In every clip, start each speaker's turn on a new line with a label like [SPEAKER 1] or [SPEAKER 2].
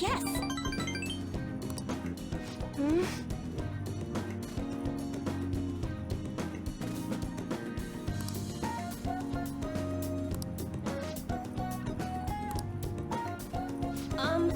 [SPEAKER 1] Yes! Um...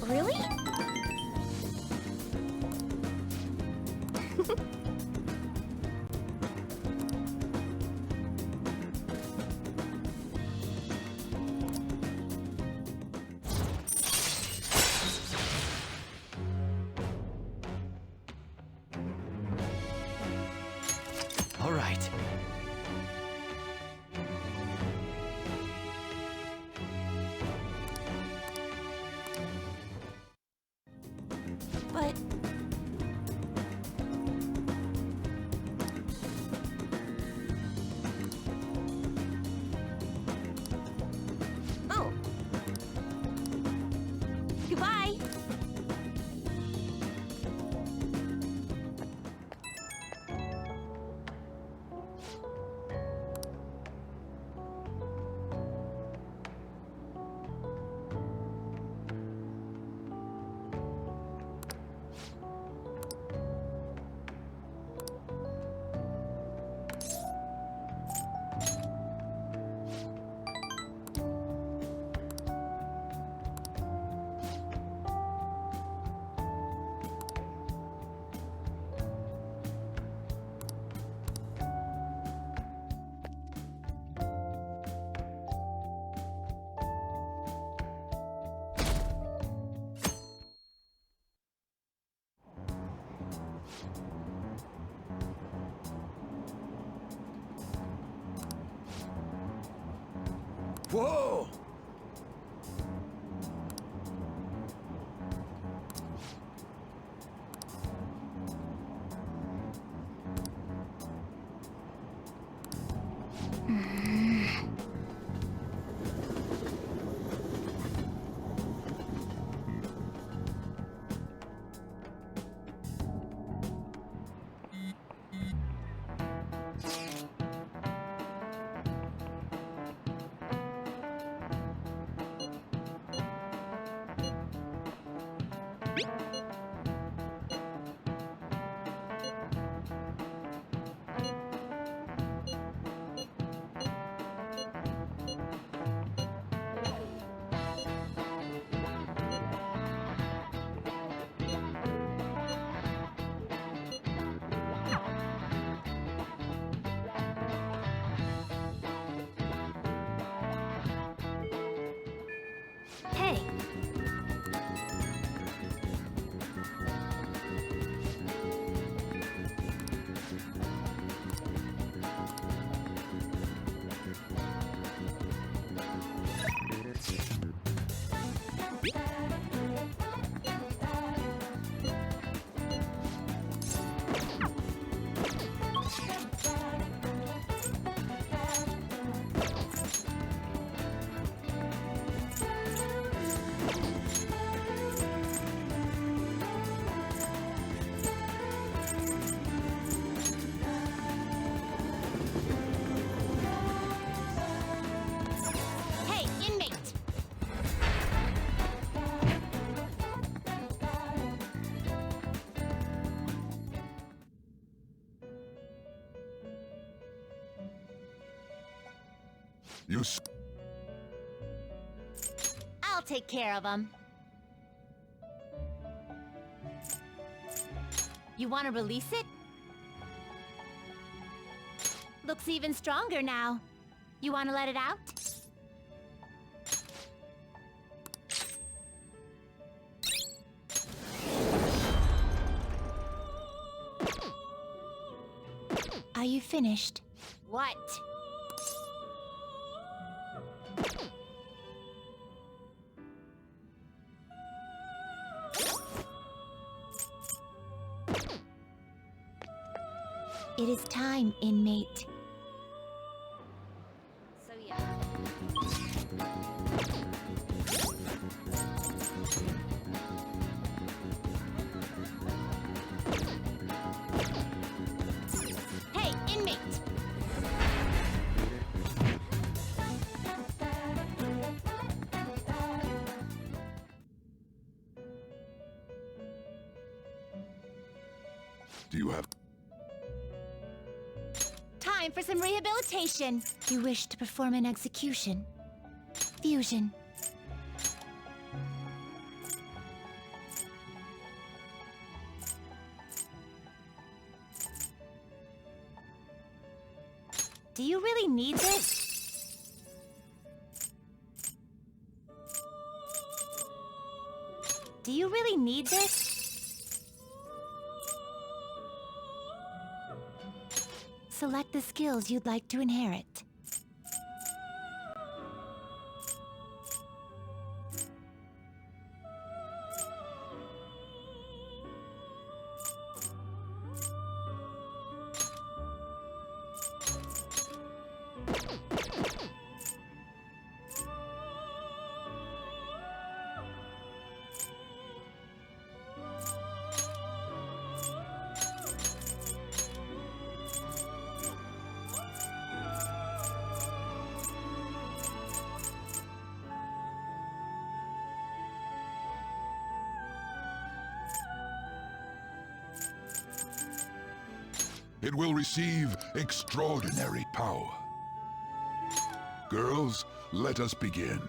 [SPEAKER 1] Really?
[SPEAKER 2] All right.
[SPEAKER 1] But... Oh. Goodbye!
[SPEAKER 2] Whoa!
[SPEAKER 1] inmate. I'll take care of him. You want to release it? Looks even stronger now. You want to let it out? Are you finished? What? It is time, inmate. So yeah. Hey, inmate!
[SPEAKER 3] Do you have...
[SPEAKER 1] Time for some rehabilitation. You wish to perform an execution. Fusion. Do you really need this? Do you really need this? Select the skills you'd like to inherit.
[SPEAKER 3] It will receive extraordinary power. Girls, let us begin.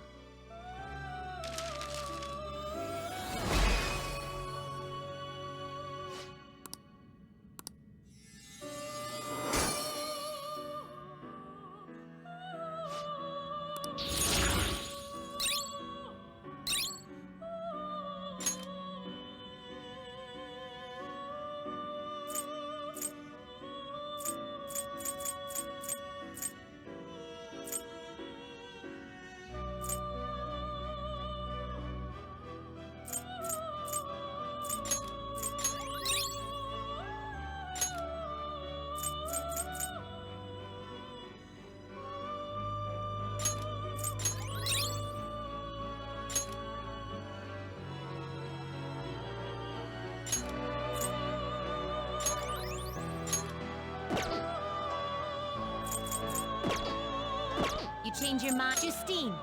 [SPEAKER 1] Change your mind. Justine,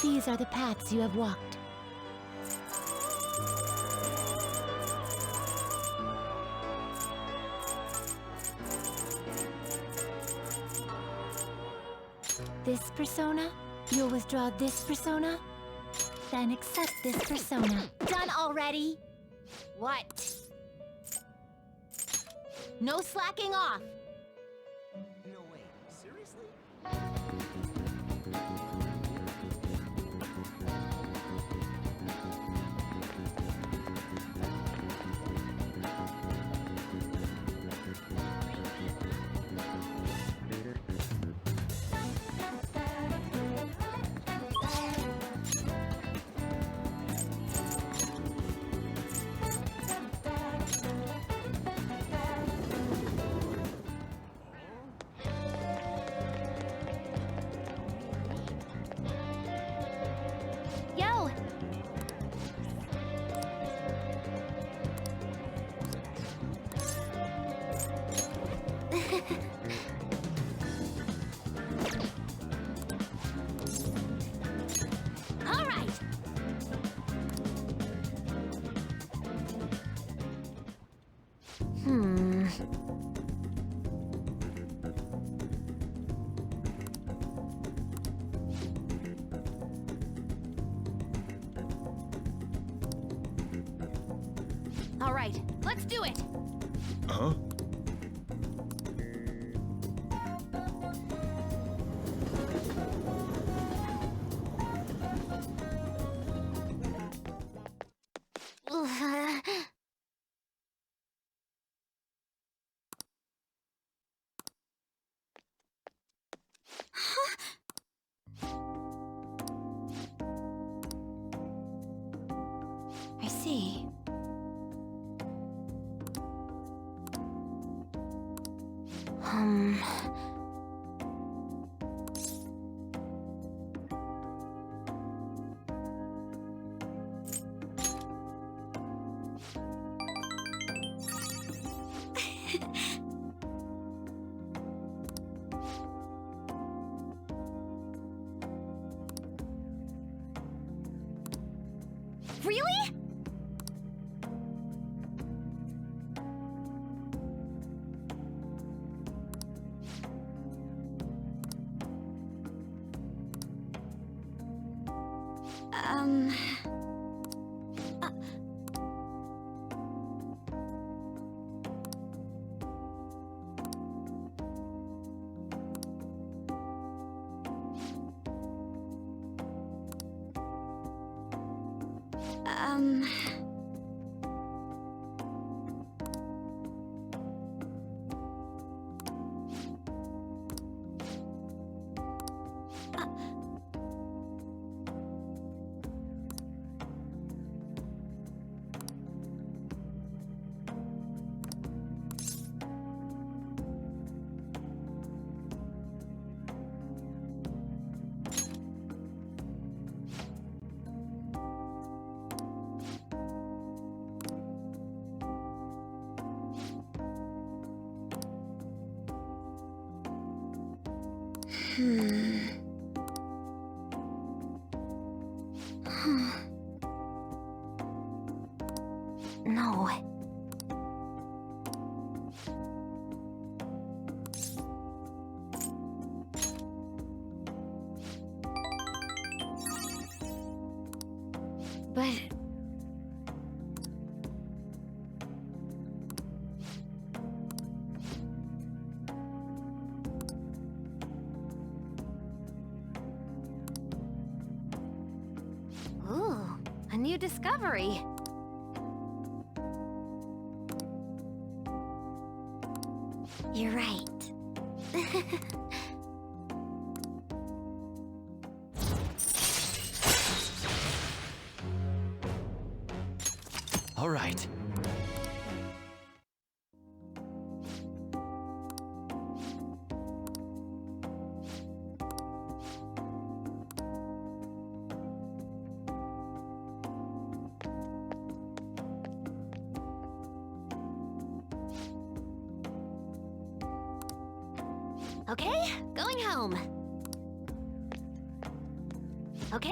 [SPEAKER 1] these are the paths you have walked. This persona? You'll withdraw this persona? Then accept this persona. Done already? What? No slacking off!
[SPEAKER 2] No way. Seriously?
[SPEAKER 1] All right, let's do it.
[SPEAKER 3] Huh?
[SPEAKER 1] I see. Really? Um... Um... No. But... Ooh, a new discovery. You're right.
[SPEAKER 2] All right.
[SPEAKER 1] Okay, going home. Okay?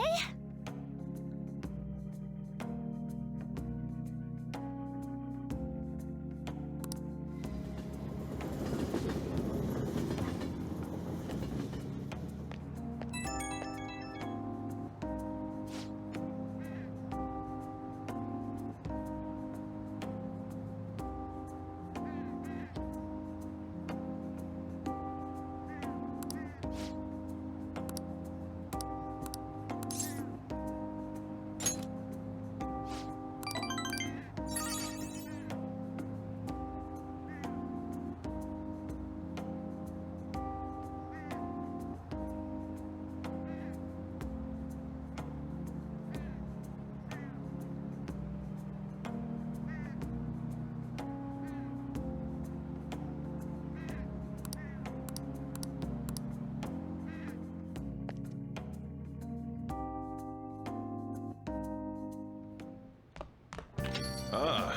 [SPEAKER 3] Ah,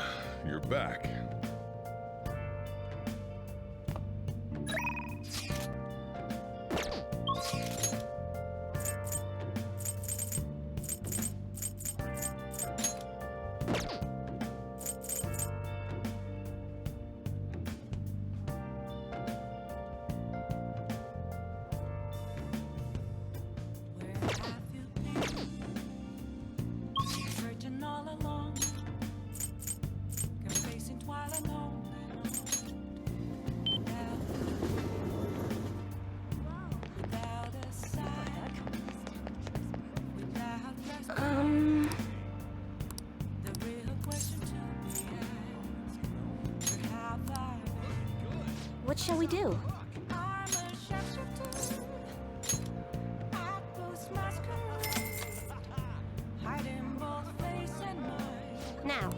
[SPEAKER 3] you're back.
[SPEAKER 4] What shall we do? Now.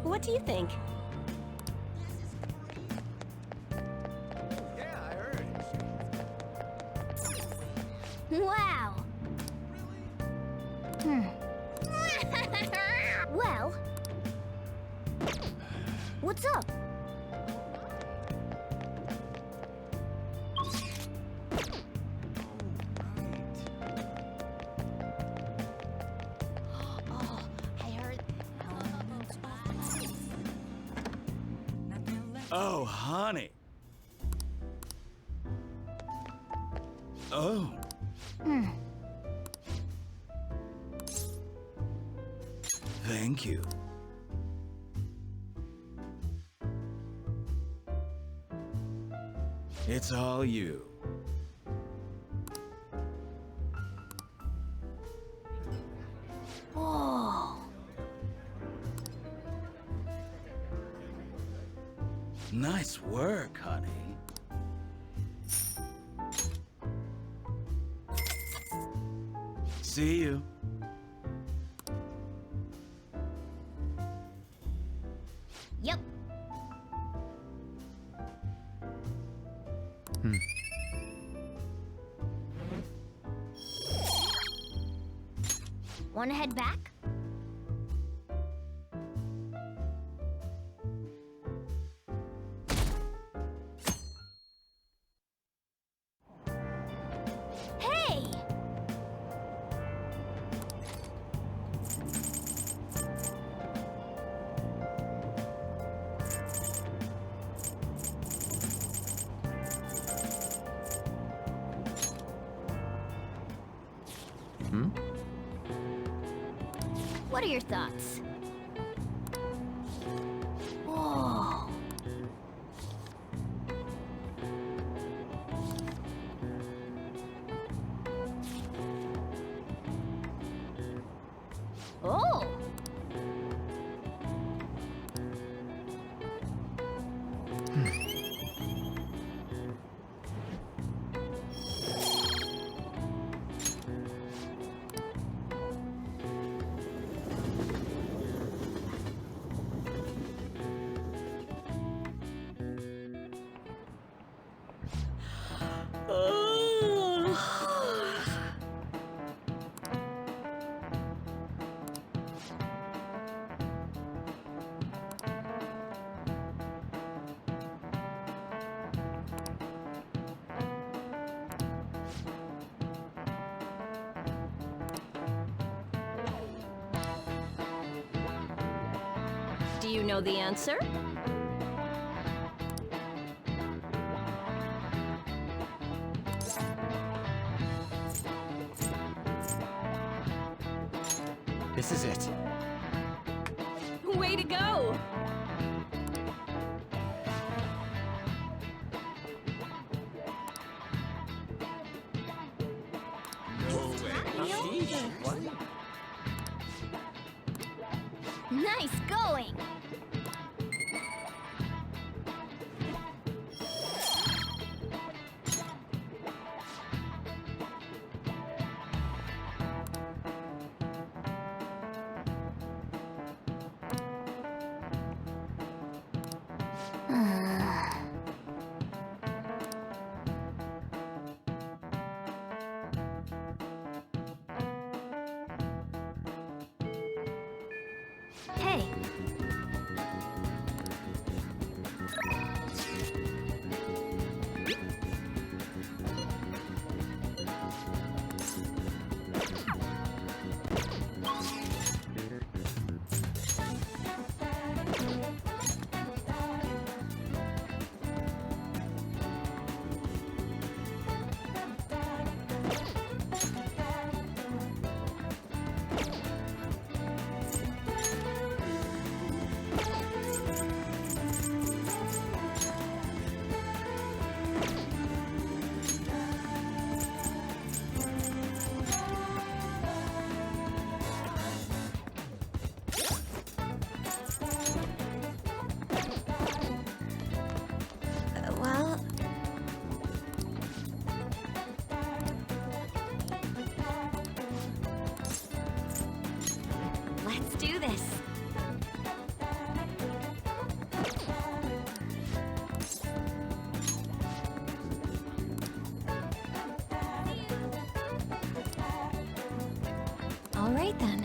[SPEAKER 4] What do you think?
[SPEAKER 1] Wow! Well... What's up? Oh, I heard...
[SPEAKER 2] Oh, honey. Oh. Thank you. It's all you.
[SPEAKER 1] Whoa!
[SPEAKER 2] Nice work, honey. See you.
[SPEAKER 1] Yep. Wanna head back? Hey! What are your thoughts? Whoa! Oh!
[SPEAKER 4] Do you know the answer?
[SPEAKER 2] This is it.
[SPEAKER 4] Way to go!
[SPEAKER 1] Nice going! Hey!
[SPEAKER 5] Let's do this. All right then.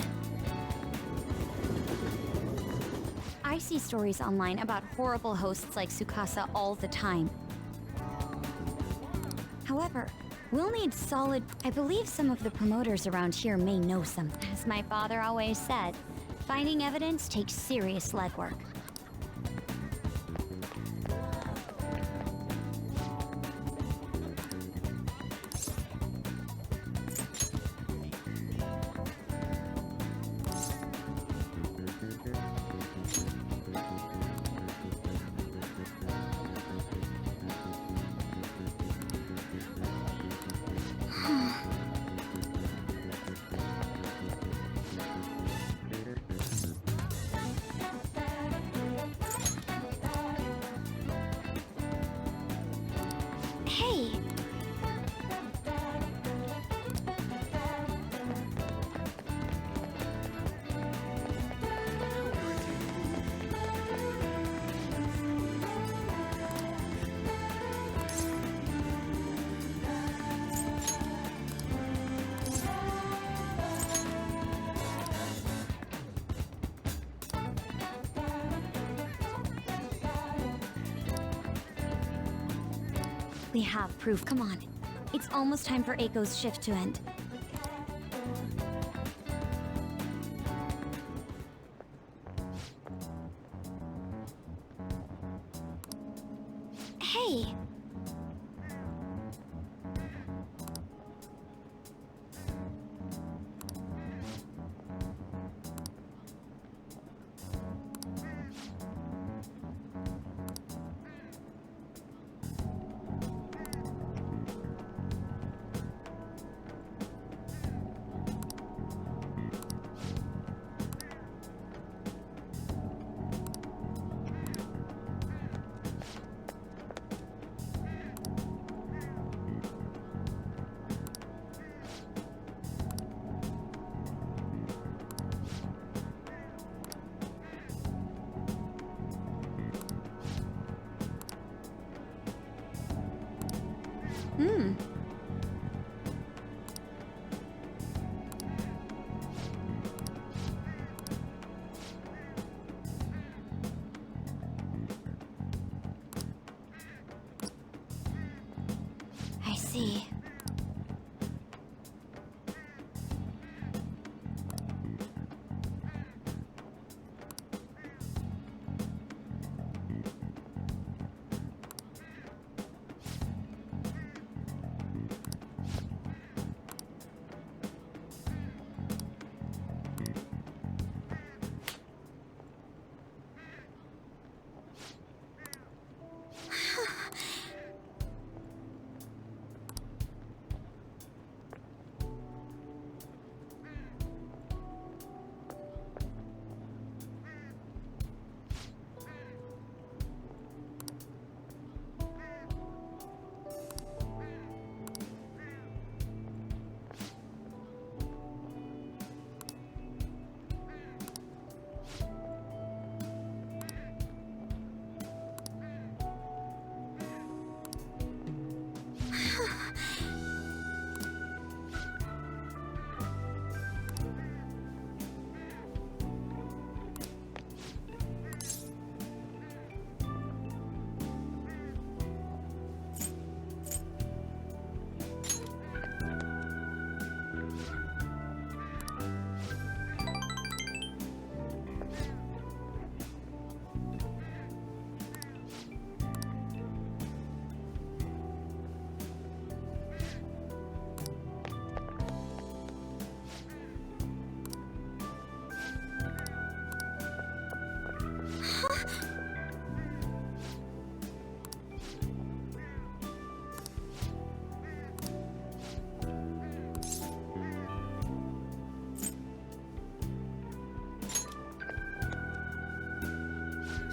[SPEAKER 5] I see stories online about horrible hosts like Tsukasa all the time. However, we'll need solid... I believe some of the promoters around here may know something. As my father always said, finding evidence takes serious legwork. Hey! We have proof, come on. It's almost time for Eiko's shift to end. Hey! I see.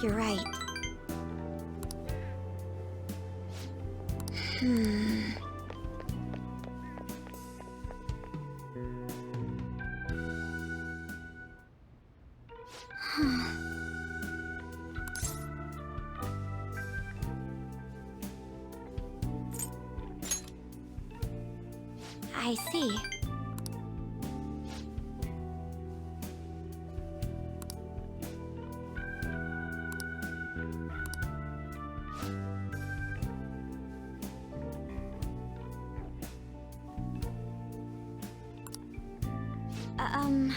[SPEAKER 5] You're right. I see. Um...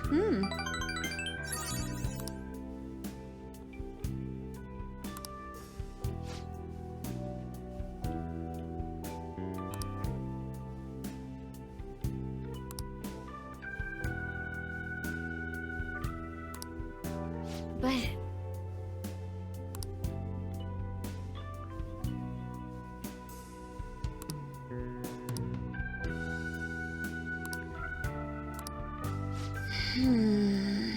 [SPEAKER 5] Hmm. But... Hmm...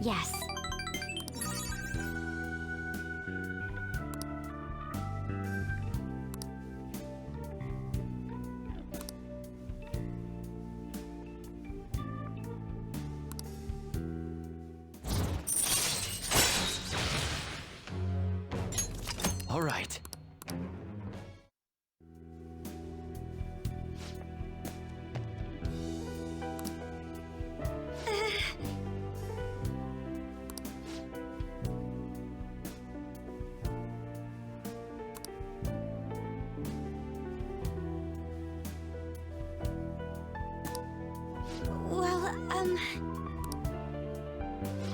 [SPEAKER 5] Yes.
[SPEAKER 2] All right.
[SPEAKER 5] Well,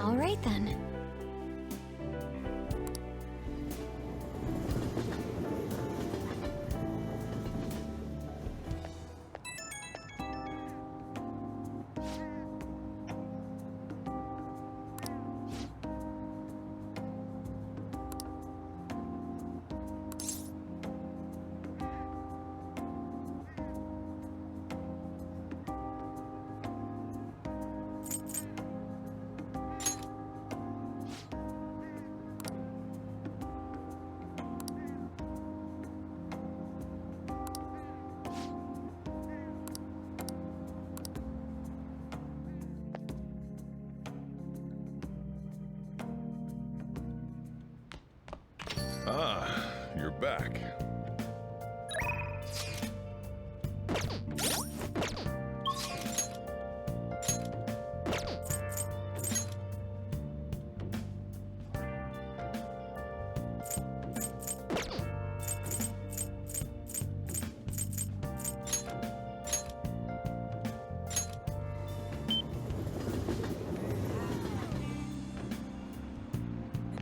[SPEAKER 5] all right then.
[SPEAKER 3] Ah, you're back.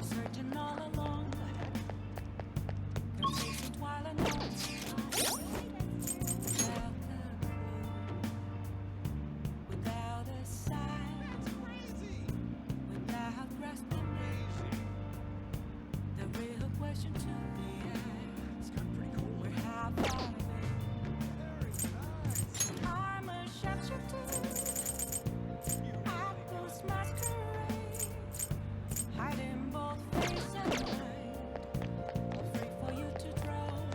[SPEAKER 6] Searching all along, confusing while I know without a sight, without grasping the real question to be asked. Where have I been? I'm a sharpshooter. Apples masquerade. Hiding both face and mind, afraid for you to drown.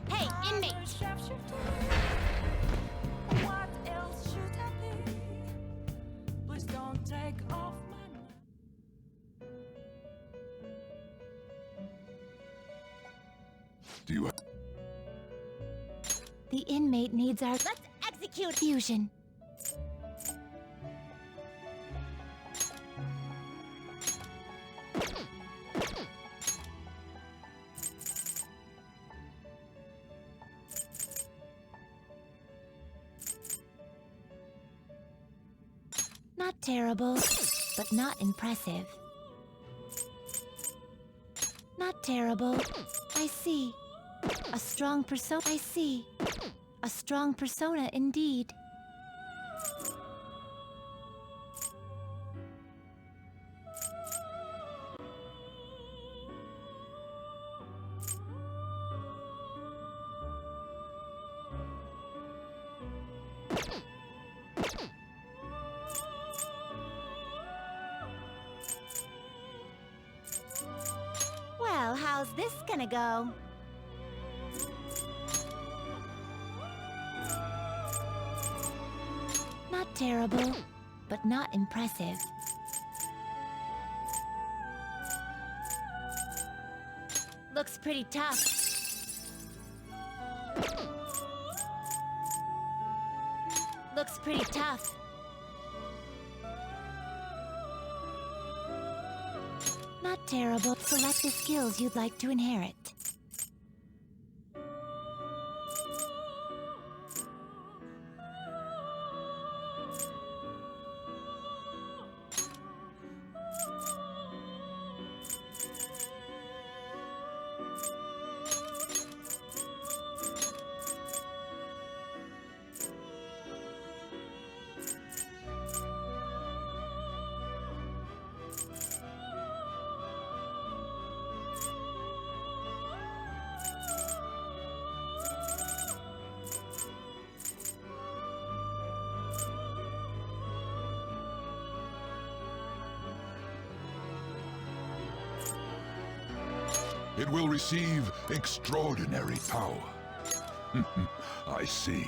[SPEAKER 1] Hey,
[SPEAKER 6] I'm
[SPEAKER 1] inmate!
[SPEAKER 6] a sharpshooter. What else should I be? Please don't take off my mind.
[SPEAKER 3] Do you
[SPEAKER 1] The inmate needs our... Let's execute fusion. Not terrible, but not impressive. Not terrible. I see. A strong persona. I see. A strong persona indeed. Well, how's this gonna go? Not terrible, but not impressive. Looks pretty tough. Looks pretty tough. Not terrible. Select the skills you'd like to inherit.
[SPEAKER 3] It will receive extraordinary power. I see.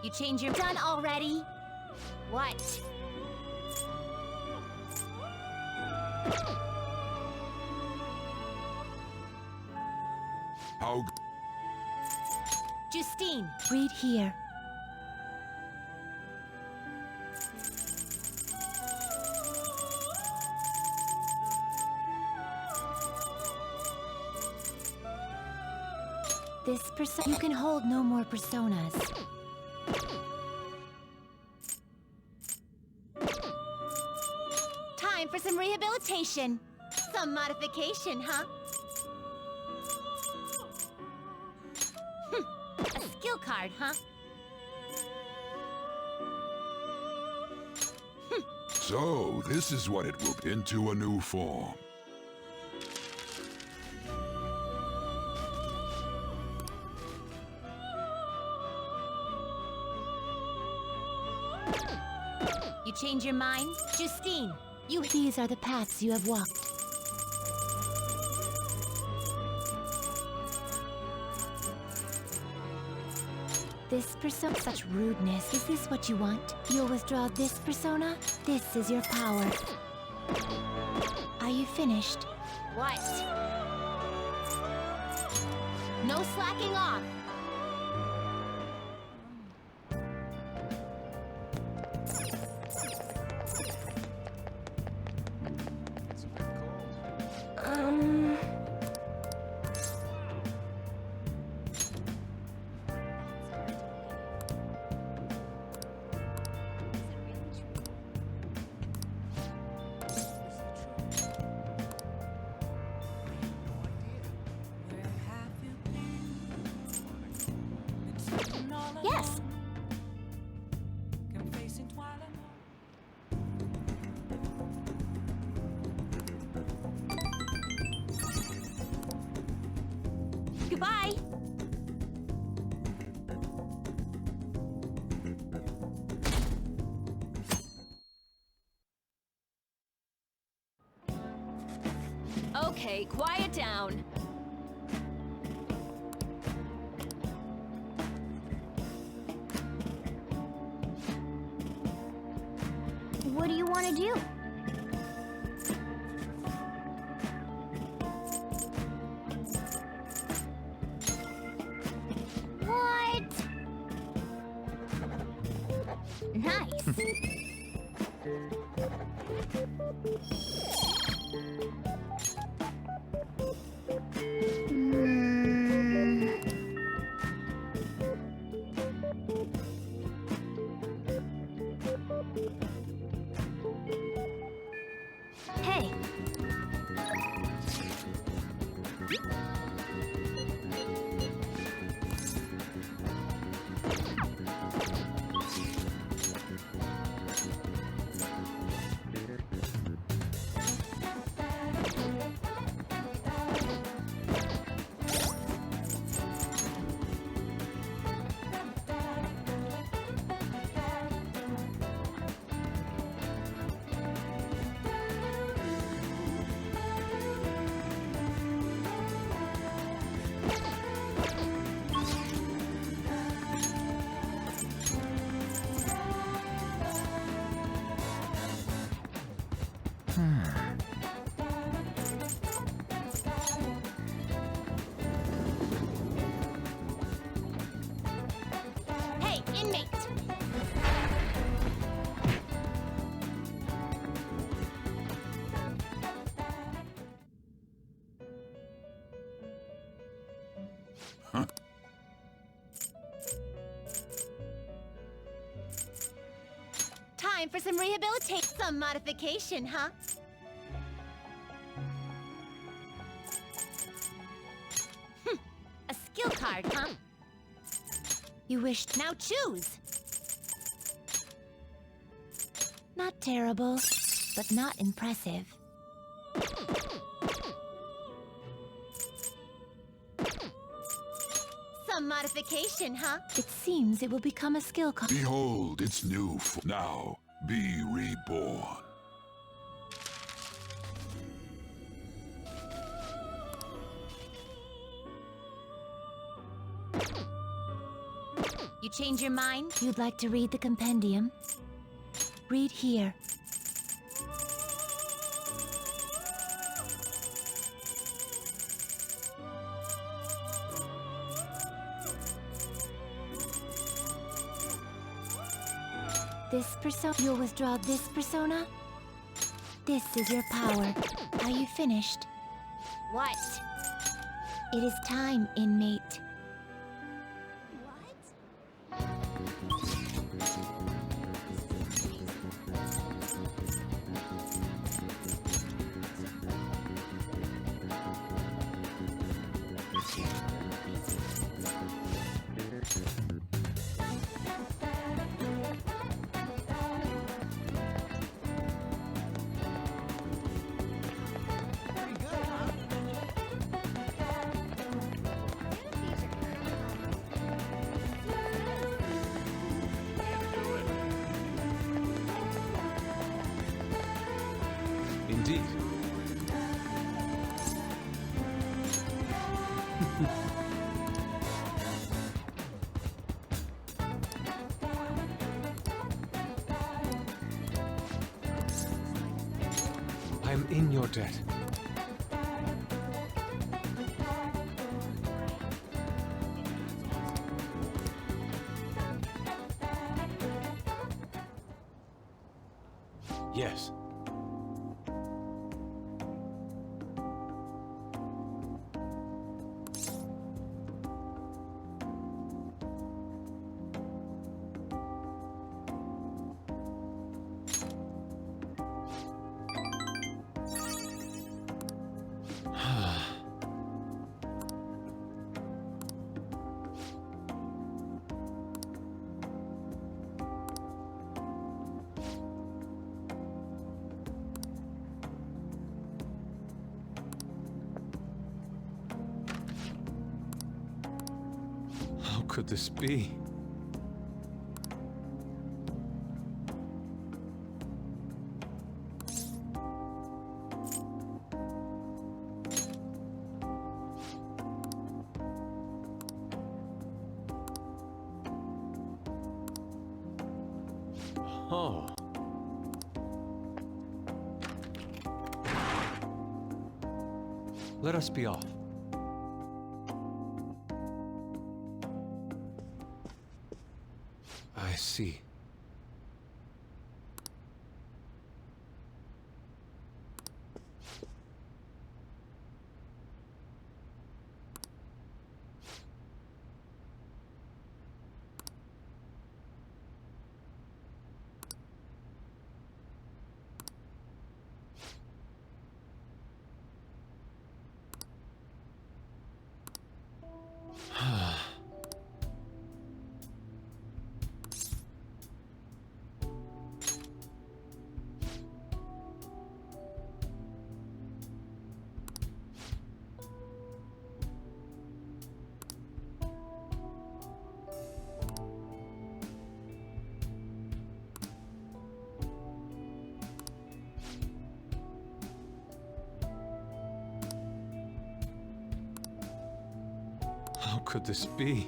[SPEAKER 1] You change your done already? What?
[SPEAKER 3] How
[SPEAKER 1] Justine, read here. This persona. You can hold no more personas. Time for some rehabilitation. Some modification, huh? A skill card, huh?
[SPEAKER 3] so? This is what it will into a new form.
[SPEAKER 1] You change your mind? Justine, these are the paths you have walked. This persona, such rudeness. Is this what you want? You'll withdraw this persona? This is your power. Are you finished? What? No slacking off! Yes. Goodbye.
[SPEAKER 4] Okay, quiet down.
[SPEAKER 5] What do you want to do? What? Nice. Hey.
[SPEAKER 1] Hey, inmate! Time for some rehabilitation. Some modification, huh? A skill card, huh? You wish. Now choose! Not terrible, but not impressive. Some modification, huh? It seems it will become a skill card.
[SPEAKER 3] Behold, it's new. Now, be reborn.
[SPEAKER 1] You change your mind? You'd like to read the compendium? Read here. This persona. You'll withdraw this persona? This is your power. Are you finished? What? It is time, inmate.
[SPEAKER 2] Indeed. I'm in your debt. Yes. How could this be? Oh. Let us be off. I see. How could this be?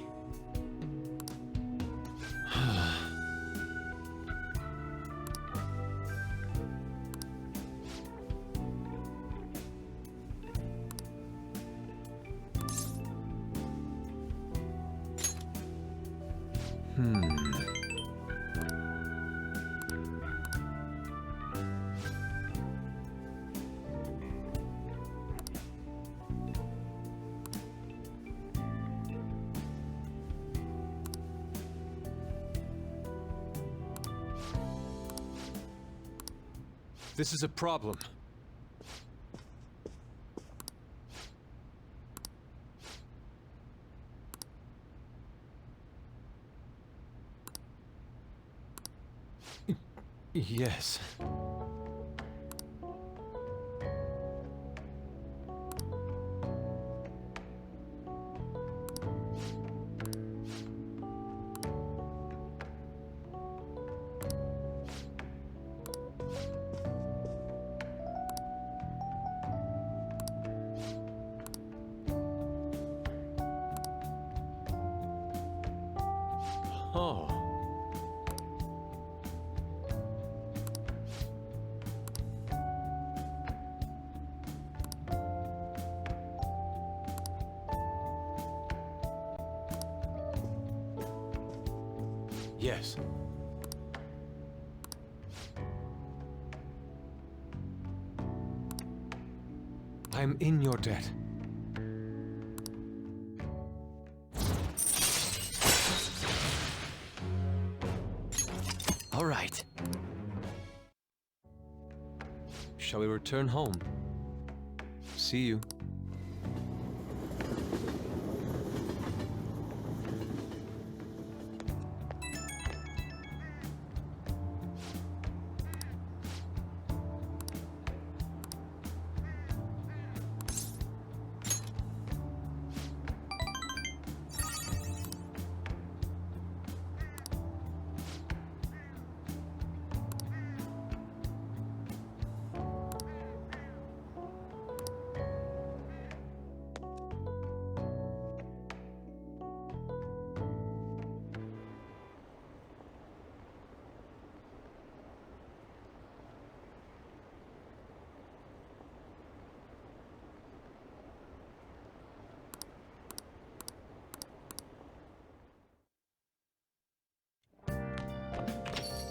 [SPEAKER 2] This is a problem. Yes. Oh. Yes. I'm in your debt. All right. Shall we return home? See you.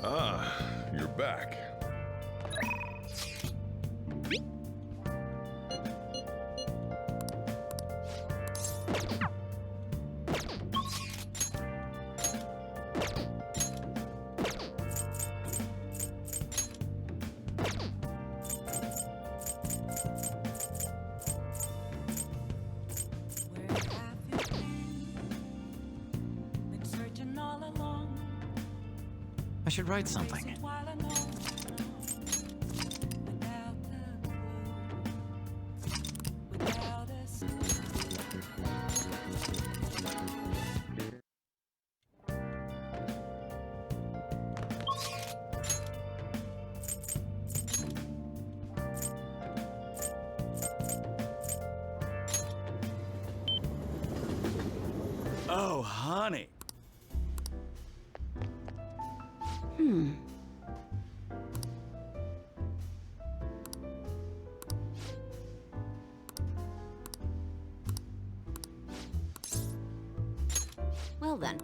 [SPEAKER 3] Ah, you're back.
[SPEAKER 6] Where have you been? Been searching all along.
[SPEAKER 7] I should write something.
[SPEAKER 6] Chasing while I know. Without a clue. Without a clue.
[SPEAKER 7] Oh, honey.
[SPEAKER 5] then.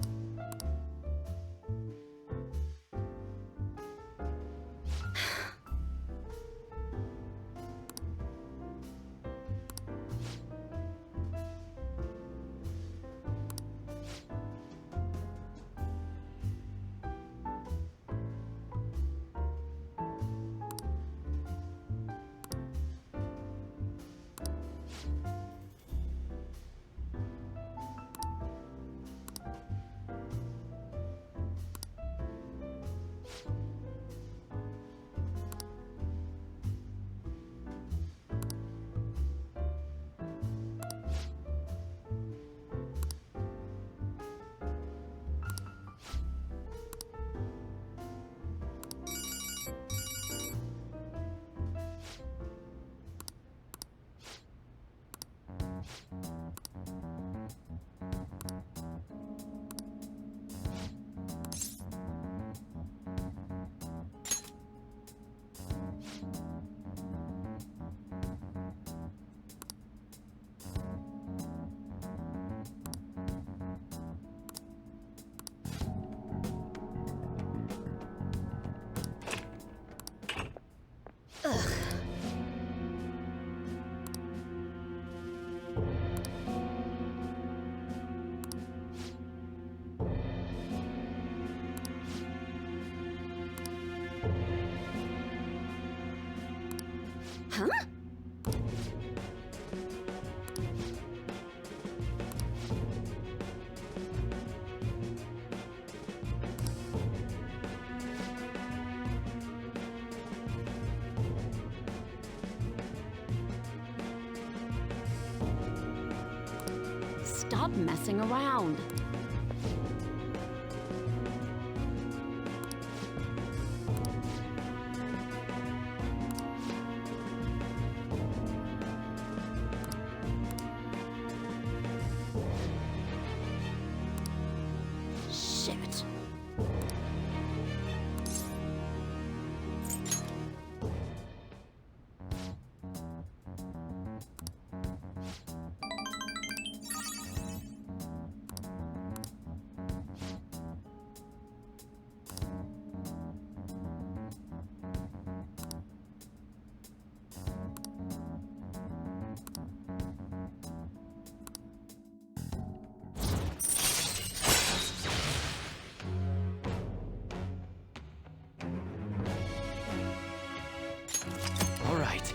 [SPEAKER 5] Huh? Stop messing around. Shit.
[SPEAKER 2] All right.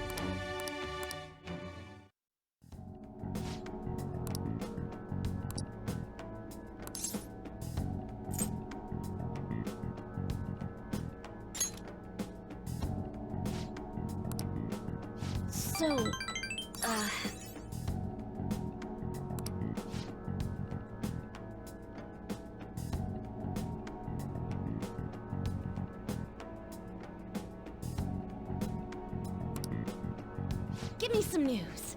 [SPEAKER 5] So, give me some news.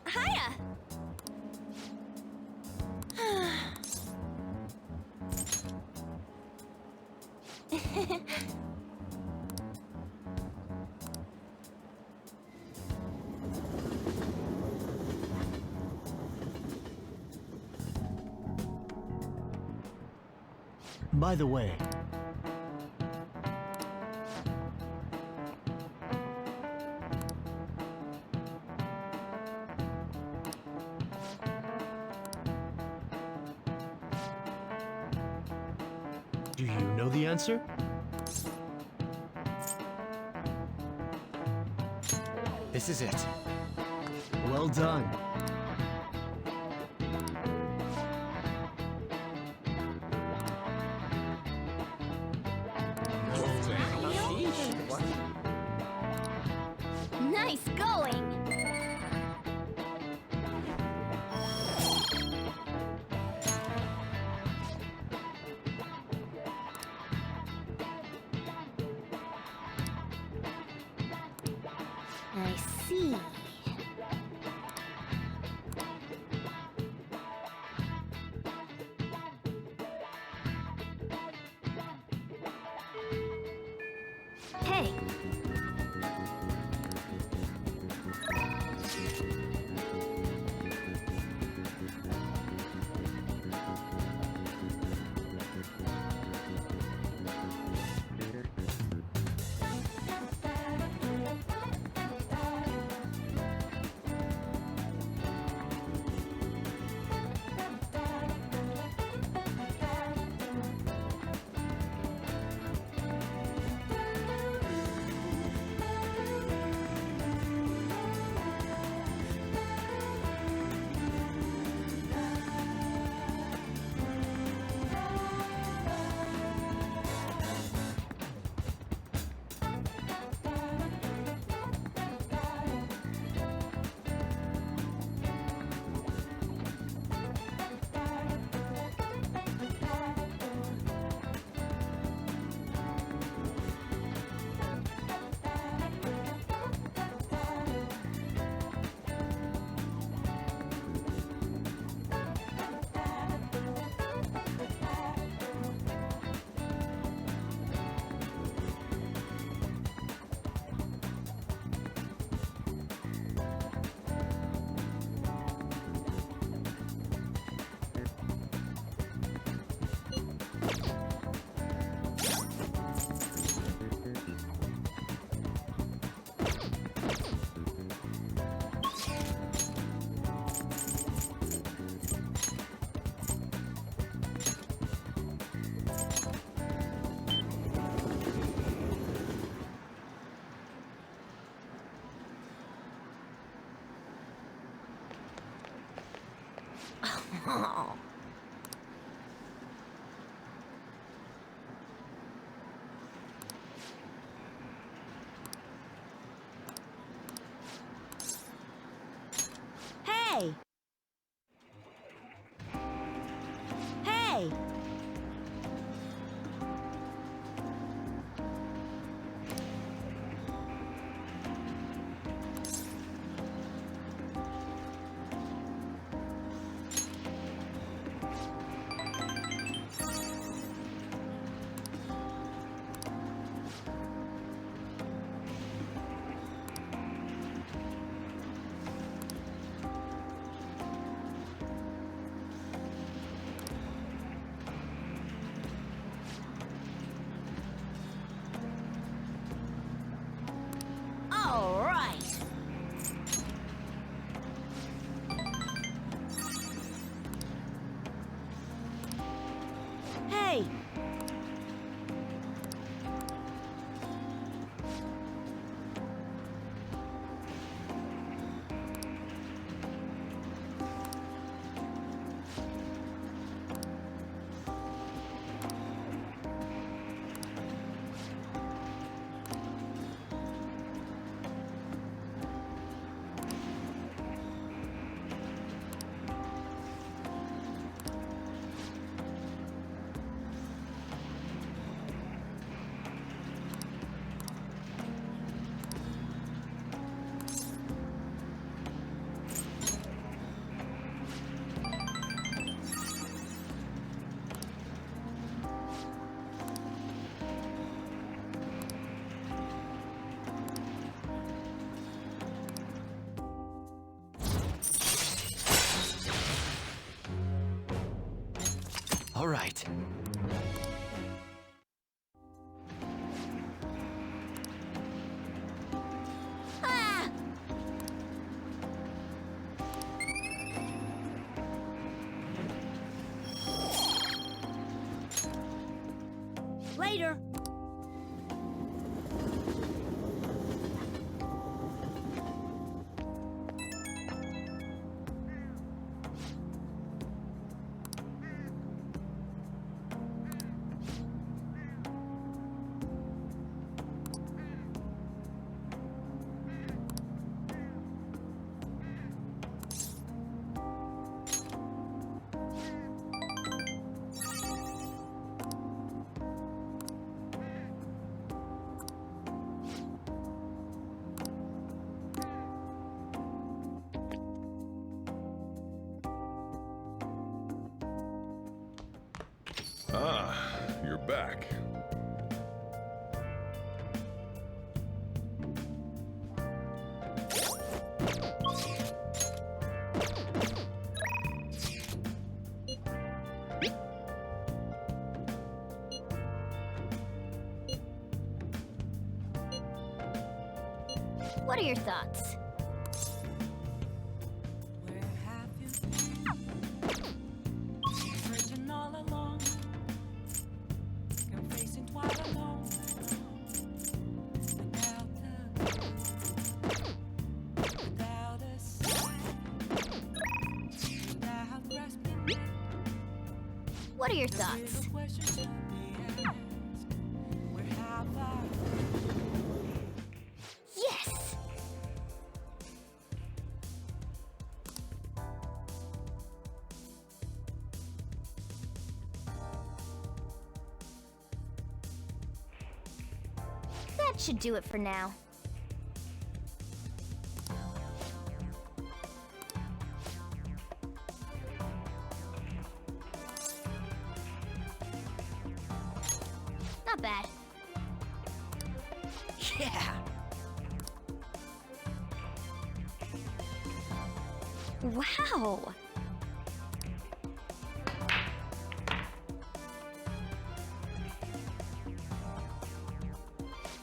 [SPEAKER 5] Hiya!
[SPEAKER 8] By the way, do you know the answer?
[SPEAKER 7] This is it.
[SPEAKER 8] Well done.
[SPEAKER 4] Nice going! I see. Hey! Oh.
[SPEAKER 5] Hey! Hey!
[SPEAKER 4] All right!
[SPEAKER 5] Hey!
[SPEAKER 7] All right.
[SPEAKER 4] Ah!
[SPEAKER 5] Later!
[SPEAKER 3] back.
[SPEAKER 4] What are your thoughts?
[SPEAKER 6] Where have you been? Searching all along, confessing twice alone. Without a sign, without grasping it.
[SPEAKER 4] What are your thoughts?
[SPEAKER 6] The question to be asked, where have I?
[SPEAKER 4] Yes! That should do it for now. Not bad.
[SPEAKER 7] Yeah!
[SPEAKER 5] Wow!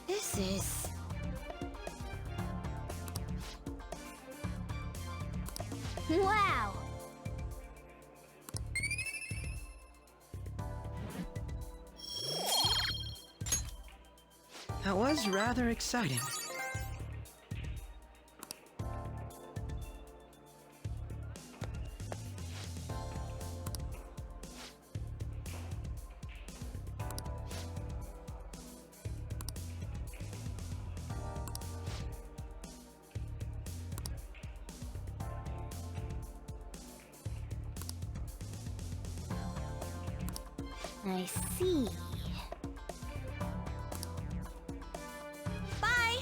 [SPEAKER 5] This is...
[SPEAKER 4] Wow!
[SPEAKER 7] That was rather exciting.
[SPEAKER 4] I see. Bye!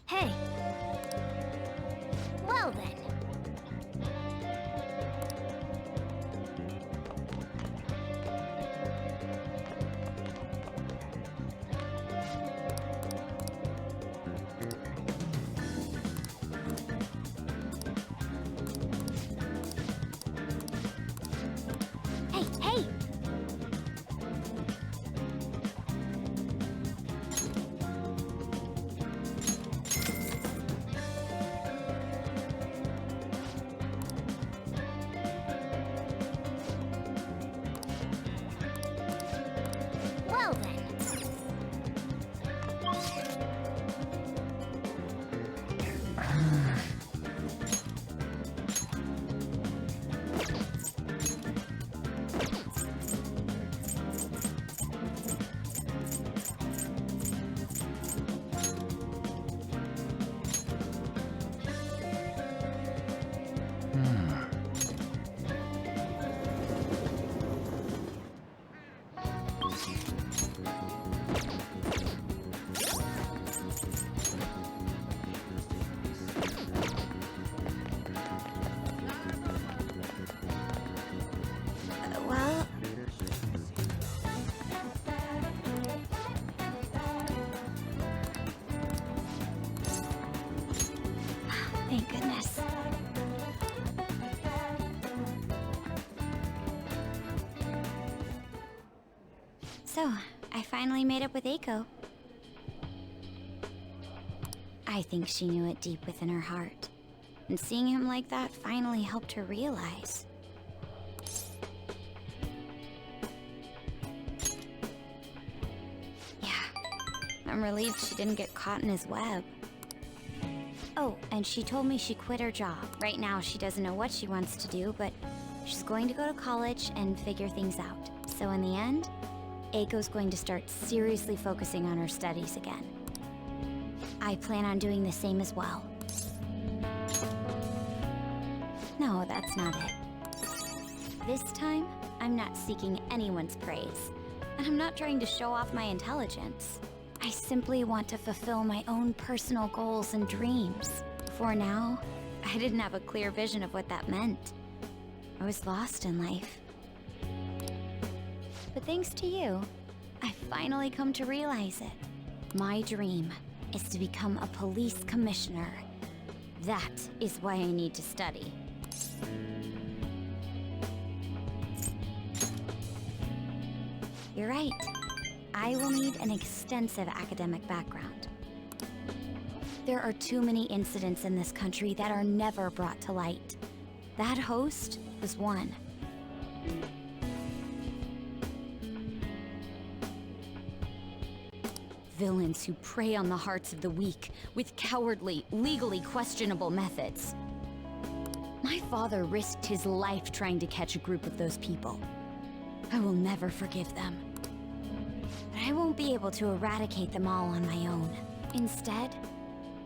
[SPEAKER 4] Hey. Well then. Hey, hey! Well then.
[SPEAKER 5] Well... Thank goodness. So, I finally made up with Eiko. I think she knew it deep within her heart. And seeing him like that finally helped her realize. Yeah, I'm relieved she didn't get caught in his web. Oh, and she told me she quit her job. Right now, she doesn't know what she wants to do, but she's going to go to college and figure things out. So in the end, Eiko's going to start seriously focusing on her studies again. I plan on doing the same as well. No, that's not it. This time, I'm not seeking anyone's praise, and I'm not trying to show off my intelligence. I simply want to fulfill my own personal goals and dreams. Before now, I didn't have a clear vision of what that meant. I was lost in life. But thanks to you, I finally come to realize it. My dream is to become a police commissioner. That is why I need to study. You're right. I will need an extensive academic background. There are too many incidents in this country that are never brought to light. That host was one. Villains who prey on the hearts of the weak with cowardly, legally questionable methods. My father risked his life trying to catch a group of those people. I will never forgive them. But I won't be able to eradicate them all on my own. Instead,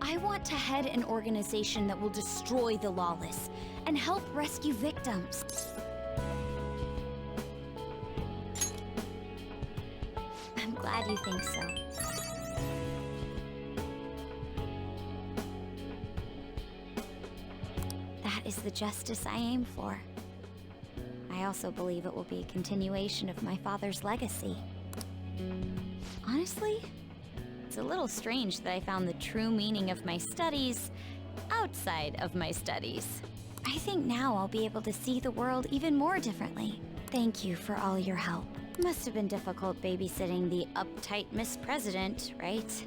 [SPEAKER 5] I want to head an organization that will destroy the lawless and help rescue victims. I'm glad you think so. That is the justice I aim for. I also believe it will be a continuation of my father's legacy. Honestly, it's a little strange that I found the true meaning of my studies outside of my studies. I think now I'll be able to see the world even more differently. Thank you for all your help. Must have been difficult babysitting the uptight Miss President, right?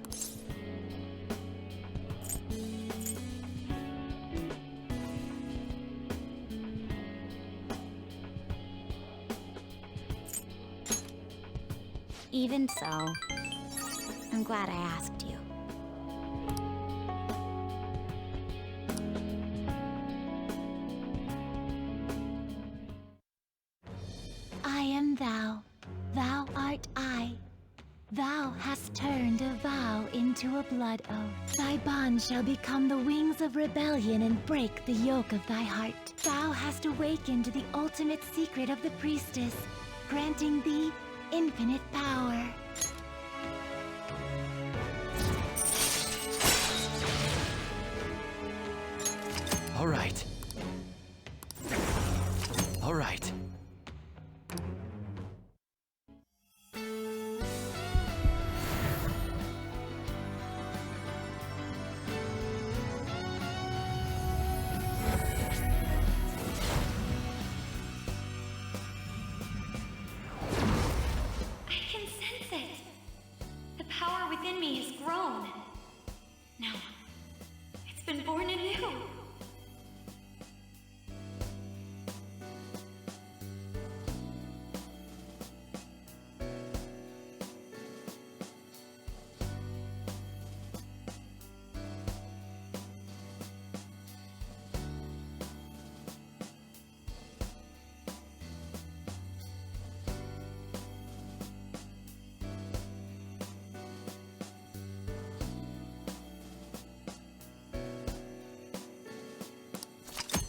[SPEAKER 5] Even so, I'm glad I asked you.
[SPEAKER 1] I am thou, thou art I. Thou hast turned a vow into a blood oath. Thy bond shall become the wings of rebellion and break the yoke of thy heart. Thou hast awakened the ultimate secret of the priestess, granting thee infinite power.
[SPEAKER 7] All right. All right.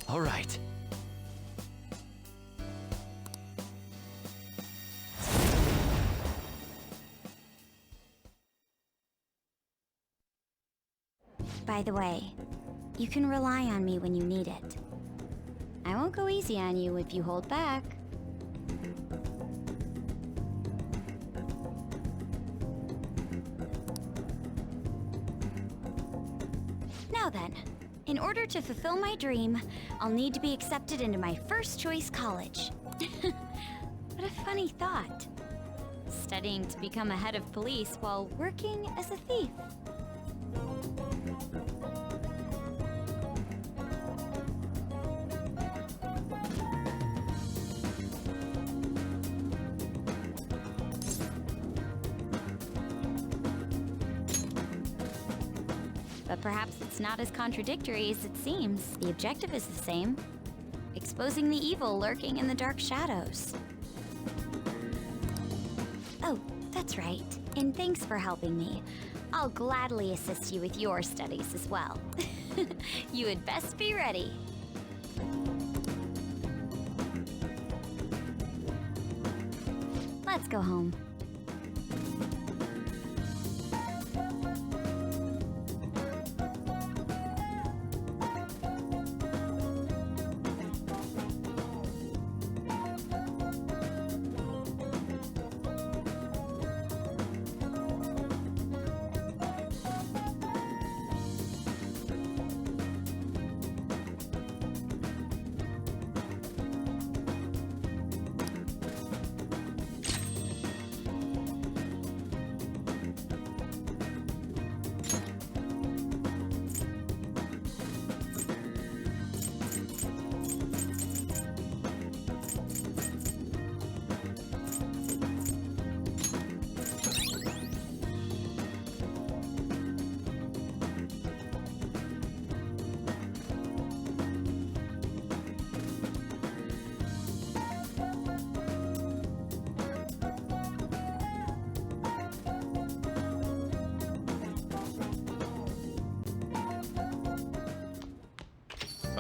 [SPEAKER 7] All right.
[SPEAKER 5] By the way, you can rely on me when you need it. I won't go easy on you if you hold back. Now then, in order to fulfill my dream, I'll need to be accepted into my first choice college. What a funny thought. Studying to become a head of police while working as a thief. But perhaps it's not as contradictory as it seems. The objective is the same. Exposing the evil lurking in the dark shadows. Oh, that's right. And thanks for helping me. I'll gladly assist you with your studies as well. You had best be ready. Let's go home.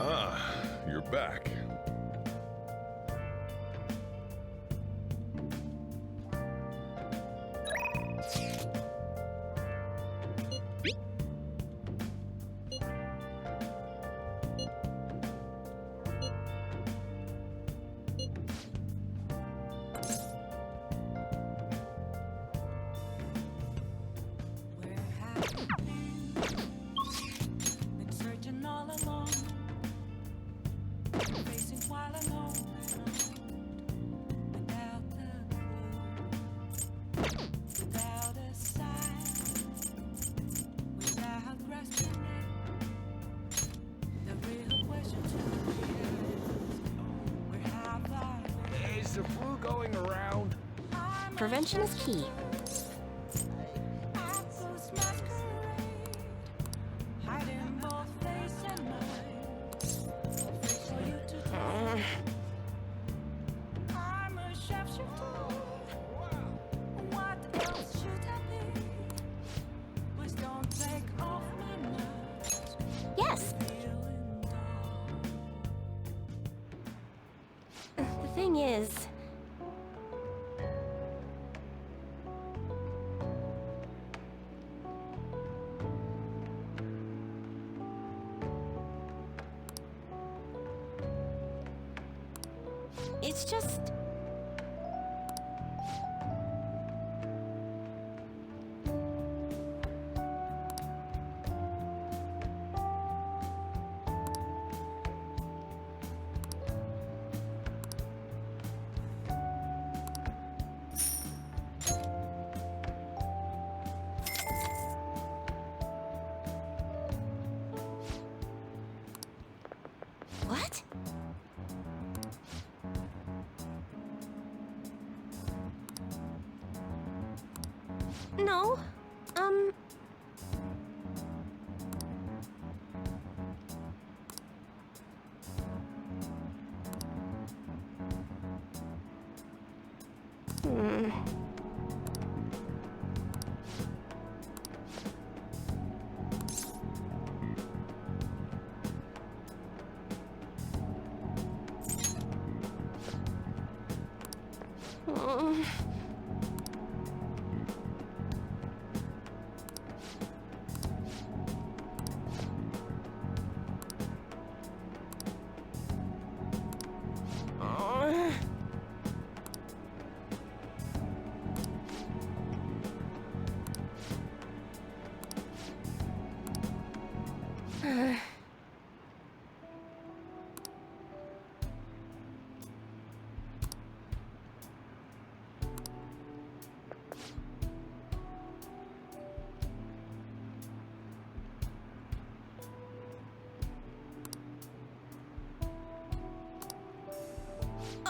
[SPEAKER 3] Ah, you're back.
[SPEAKER 6] Where have you been? Been searching all along, facing while alone, without the clue, without a sign, without grasping it. The real question to me is, where have I been?
[SPEAKER 8] Is the flu going around?
[SPEAKER 4] Prevention is key.
[SPEAKER 6] Apples masquerade, hiding both face and mind. Afraid for you to take. I'm a sharpshooter. What else should I be? Please don't take off my mask.
[SPEAKER 4] Yes.
[SPEAKER 6] Feeling dull.
[SPEAKER 4] The thing is, it's just... What? No. Hmm. Mm.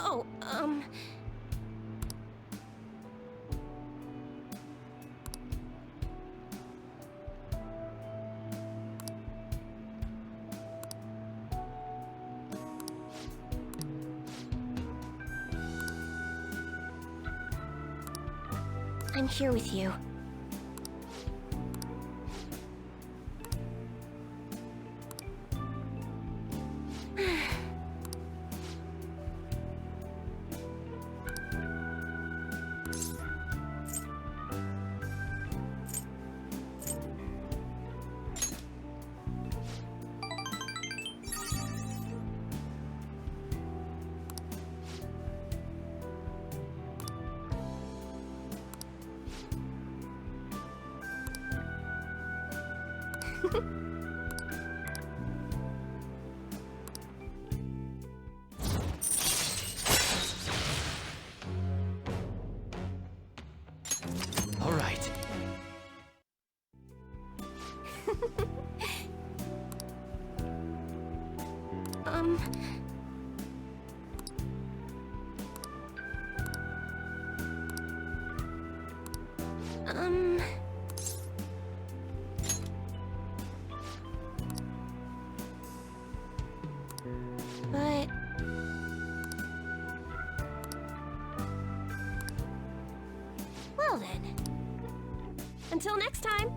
[SPEAKER 4] Oh, I'm here with you.
[SPEAKER 7] All right.
[SPEAKER 4] Um... But... Well then. Until next time.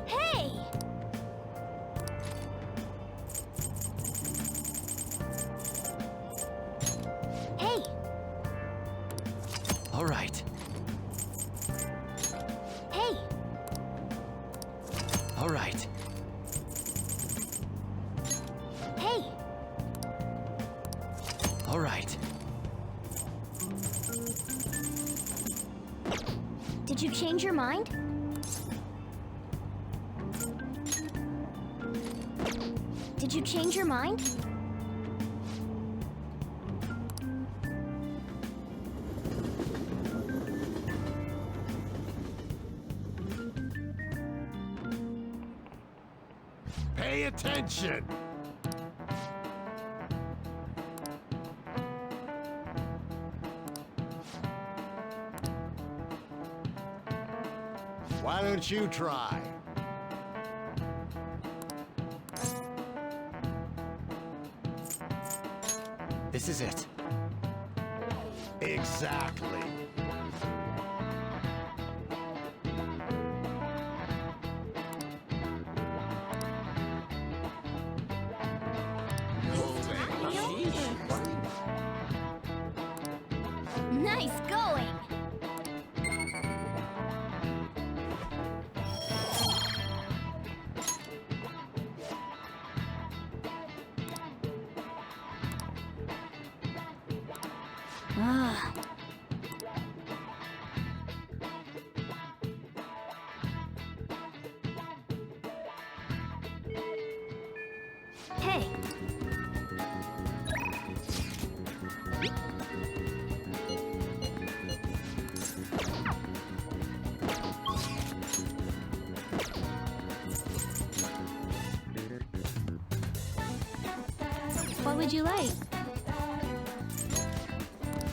[SPEAKER 4] Hey! Hey!
[SPEAKER 7] All right.
[SPEAKER 4] Hey!
[SPEAKER 7] All right.
[SPEAKER 4] Hey!
[SPEAKER 7] All right.
[SPEAKER 4] Did you change your mind? Did you change your mind?
[SPEAKER 8] Pay attention! Why don't you try?
[SPEAKER 7] This is it.
[SPEAKER 8] Exactly.
[SPEAKER 4] Nice going! Ah. Hey! What would you like?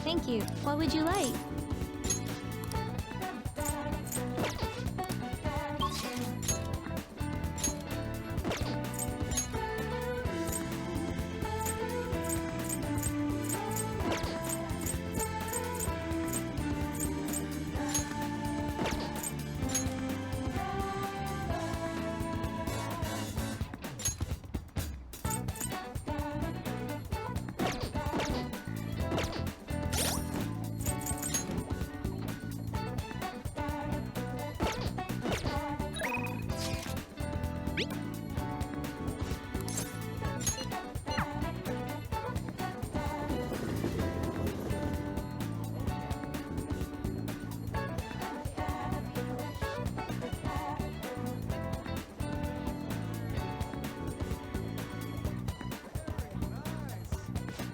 [SPEAKER 4] Thank you. What would you like?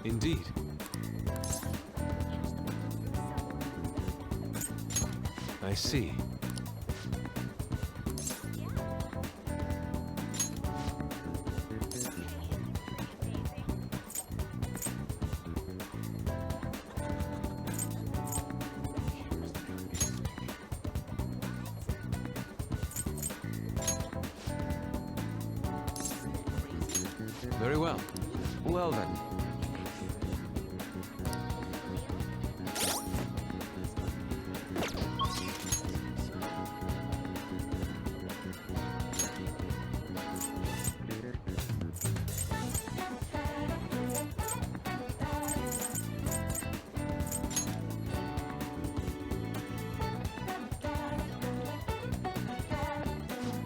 [SPEAKER 2] Indeed. I see. Very well. Well then.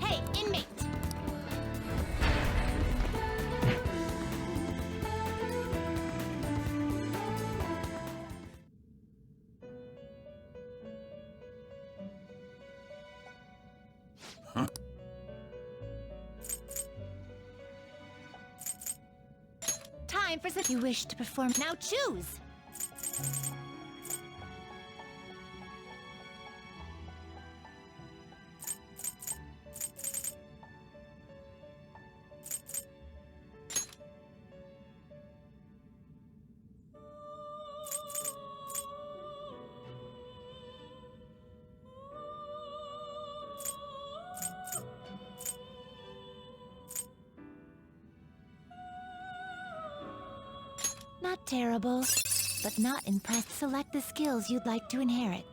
[SPEAKER 1] Hey, inmate! Time for some. You wish to perform. Now choose! Not terrible, but not impressed. Select the skills you'd like to inherit.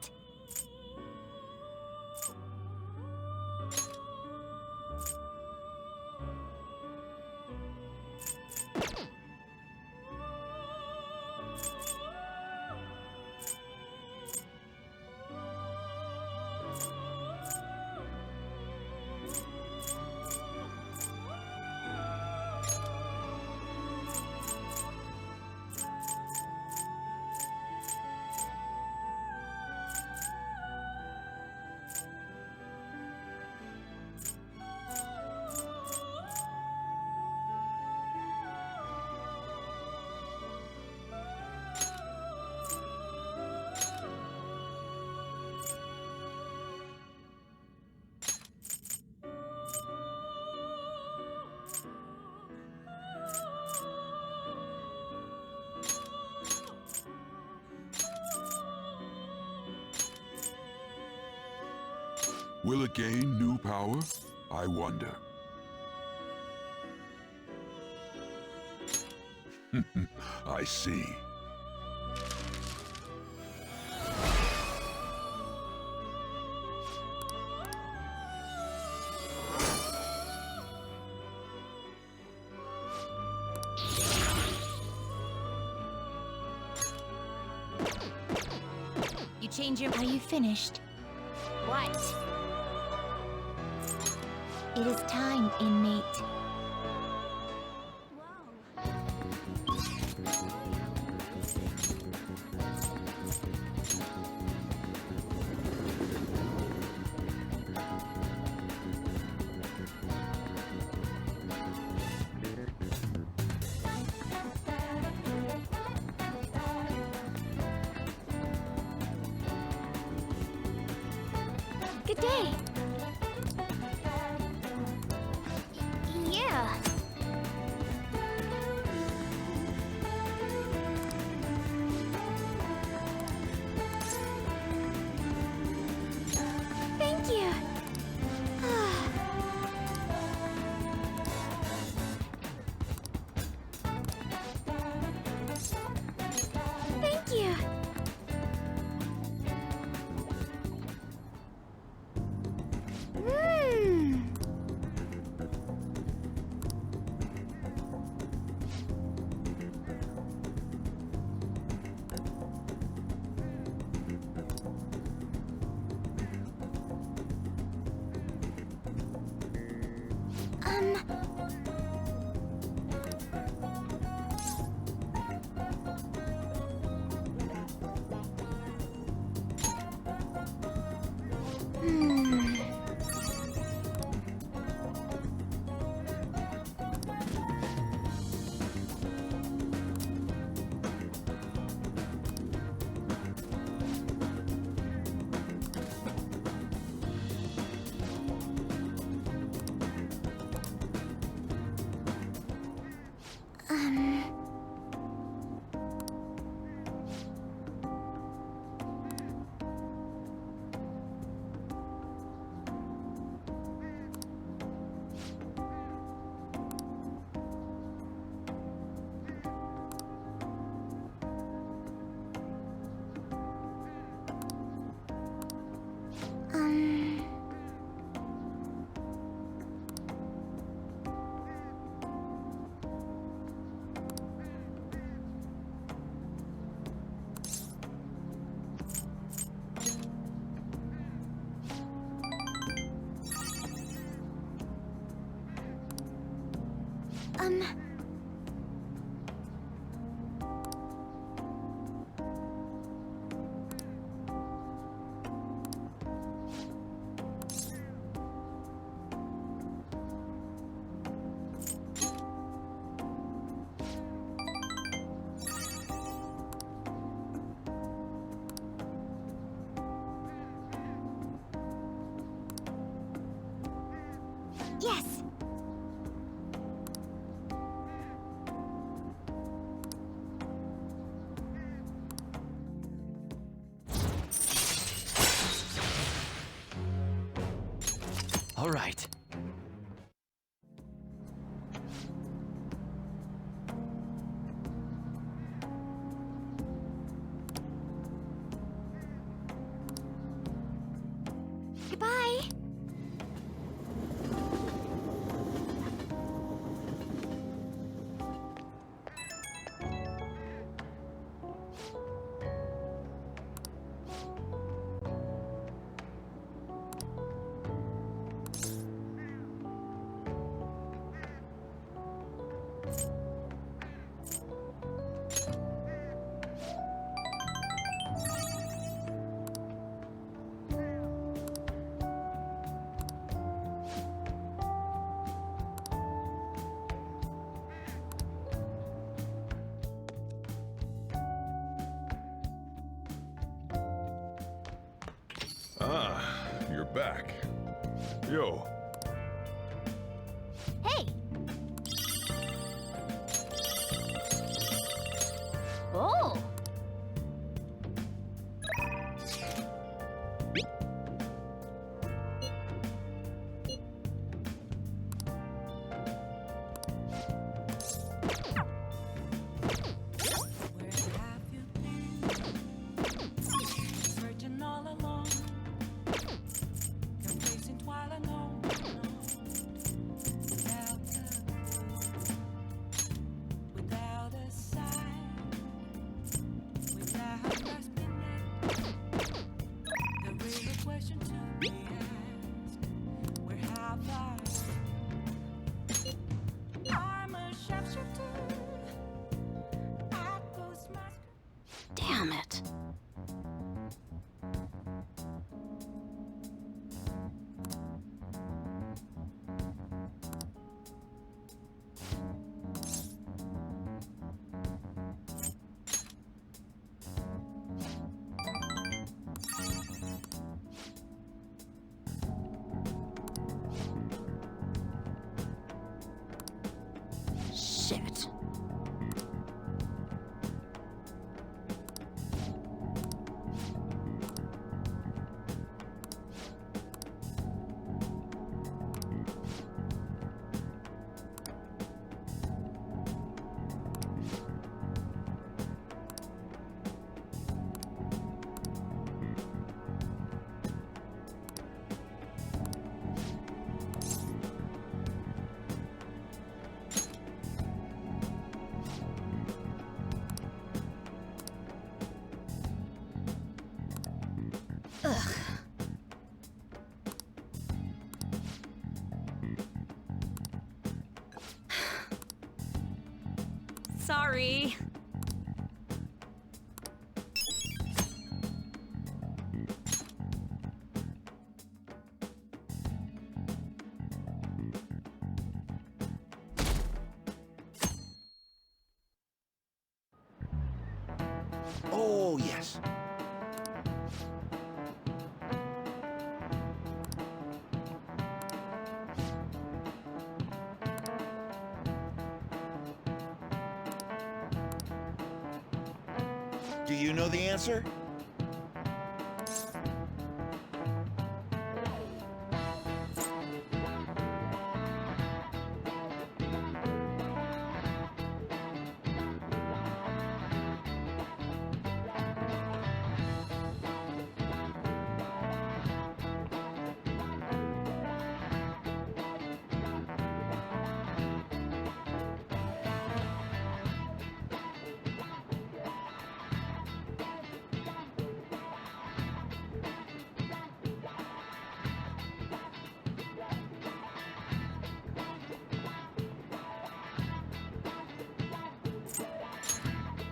[SPEAKER 3] Will it gain new power? I wonder. I see.
[SPEAKER 1] You change your... Are you finished? What? It is time, inmate. Good day. Yeah. Thank you. Thank you. Yes!
[SPEAKER 7] All right.
[SPEAKER 1] Goodbye!
[SPEAKER 3] Ah, you're back. Yo,
[SPEAKER 1] Hey! Oh!
[SPEAKER 6] Where have you been? Searching all along, complacent while alone, without a sign, without grasping it. The real question to be asked: where have I? I'm a sharpshooter. I post my.
[SPEAKER 4] Damn it. Shit.
[SPEAKER 5] Sorry.
[SPEAKER 7] Oh, yes. Do you know the answer?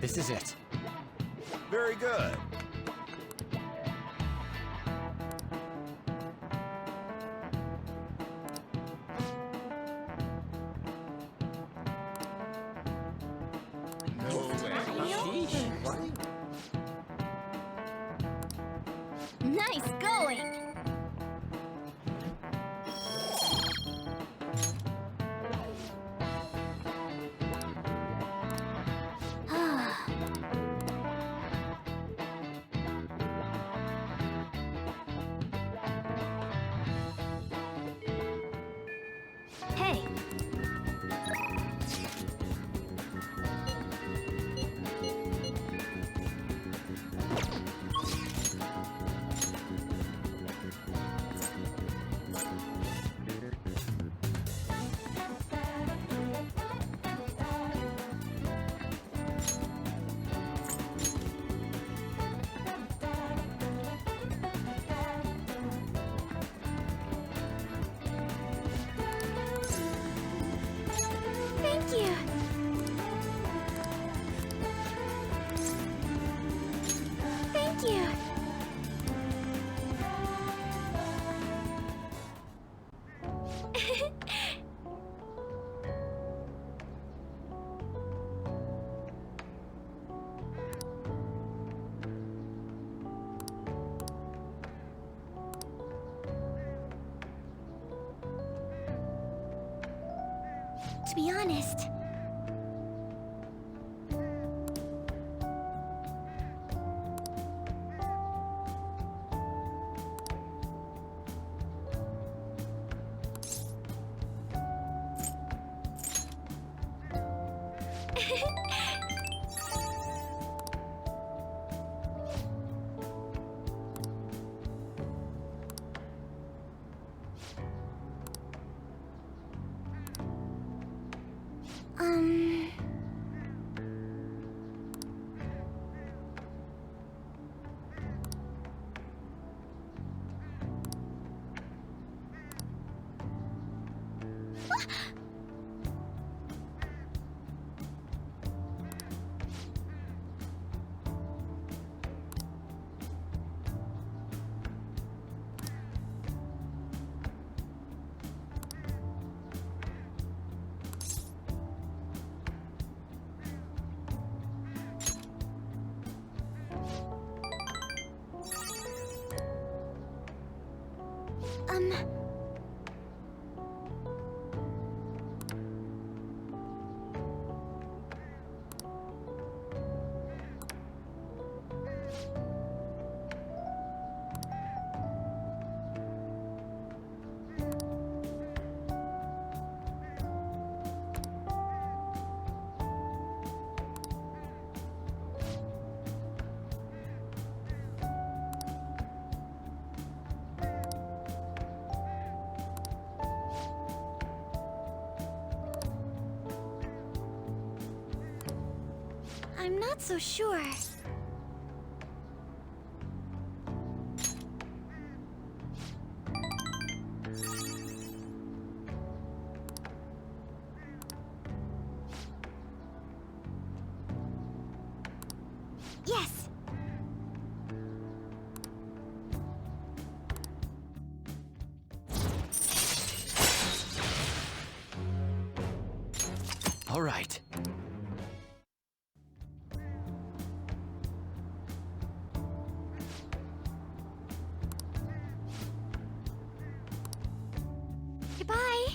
[SPEAKER 8] This is it.
[SPEAKER 7] Very good.
[SPEAKER 5] Nice going! Hey! Thank you! Thank you! To be honest, I'm not so sure. Yes!
[SPEAKER 7] All right.
[SPEAKER 1] Goodbye!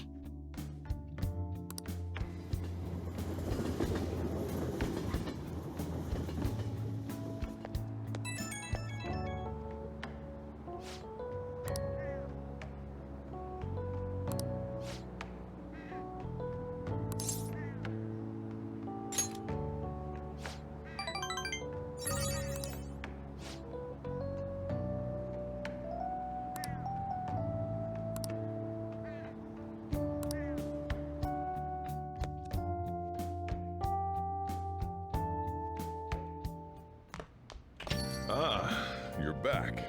[SPEAKER 3] back.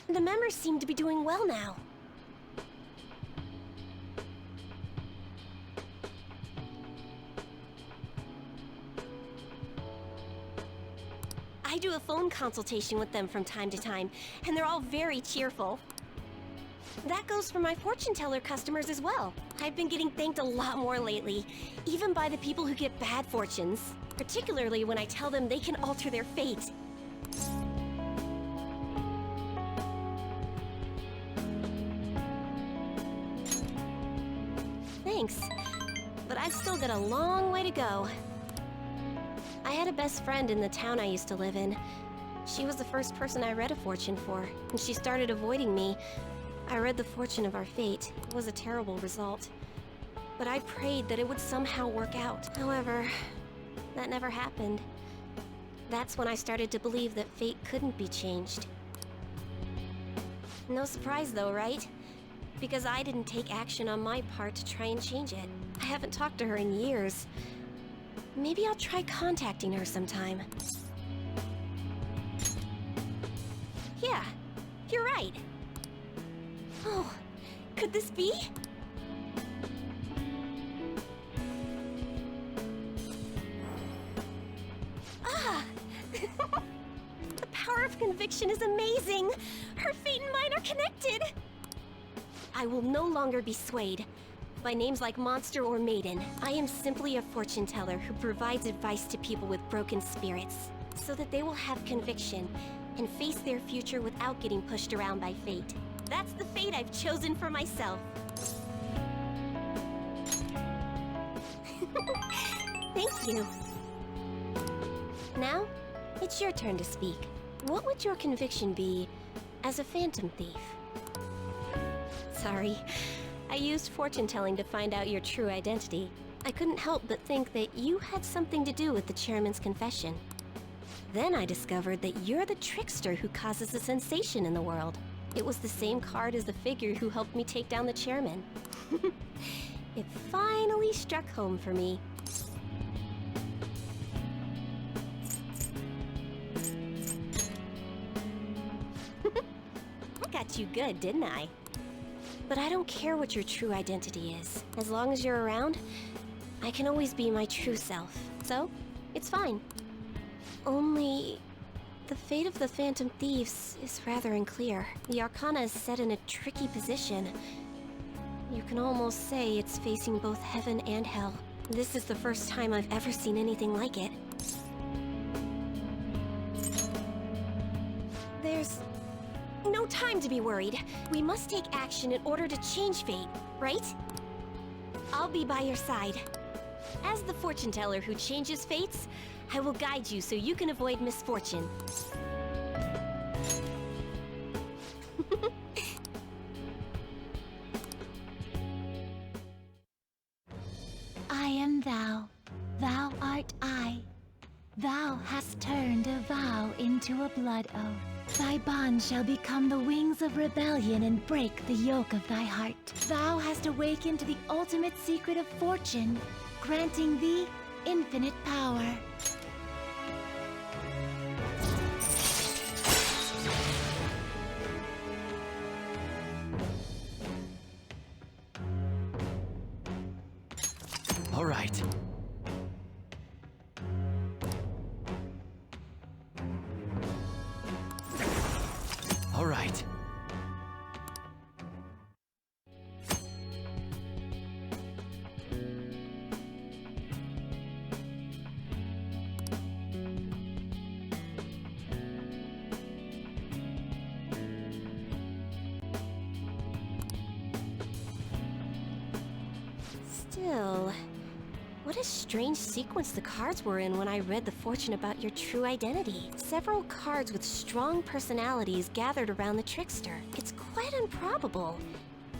[SPEAKER 9] The members seem to be doing well now. I do a phone consultation with them from time to time, and they're all very cheerful. That goes for my fortune teller customers as well. I've been getting thanked a lot more lately, even by the people who get bad fortunes, particularly when I tell them they can alter their fate. Thanks, but I've still got a long way to go. I had a best friend in the town I used to live in. She was the first person I read a fortune for, and she started avoiding me. I read the fortune of our fate. It was a terrible result. But I prayed that it would somehow work out. However, that never happened. That's when I started to believe that fate couldn't be changed. No surprise though, right? Because I didn't take action on my part to try and change it. I haven't talked to her in years. Maybe I'll try contacting her sometime. Yeah, you're right. Oh, could this be? Ah! The power of conviction is amazing! Her fate and mine are connected! I will no longer be swayed by names like monster or maiden. I am simply a fortune teller who provides advice to people with broken spirits, so that they will have conviction and face their future without getting pushed around by fate. That's the fate I've chosen for myself. Thank you. Now, it's your turn to speak. What would your conviction be as a phantom thief? Sorry, I used fortune telling to find out your true identity. I couldn't help but think that you had something to do with the chairman's confession. Then I discovered that you're the trickster who causes a sensation in the world. It was the same card as the figure who helped me take down the chairman. It finally struck home for me. I got you good, didn't I? But I don't care what your true identity is. As long as you're around, I can always be my true self. So, it's fine. Only, the fate of the Phantom Thieves is rather unclear. The Arcana is set in a tricky position. You can almost say it's facing both heaven and hell. This is the first time I've ever seen anything like it. There's no time to be worried. We must take action in order to change fate, right? I'll be by your side. As the fortune teller who changes fates, I will guide you so you can avoid misfortune.
[SPEAKER 1] I am thou, thou art I. Thou hast turned a vow into a blood oath. Thy bond shall become the wings of rebellion and break the yoke of thy heart. Thou hast awakened to the ultimate secret of fortune, granting thee infinite power.
[SPEAKER 7] All right. All right.
[SPEAKER 9] Still, what a strange sequence the cards were in when I read the fortune about your true identity. Several cards with strong personalities gathered around the trickster. It's quite improbable.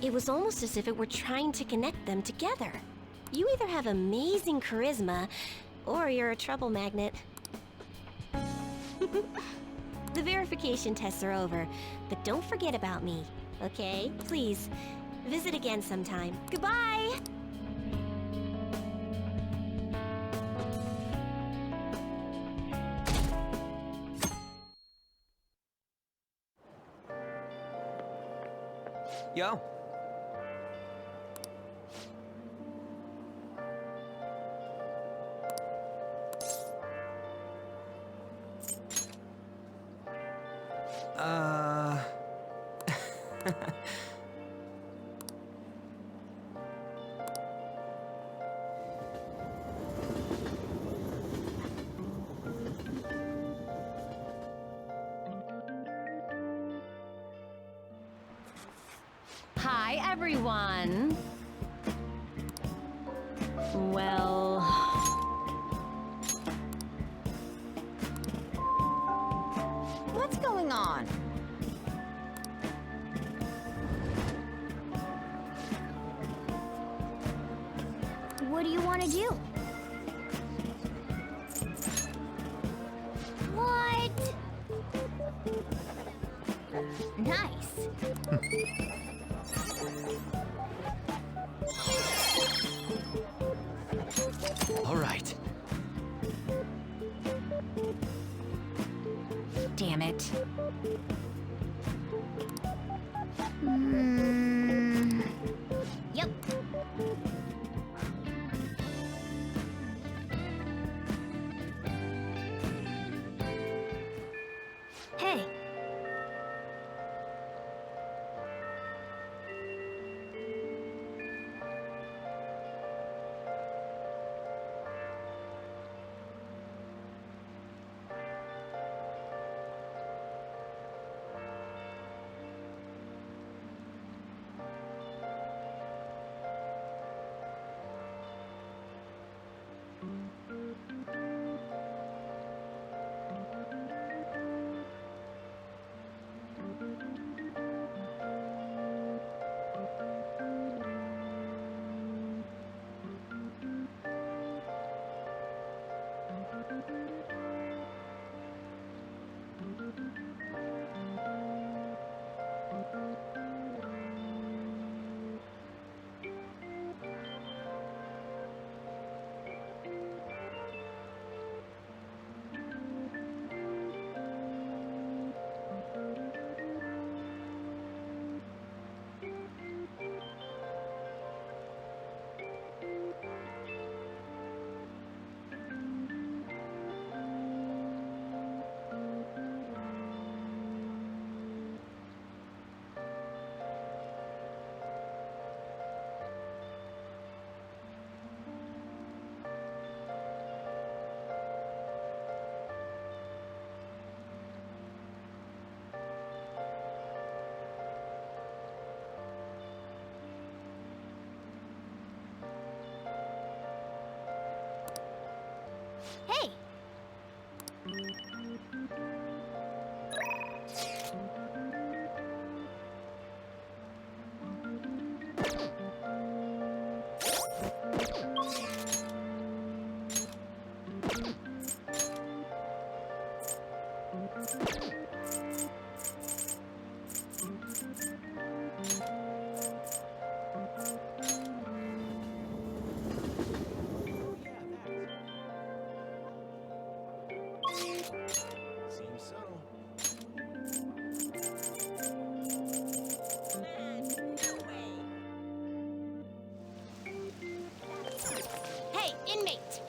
[SPEAKER 9] It was almost as if it were trying to connect them together. You either have amazing charisma, or you're a trouble magnet. The verification tests are over, but don't forget about me, okay? Please, visit again sometime. Goodbye!
[SPEAKER 7] Yo.
[SPEAKER 5] Hi, everyone. Well... What's going on? What do you want to do? What? Nice.
[SPEAKER 7] All right.
[SPEAKER 5] Damn it. Yep. Hey. Hey!
[SPEAKER 8] Seems so.
[SPEAKER 9] Hey, inmate!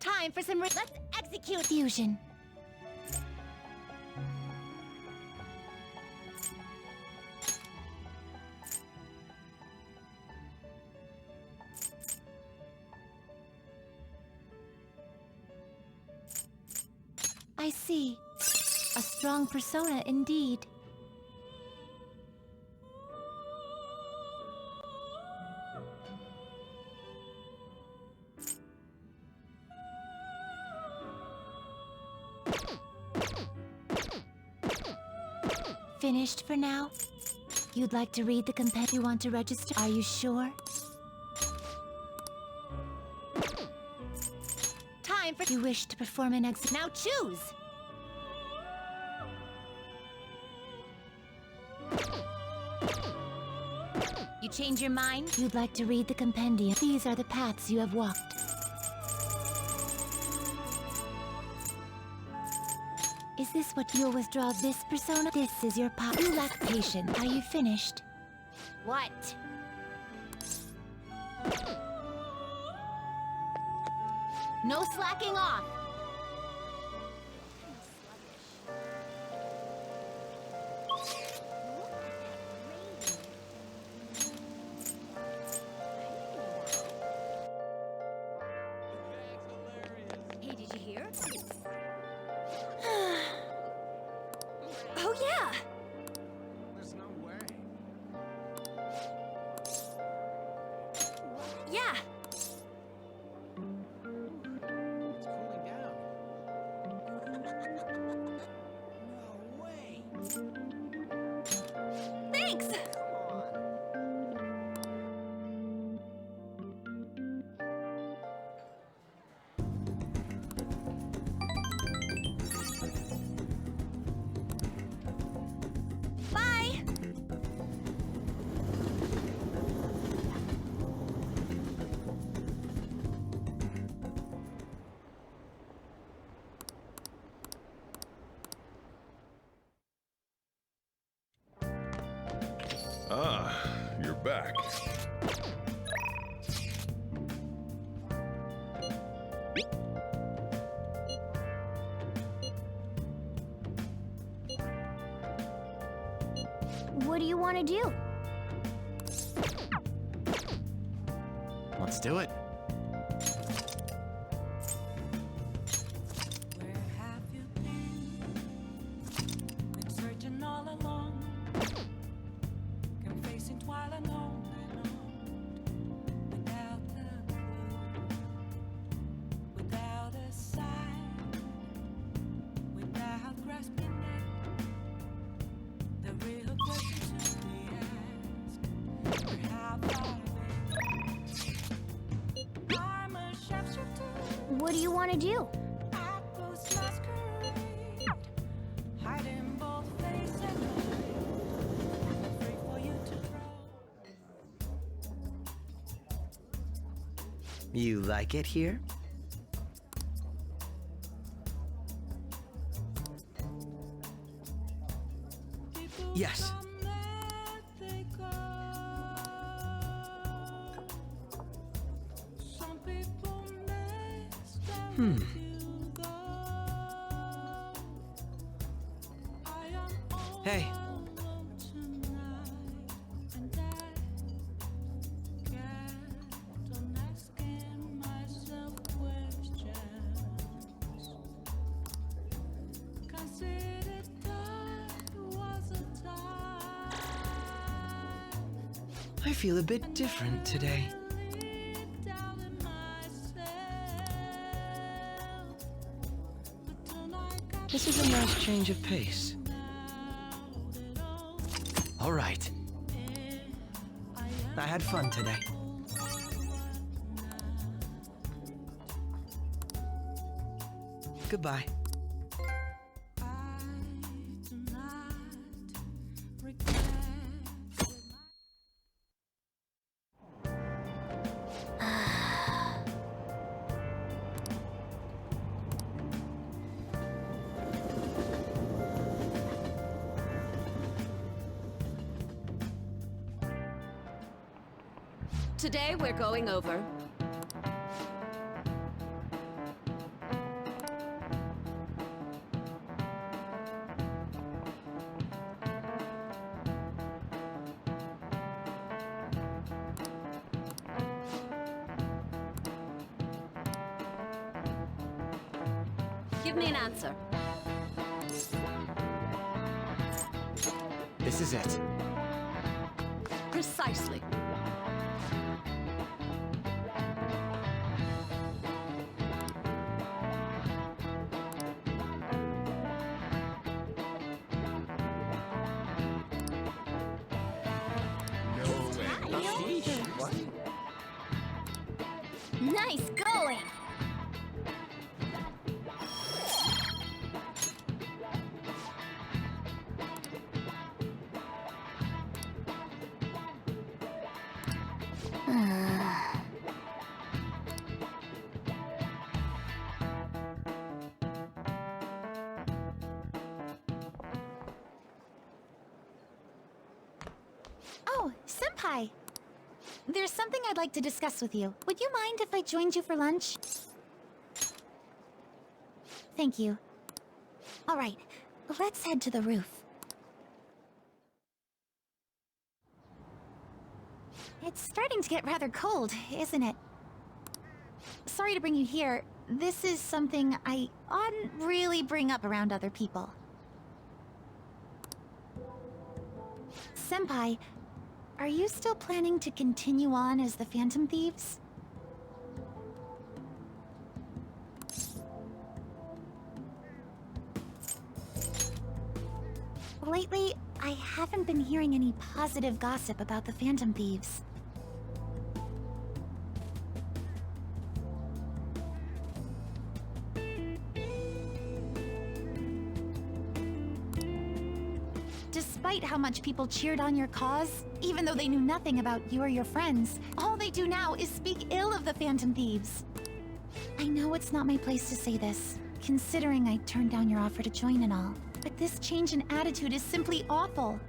[SPEAKER 1] Time for some let's execute fusion. I see. A strong persona indeed. Finished for now? You'd like to read the compet? You want to register? Are you sure? Time for you wish to perform an exit. Now choose! You change your mind? You'd like to read the compendium. These are the paths you have walked. Is this what you'll withdraw this persona? This is your power. You lack patience. Are you finished? What? No slacking off!
[SPEAKER 5] Hey, did you hear? Oh, yeah!
[SPEAKER 8] There's no way.
[SPEAKER 5] Yeah!
[SPEAKER 8] It's cooling down. No way.
[SPEAKER 5] Thanks!
[SPEAKER 8] Come on.
[SPEAKER 5] Bye!
[SPEAKER 3] Ah, you're back.
[SPEAKER 1] What do you want to do?
[SPEAKER 7] Let's do it.
[SPEAKER 6] Where have you been searching all along, confessing while alone and on, without a clue, without a sign, without grasping it. The real question to be asked: where have I been? I'm a sharpshooter.
[SPEAKER 1] What do you want to do?
[SPEAKER 6] I post masquerade, hiding both face and eye, free for you to throw.
[SPEAKER 7] You like it here?
[SPEAKER 6] People
[SPEAKER 7] Yes.
[SPEAKER 6] come and they go. Some people may stay with you though. I am all
[SPEAKER 7] Hey.
[SPEAKER 6] alone tonight, and I kept on asking myself questions. Considered that was a time.
[SPEAKER 7] I feel a bit different today.
[SPEAKER 6] Really doubted myself. But tonight got
[SPEAKER 7] This is a nice change of pace.
[SPEAKER 6] out it all.
[SPEAKER 7] All right. I had fun today. Goodbye.
[SPEAKER 6] I do not regret.
[SPEAKER 4] Today we're going over. Give me an answer.
[SPEAKER 7] This is it.
[SPEAKER 4] Precisely.
[SPEAKER 5] Nice going!
[SPEAKER 1] Oh, Senpai! There's something I'd like to discuss with you. Would you mind if I joined you for lunch? Thank you. Alright, let's head to the roof. It's starting to get rather cold, isn't it? Sorry to bring you here. This is something I oughtn't really bring up around other people. Senpai, are you still planning to continue on as the Phantom Thieves? Lately, I haven't been hearing any positive gossip about the Phantom Thieves. Despite how much people cheered on your cause, even though they knew nothing about you or your friends, all they do now is speak ill of the Phantom Thieves. I know it's not my place to say this, considering I turned down your offer to join and all, but this change in attitude is simply awful.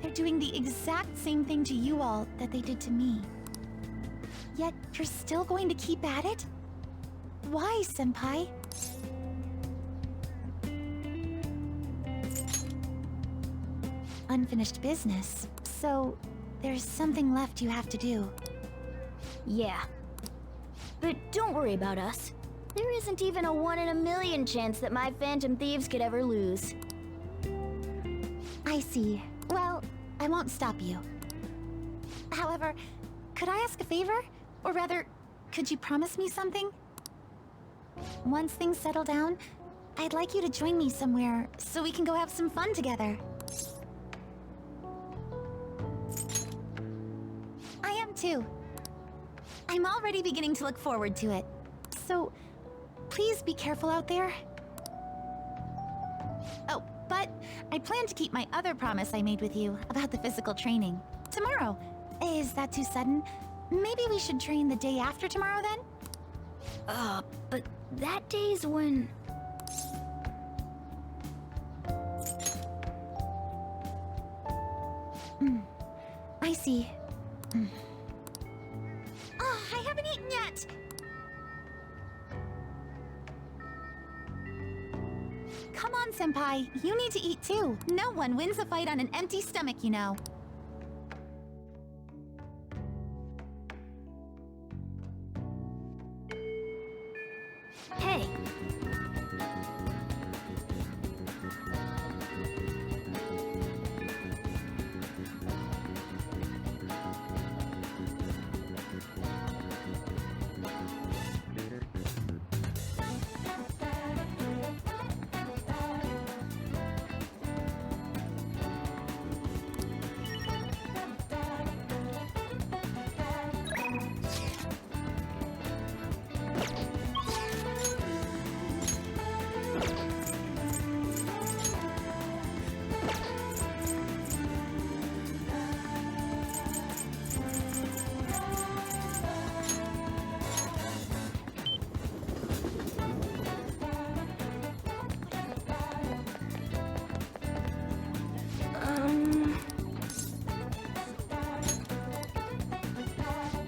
[SPEAKER 1] They're doing the exact same thing to you all that they did to me. Yet, you're still going to keep at it? Why, Senpai? Unfinished business, so there's something left you have to do.
[SPEAKER 5] Yeah. But don't worry about us. There isn't even a 1 in a million chance that my Phantom Thieves could ever lose.
[SPEAKER 1] I see. Well, I won't stop you. However, could I ask a favor? Or rather, could you promise me something? Once things settle down, I'd like you to join me somewhere so we can go have some fun together. I am too. I'm already beginning to look forward to it. So, please be careful out there. Oh, but I plan to keep my other promise I made with you about the physical training. Tomorrow. Is that too sudden? Maybe we should train the day after tomorrow then?
[SPEAKER 5] But that day's when...
[SPEAKER 1] I see. Oh, I haven't eaten yet! Come on, Senpai. You need to eat too. No one wins a fight on an empty stomach, you know.
[SPEAKER 5] Hey!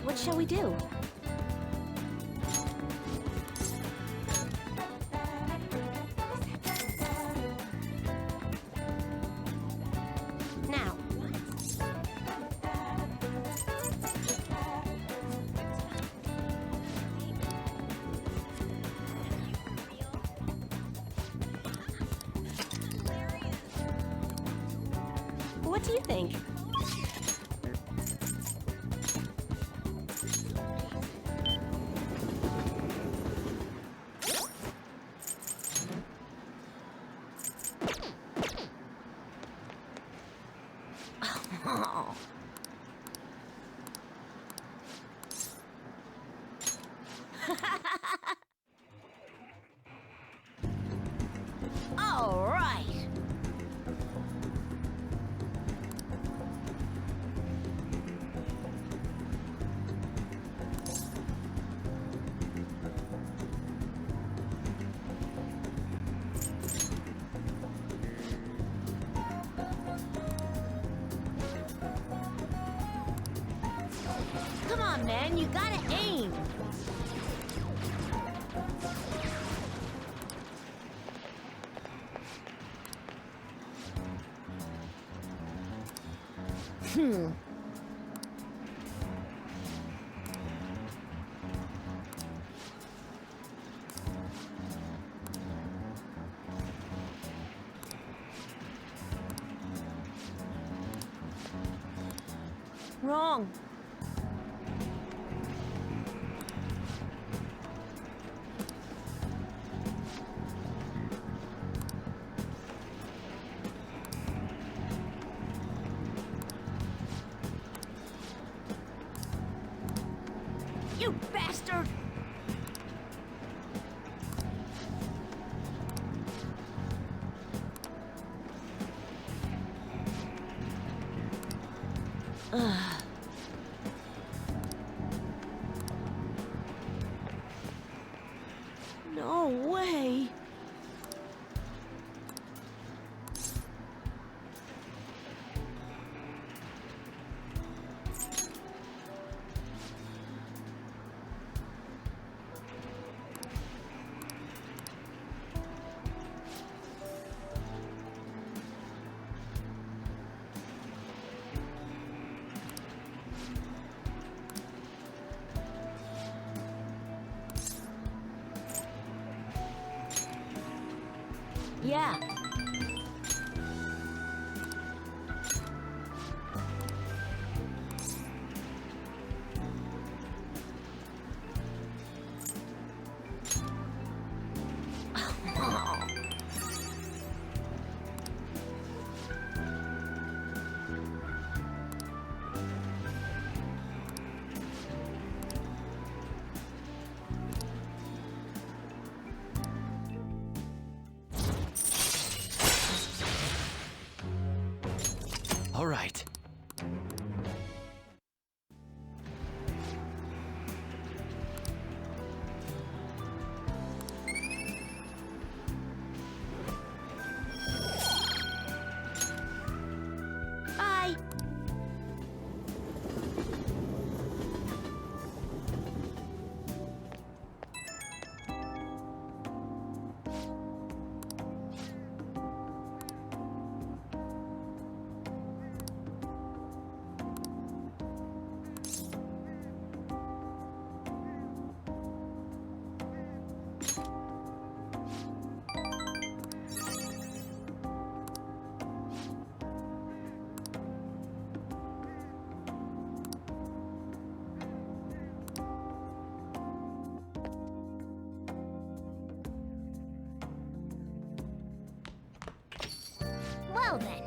[SPEAKER 9] What shall we do? Now. What do you think?
[SPEAKER 1] Come on, man, you gotta aim. Wrong. You bastard! No way! Yeah.
[SPEAKER 7] All right.
[SPEAKER 1] Bye. Well then.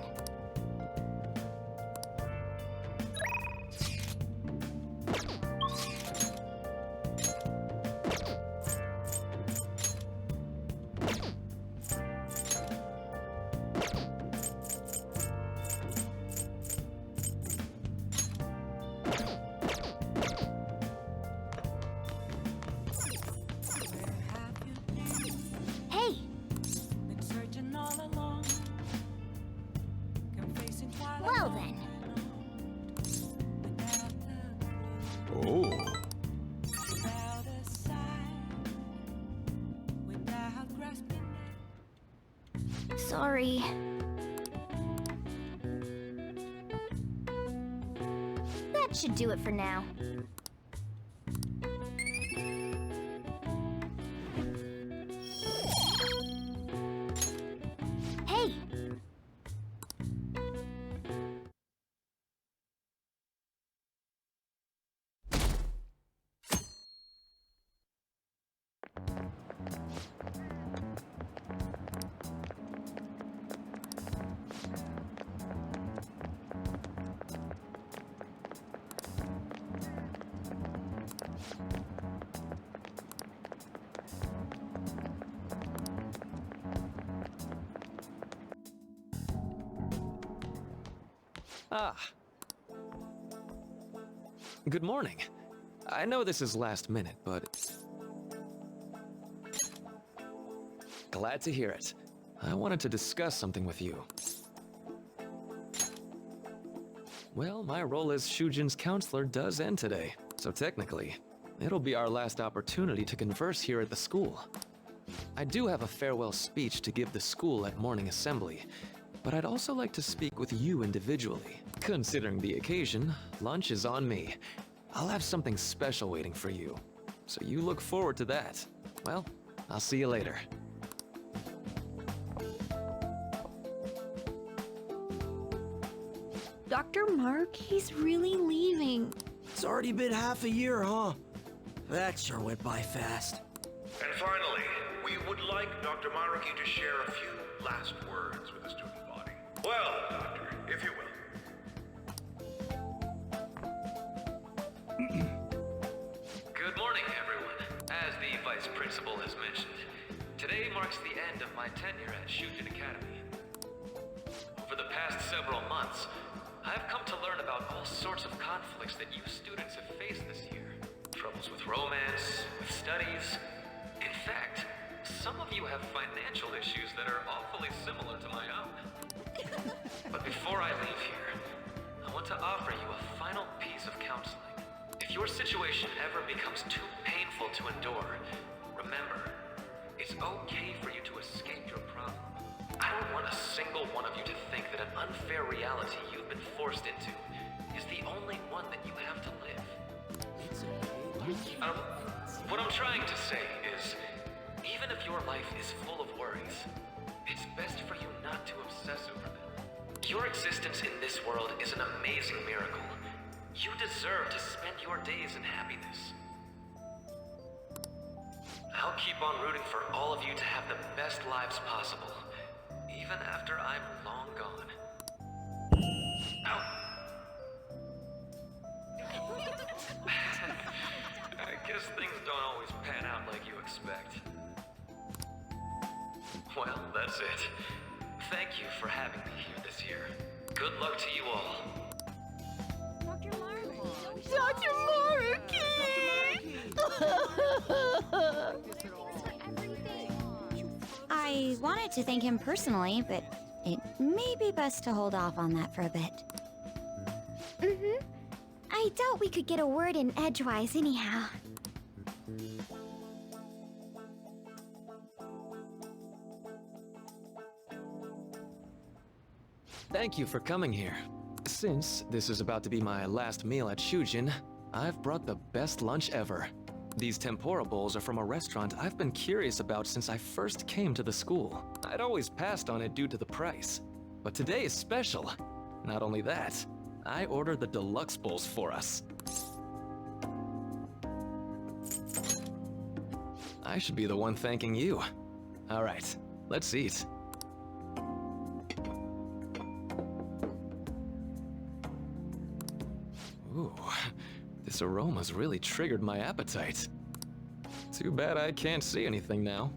[SPEAKER 6] Where have you been?
[SPEAKER 1] Hey,
[SPEAKER 6] Been searching all along. Confessing while
[SPEAKER 1] well
[SPEAKER 6] alone
[SPEAKER 1] then.
[SPEAKER 6] and without a clue,
[SPEAKER 3] Oh,
[SPEAKER 6] without a sign, without grasping it.
[SPEAKER 1] Sorry. That should do it for now. Hey!
[SPEAKER 2] Ah. Good morning. I know this is last minute, but... Glad to hear it. I wanted to discuss something with you. Well, my role as Shujin's counselor does end today, so technically, it'll be our last opportunity to converse here at the school. I do have a farewell speech to give the school at morning assembly, but I'd also like to speak with you individually. Considering the occasion, lunch is on me. I'll have something special waiting for you, so you look forward to that. Well, I'll see you later.
[SPEAKER 5] Dr. Mark, he's really leaving.
[SPEAKER 7] It's already been half a year, huh? That sure went by fast.
[SPEAKER 10] And finally, we would like Dr. Maruki to share a few last words with the student body. Well, Doctor, if you will.
[SPEAKER 11] Good morning, everyone. As the Vice Principal has mentioned, today marks the end of my tenure at Shujin Academy. Over the past several months, I've come to learn about all sorts of conflicts that you students have faced this year. Troubles with romance, with studies. In fact, some of you have financial issues that are awfully similar to my own. But before I leave here, I want to offer you a final piece of counseling. If your situation ever becomes too painful to endure, remember, it's okay for you to escape your problem. I don't want a single one of you to think that an unfair reality you've been forced into is the only one that you have to live. What I'm trying to say is, even if your life is full of worries, it's best for you not to obsess over them. Your existence in this world is an amazing miracle. You deserve to spend your days in happiness. I'll keep on rooting for all of you to have the best lives possible, even after I'm long gone. Ow. I guess things don't always pan out like you expect. Well, that's it. Thank you for having me here this year. Good luck to you all.
[SPEAKER 5] Dr. I wanted to thank him personally, but it may be best to hold off on that for a bit.
[SPEAKER 1] Mm-hmm. I doubt we could get a word in edgewise anyhow.
[SPEAKER 2] Thank you for coming here. Since this is about to be my last meal at Shujin, I've brought the best lunch ever. These tempura bowls are from a restaurant I've been curious about since I first came to the school. I'd always passed on it due to the price, but today is special. Not only that, I ordered the deluxe bowls for us. I should be the one thanking you. All right, let's eat. Ooh, this aroma's really triggered my appetite. Too bad I can't see anything now.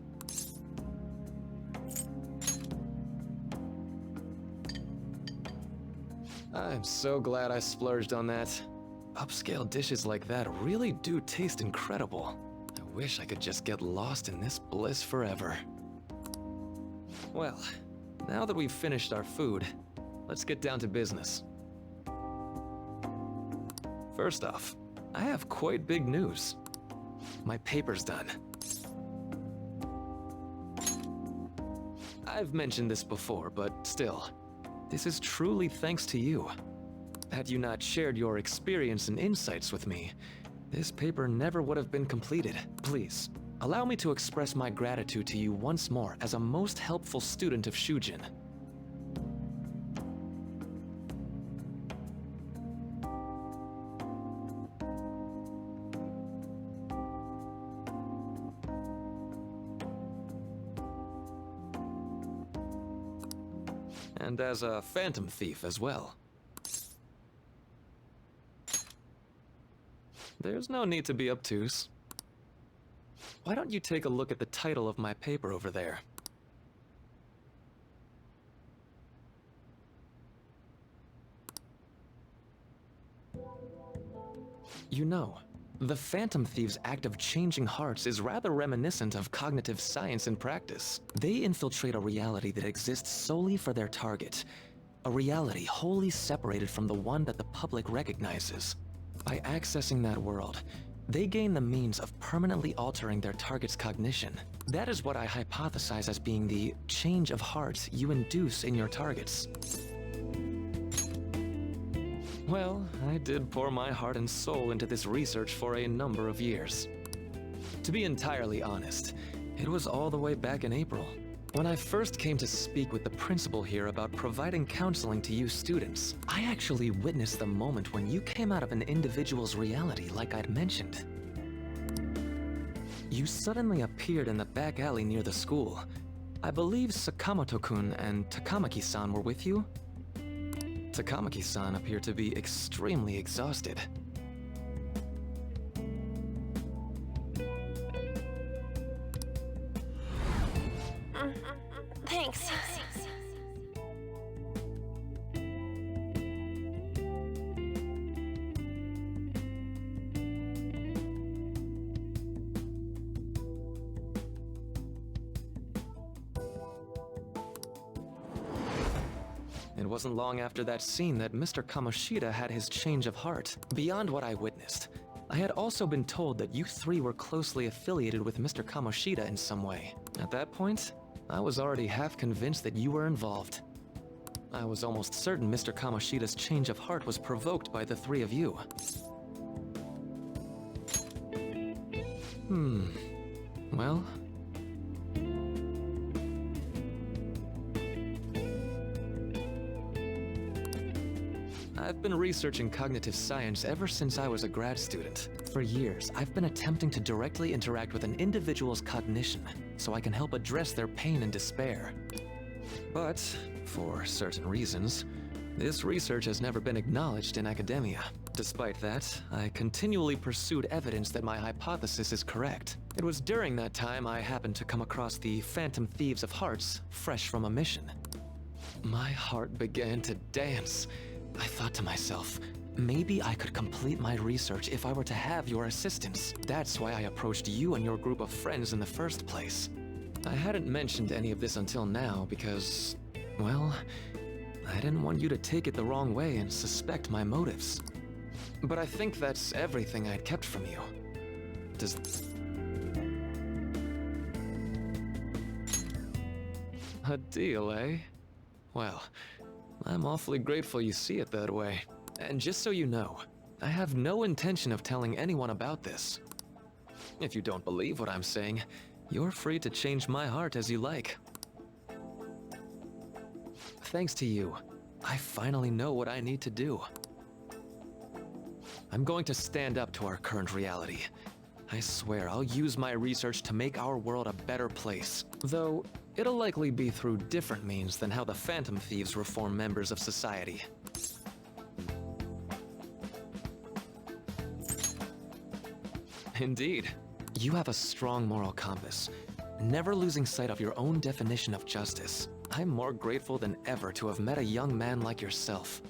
[SPEAKER 2] I'm so glad I splurged on that. Upscale dishes like that really do taste incredible. I wish I could just get lost in this bliss forever. Well, now that we've finished our food, let's get down to business. First off, I have quite big news. My paper's done. I've mentioned this before, but still, this is truly thanks to you. Had you not shared your experience and insights with me, this paper never would have been completed. Please, allow me to express my gratitude to you once more as a most helpful student of Shujin. And as a phantom thief as well. There's no need to be obtuse. Why don't you take a look at the title of my paper over there? You know, the Phantom Thieves' act of changing hearts is rather reminiscent of cognitive science in practice. They infiltrate a reality that exists solely for their target, a reality wholly separated from the one that the public recognizes. By accessing that world, they gain the means of permanently altering their target's cognition. That is what I hypothesize as being the change of heart you induce in your targets. Well, I did pour my heart and soul into this research for a number of years. To be entirely honest, it was all the way back in April, when I first came to speak with the principal here about providing counseling to you students. I actually witnessed the moment when you came out of an individual's reality like I'd mentioned. You suddenly appeared in the back alley near the school. I believe Sakamoto-kun and Takamaki-san were with you? Takamaki-san appeared to be extremely exhausted.
[SPEAKER 9] Thanks.
[SPEAKER 2] It wasn't long after that scene that Mr. Kamoshida had his change of heart. Beyond what I witnessed, I had also been told that you three were closely affiliated with Mr. Kamoshida in some way. At that point, I was already half convinced that you were involved. I was almost certain Mr. Kamoshida's change of heart was provoked by the three of you. Well... I've been researching cognitive science ever since I was a grad student. For years, I've been attempting to directly interact with an individual's cognition so I can help address their pain and despair. But, for certain reasons, this research has never been acknowledged in academia. Despite that, I continually pursued evidence that my hypothesis is correct. It was during that time I happened to come across the Phantom Thieves of Hearts, fresh from a mission. My heart began to dance. I thought to myself, maybe I could complete my research if I were to have your assistance. That's why I approached you and your group of friends in the first place. I hadn't mentioned any of this until now because, well, I didn't want you to take it the wrong way and suspect my motives. But I think that's everything I'd kept from you. Does... A deal, eh? Well, I'm awfully grateful you see it that way. And just so you know, I have no intention of telling anyone about this. If you don't believe what I'm saying, you're free to change my heart as you like. Thanks to you, I finally know what I need to do. I'm going to stand up to our current reality. I swear I'll use my research to make our world a better place. Though, it'll likely be through different means than how the Phantom Thieves reform members of society. Indeed. You have a strong moral compass, never losing sight of your own definition of justice. I'm more grateful than ever to have met a young man like yourself.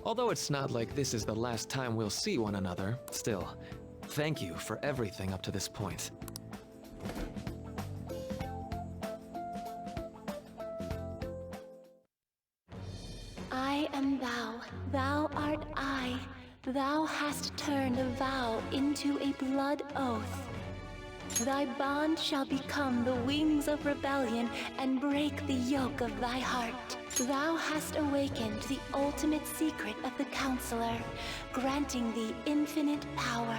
[SPEAKER 2] Although it's not like this is the last time we'll see one another, still, thank you for everything up to this point.
[SPEAKER 1] I am thou, thou art I. Thou hast turned a vow into a blood oath. Thy bond shall become the wings of rebellion and break the yoke of thy heart. Thou hast awakened the ultimate secret of the Counselor, granting thee infinite power.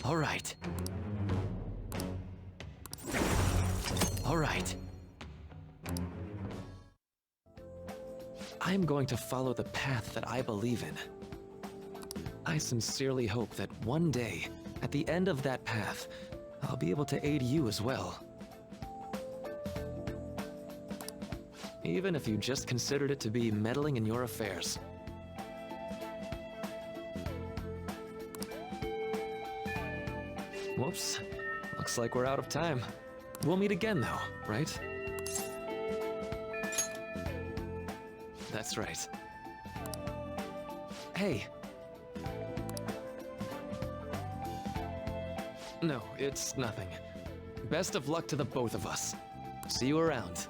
[SPEAKER 2] All right. All right. I'm going to follow the path that I believe in. I sincerely hope that one day, at the end of that path, I'll be able to aid you as well. Even if you just considered it to be meddling in your affairs. Whoops. Looks like we're out of time. We'll meet again though, right? That's right. Hey. No, it's nothing. Best of luck to the both of us. See you around.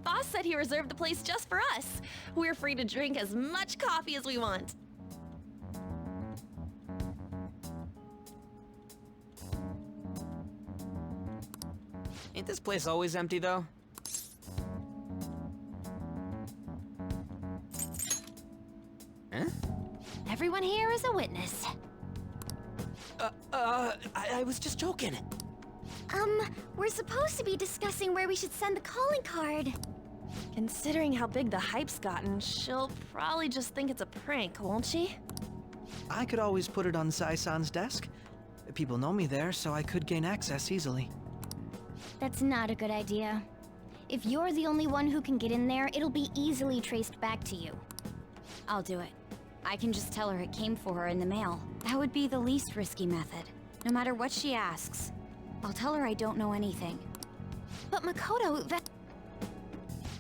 [SPEAKER 12] Boss said he reserved the place just for us. We're free to drink as much coffee as we want.
[SPEAKER 7] Ain't this place always empty, though? Huh?
[SPEAKER 9] Everyone here is a witness.
[SPEAKER 7] I was just joking.
[SPEAKER 1] We're supposed to be discussing where we should send the calling card.
[SPEAKER 12] Considering how big the hype's gotten, she'll probably just think it's a prank, won't she?
[SPEAKER 7] I could always put it on Sai-san's desk. People know me there, so I could gain access easily.
[SPEAKER 1] That's not a good idea. If you're the only one who can get in there, it'll be easily traced back to you.
[SPEAKER 5] I'll do it. I can just tell her it came for her in the mail. That would be the least risky method. No matter what she asks, I'll tell her I don't know anything.
[SPEAKER 12] But Makoto, that...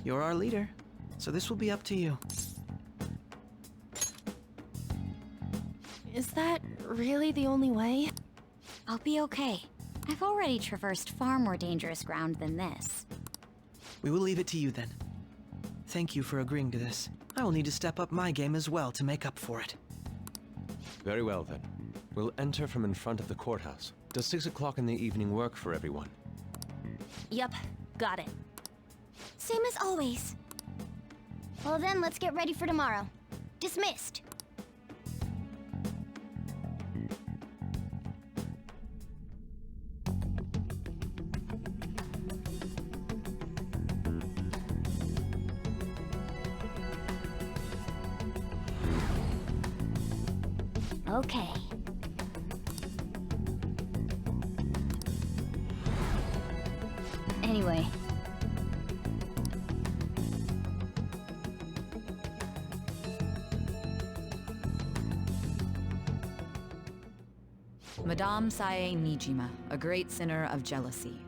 [SPEAKER 7] You're our leader, so this will be up to you.
[SPEAKER 12] Is that really the only way?
[SPEAKER 5] I'll be okay. I've already traversed far more dangerous ground than this.
[SPEAKER 7] We will leave it to you then. Thank you for agreeing to this. I will need to step up my game as well to make up for it.
[SPEAKER 13] Very well then. We'll enter from in front of the courthouse. Does 6 o'clock in the evening work for everyone?
[SPEAKER 12] Yep, got it.
[SPEAKER 1] Same as always. Well then, let's get ready for tomorrow. Dismissed. Okay.
[SPEAKER 5] Anyway.
[SPEAKER 14] Madame Sae Nijima, a great sinner of jealousy.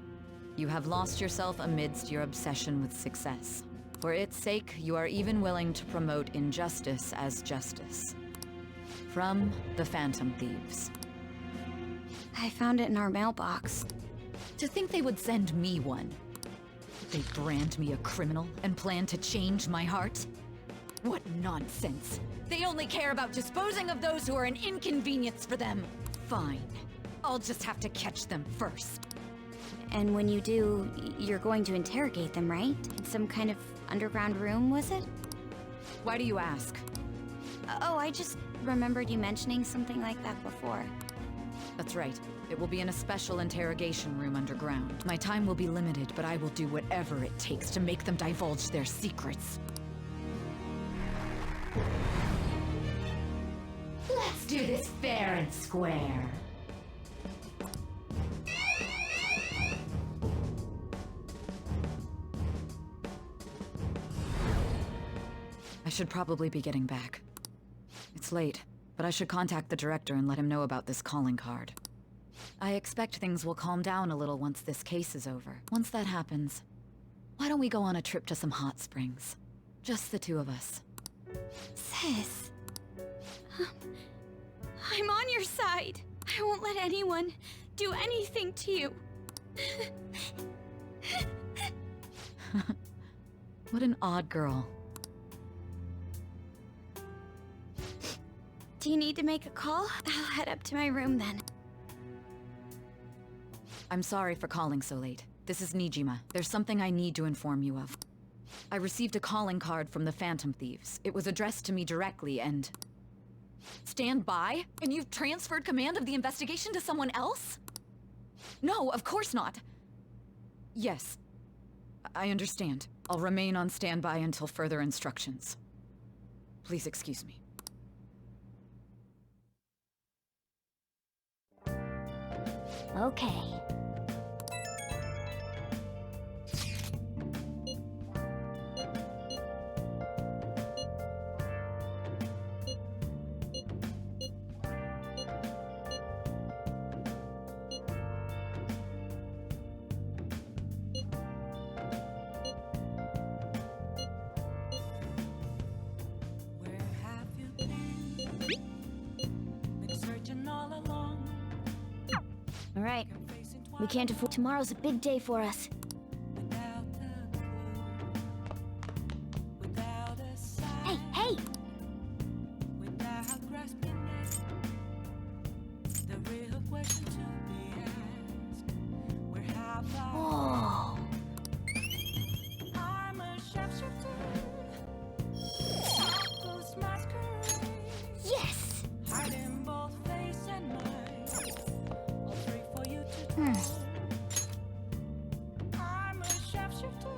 [SPEAKER 14] You have lost yourself amidst your obsession with success. For its sake, you are even willing to promote injustice as justice. From the Phantom Thieves.
[SPEAKER 5] I found it in our mailbox.
[SPEAKER 14] To think they would send me one. They brand me a criminal and plan to change my heart? What nonsense! They only care about disposing of those who are an inconvenience for them. Fine. I'll just have to catch them first.
[SPEAKER 5] And when you do, you're going to interrogate them, right? In some kind of underground room, was it?
[SPEAKER 14] Why do you ask?
[SPEAKER 5] Oh, I just remembered you mentioning something like that before.
[SPEAKER 14] That's right. It will be in a special interrogation room underground. My time will be limited, but I will do whatever it takes to make them divulge their secrets.
[SPEAKER 5] Let's do this fair and square.
[SPEAKER 14] I should probably be getting back. It's late, but I should contact the director and let him know about this calling card. I expect things will calm down a little once this case is over. Once that happens, why don't we go on a trip to some hot springs? Just the two of us.
[SPEAKER 5] Sis. I'm on your side. I won't let anyone do anything to you.
[SPEAKER 14] What an odd girl.
[SPEAKER 5] Do you need to make a call? I'll head up to my room then.
[SPEAKER 14] I'm sorry for calling so late. This is Nijima. There's something I need to inform you of. I received a calling card from the Phantom Thieves. It was addressed to me directly and... Stand by? And you've transferred command of the investigation to someone else? No, of course not. Yes, I understand. I'll remain on standby until further instructions. Please excuse me.
[SPEAKER 1] Okay.
[SPEAKER 6] Where have you been? Been searching all along.
[SPEAKER 1] All right. We can't afford. Tomorrow's a big day for us.
[SPEAKER 6] Without a clue, without a sign,
[SPEAKER 1] Hey, hey!
[SPEAKER 6] without grasping it. The real question to be asked: where have I?
[SPEAKER 1] Whoa!
[SPEAKER 6] I'm a sharpshooter. Outpost masquerade.
[SPEAKER 1] Yes!
[SPEAKER 6] Hiding both face and mind. All three for you to know. I'm a sharpshooter.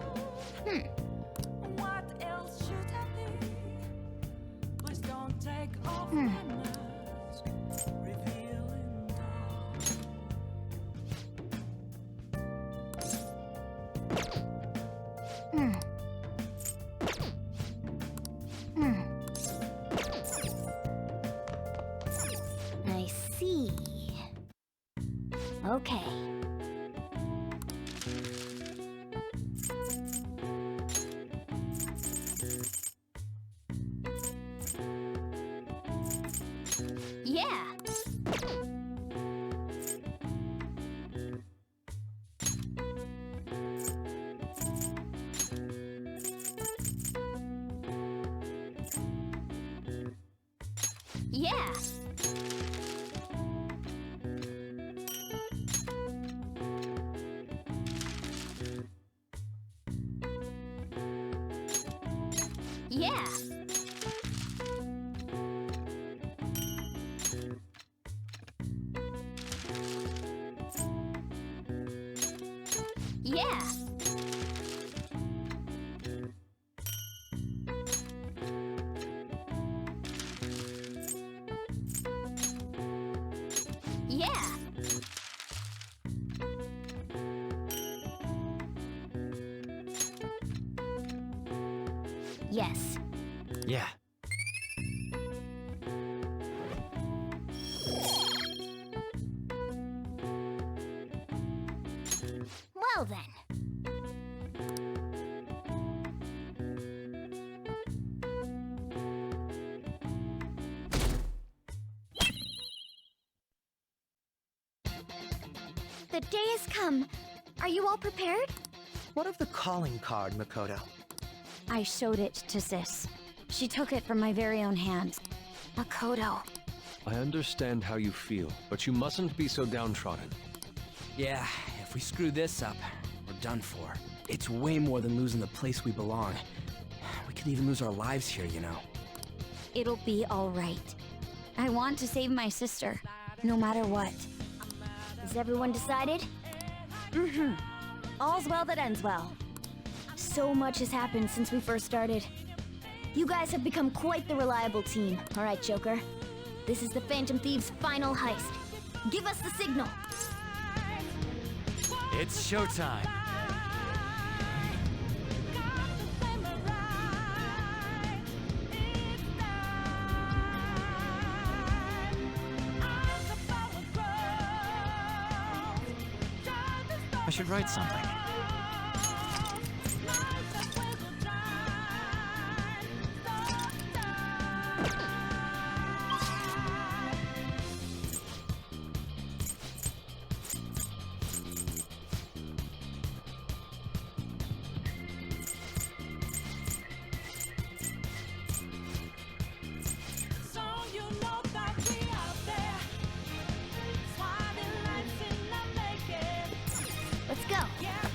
[SPEAKER 6] What else should I be? Please don't take off my mask. Revealing dark.
[SPEAKER 1] I see. Okay.
[SPEAKER 12] Yeah. Yeah. Yeah. Yeah. Yeah.
[SPEAKER 1] Yes.
[SPEAKER 2] Yeah.
[SPEAKER 1] Well then. The day has come. Are you all prepared?
[SPEAKER 7] What of the calling card, Makoto?
[SPEAKER 1] I showed it to Sis. She took it from my very own hands. Makoto.
[SPEAKER 13] I understand how you feel, but you mustn't be so downtrodden.
[SPEAKER 8] Yeah, if we screw this up, we're done for. It's way more than losing the place we belong. We could even lose our lives here, you know.
[SPEAKER 1] It'll be all right. I want to save my sister, no matter what. Is everyone decided? Mm-hmm. All's well that ends well. So much has happened since we first started. You guys have become quite the reliable team. All right, Joker. This is the Phantom Thieves' final heist. Give us the signal.
[SPEAKER 8] It's showtime. I should write something.
[SPEAKER 6] So you know that we out there, swatting lights in the naked.
[SPEAKER 1] Let's go.
[SPEAKER 6] Yeah.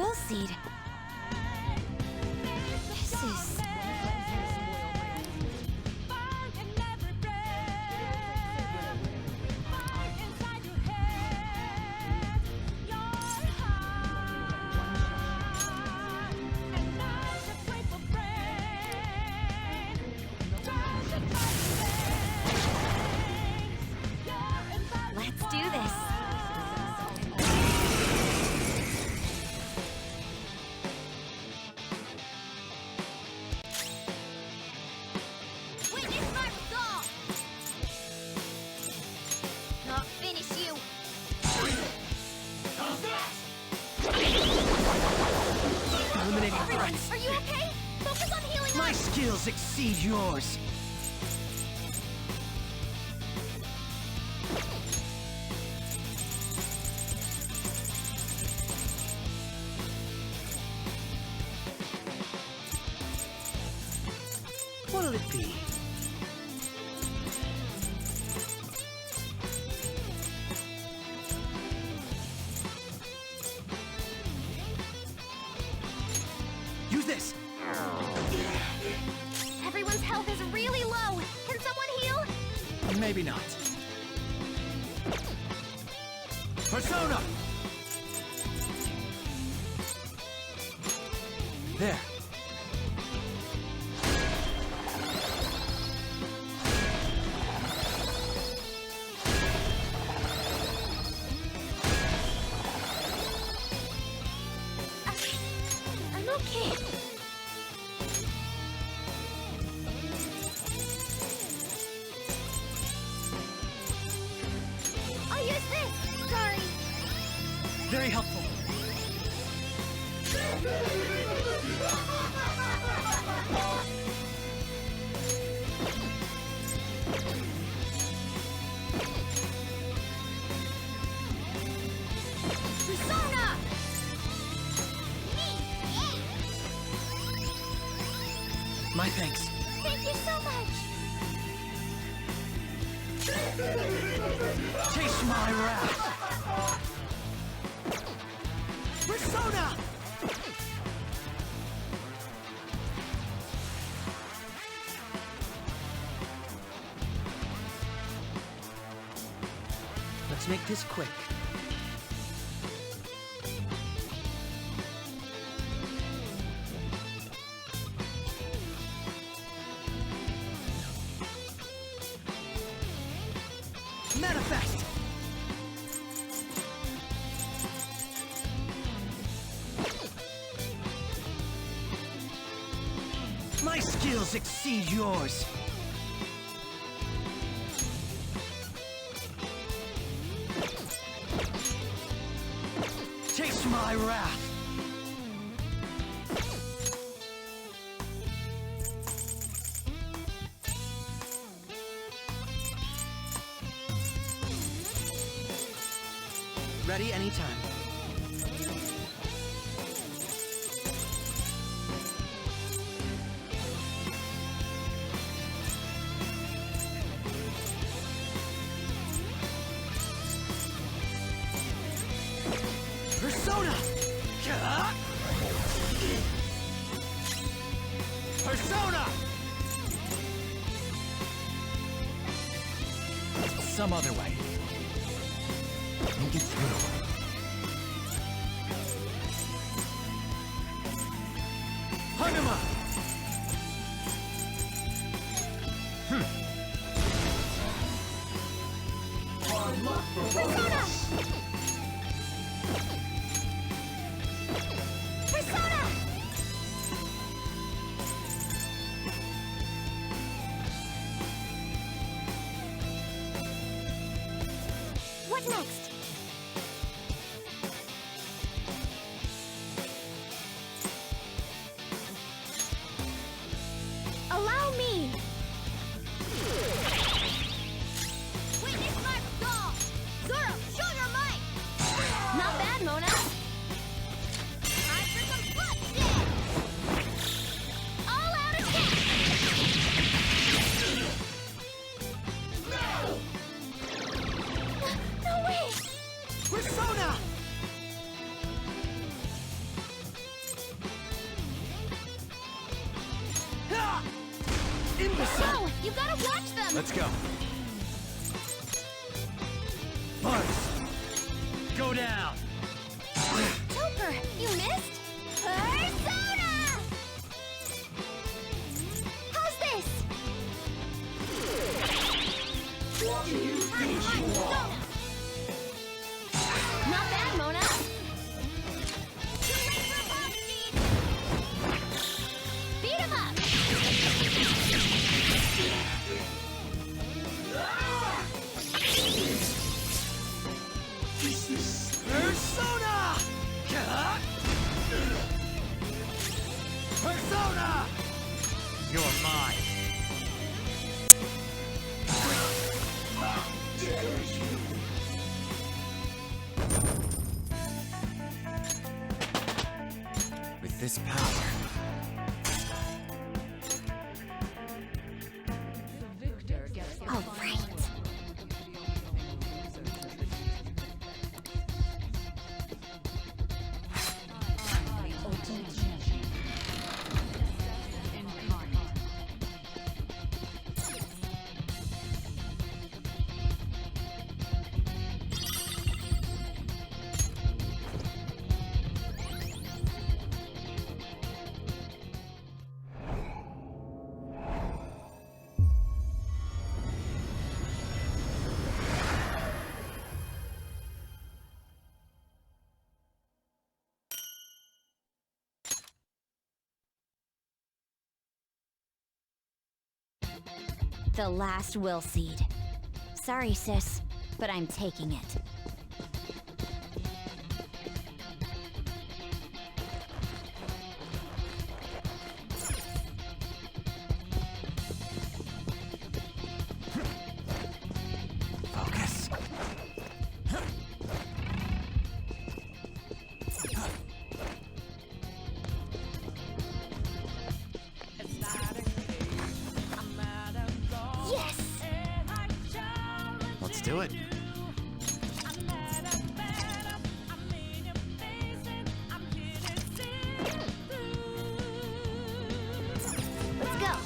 [SPEAKER 5] will seed. This is... Let's do this.
[SPEAKER 1] Witness my resolve! Not finish you!
[SPEAKER 7] Eliminating
[SPEAKER 1] Everyone,
[SPEAKER 7] threats.
[SPEAKER 1] are you okay? Focus on healing
[SPEAKER 7] My
[SPEAKER 1] up!
[SPEAKER 7] skills exceed yours. What'll it be? Use this!
[SPEAKER 1] Everyone's health is really low! Can someone heal?
[SPEAKER 7] Maybe not. Persona! There.
[SPEAKER 1] I'm okay. I'll use this! Sorry.
[SPEAKER 7] Very helpful.
[SPEAKER 1] Persona!
[SPEAKER 7] My thanks.
[SPEAKER 1] Thank you so much!
[SPEAKER 7] Taste my wrath! Persona! Let's make this quick. Manifest! My skills exceed yours. Taste my wrath. Ready anytime. Persona! Persona! Some other way. Think it through. Hanuma!
[SPEAKER 1] Persona! Persona! What next? Allow me! Witness my resolve! Zoro, show your might!
[SPEAKER 12] Not bad, Mona.
[SPEAKER 1] Time for some bloodshed! All out attack! No way!
[SPEAKER 8] Let's go. Marks! Go down!
[SPEAKER 1] Topper, you missed? Persona! How's this? Not bad, Mona. Too late for pop speed. Beat him up.
[SPEAKER 8] Persona! Persona! You're mine. With this power,
[SPEAKER 1] All right. The last will seed. Sorry, sis, but I'm taking it.
[SPEAKER 8] focus.
[SPEAKER 1] Yes!
[SPEAKER 8] Let's do it.
[SPEAKER 1] Let's go!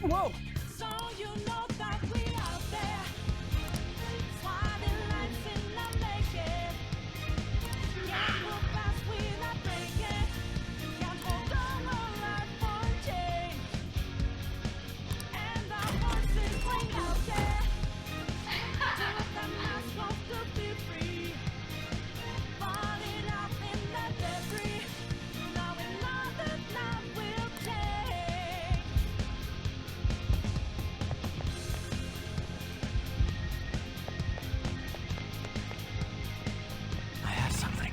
[SPEAKER 8] Whoa!
[SPEAKER 6] So you know that we out there, swatting lights in the naked. Can't go fast without breaking. Can't hold on a life for change. And our voices ring out there. Till the mask wants to be free. Falling out in the debris. Now we know that love will take.
[SPEAKER 8] I have something.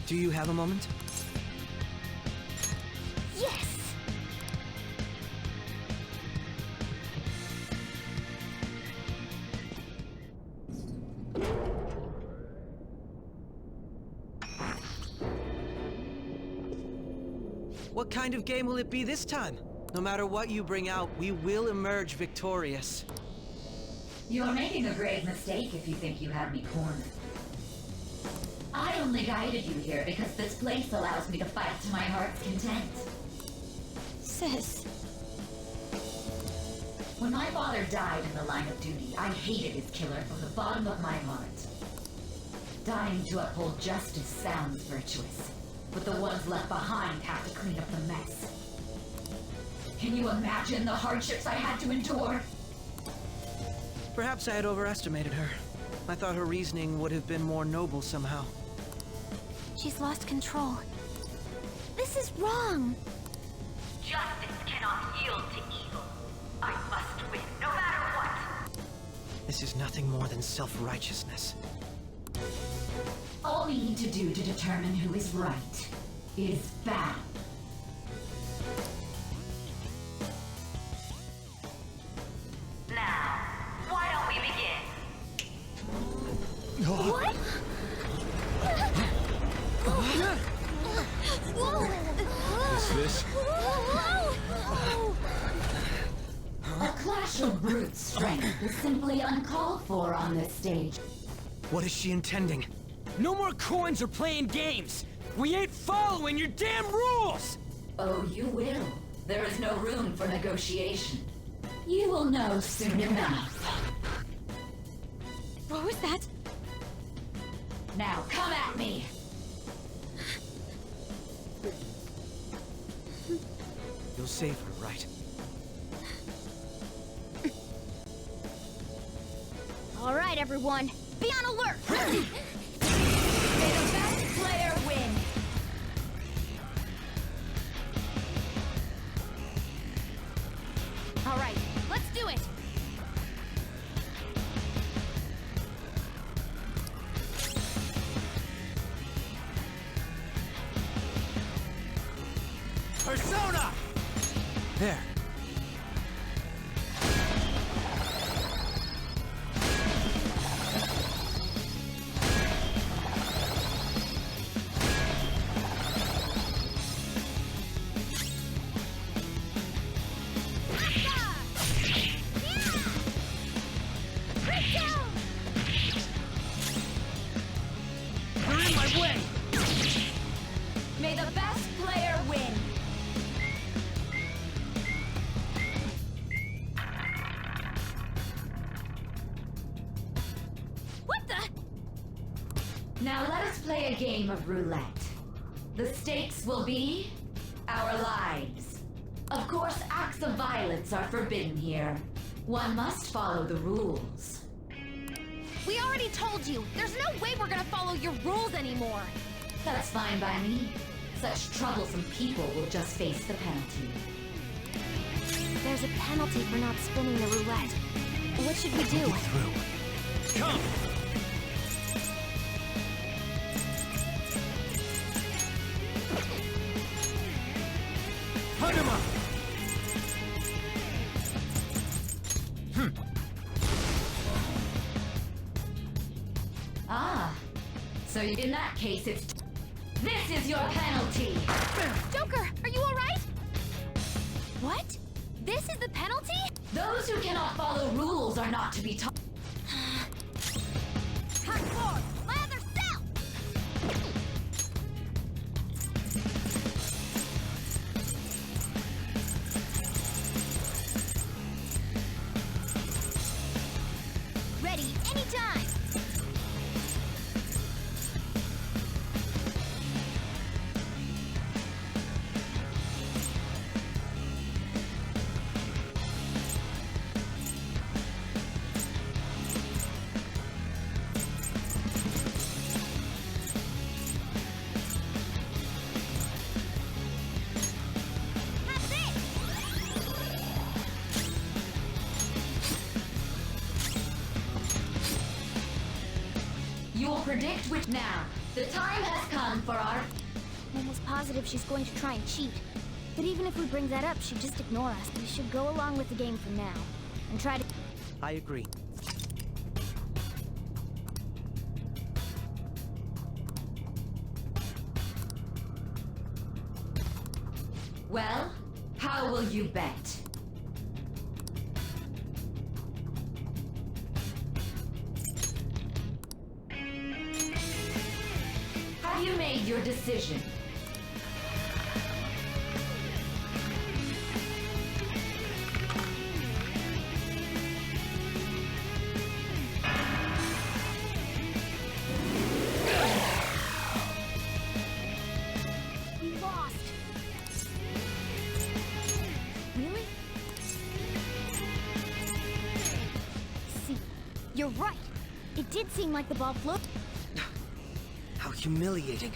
[SPEAKER 7] Do you have a moment?
[SPEAKER 1] Yes!
[SPEAKER 7] What kind of game will it be this time? No matter what you bring out, we will emerge victorious.
[SPEAKER 14] You're making a grave mistake if you think you have me cornered. I only guided you here because this place allows me to fight to my heart's content.
[SPEAKER 9] Sis.
[SPEAKER 14] When my father died in the line of duty, I hated his killer from the bottom of my heart. Dying to uphold justice sounds virtuous, but the ones left behind have to clean up the mess. Can you imagine the hardships I had to endure?
[SPEAKER 7] Perhaps I had overestimated her. I thought her reasoning would have been more noble somehow.
[SPEAKER 1] She's lost control. This is wrong.
[SPEAKER 14] Justice cannot heal
[SPEAKER 15] yield to evil. I must win, no matter what.
[SPEAKER 7] This is nothing more than self-righteousness.
[SPEAKER 15] All we need to do to determine who is right is battle. Now, why don't we begin?
[SPEAKER 1] What?
[SPEAKER 13] Is this?
[SPEAKER 15] A clash of brute strength is simply uncalled for on this stage.
[SPEAKER 7] What is she intending?
[SPEAKER 8] No more coins or playing games! We ain't following your damn rules!
[SPEAKER 15] Oh, you will. There is no room for negotiation. You will know soon enough.
[SPEAKER 5] What was that?
[SPEAKER 15] Now come at me!
[SPEAKER 7] You'll save her, right?
[SPEAKER 1] All right, everyone. Be on alert!
[SPEAKER 15] May the best player win!
[SPEAKER 1] All right, let's do it!
[SPEAKER 8] Persona! There. You're in my way!
[SPEAKER 15] May the best player win!
[SPEAKER 1] What the?
[SPEAKER 15] Now let us play a game of roulette. The stakes will be our lives. Of course, acts of violence are forbidden here. One must follow the rules.
[SPEAKER 1] We already told you. There's no way we're gonna follow your rules anymore.
[SPEAKER 15] That's fine by me. Such troublesome people will just face the penalty.
[SPEAKER 1] There's a penalty for not spinning the roulette. What should we do?
[SPEAKER 8] Come! Hunt him up!
[SPEAKER 15] Ah, so in that case it's... This is your penalty!
[SPEAKER 1] Joker, are you alright? What? This is the penalty?
[SPEAKER 15] Those who cannot follow rules are not to be taught.
[SPEAKER 1] Hot forward! My other self! Ready anytime!
[SPEAKER 15] You will predict which now. The time has come for our...
[SPEAKER 1] I'm almost positive she's going to try and cheat. But even if we bring that up, she'd just ignore us. We should go along with the game for now. And try to...
[SPEAKER 7] I agree.
[SPEAKER 15] Well, how will you bet? Have you made your decision?
[SPEAKER 1] We lost. Really? See, you're right. It did seem like the ball floated.
[SPEAKER 7] How humiliating.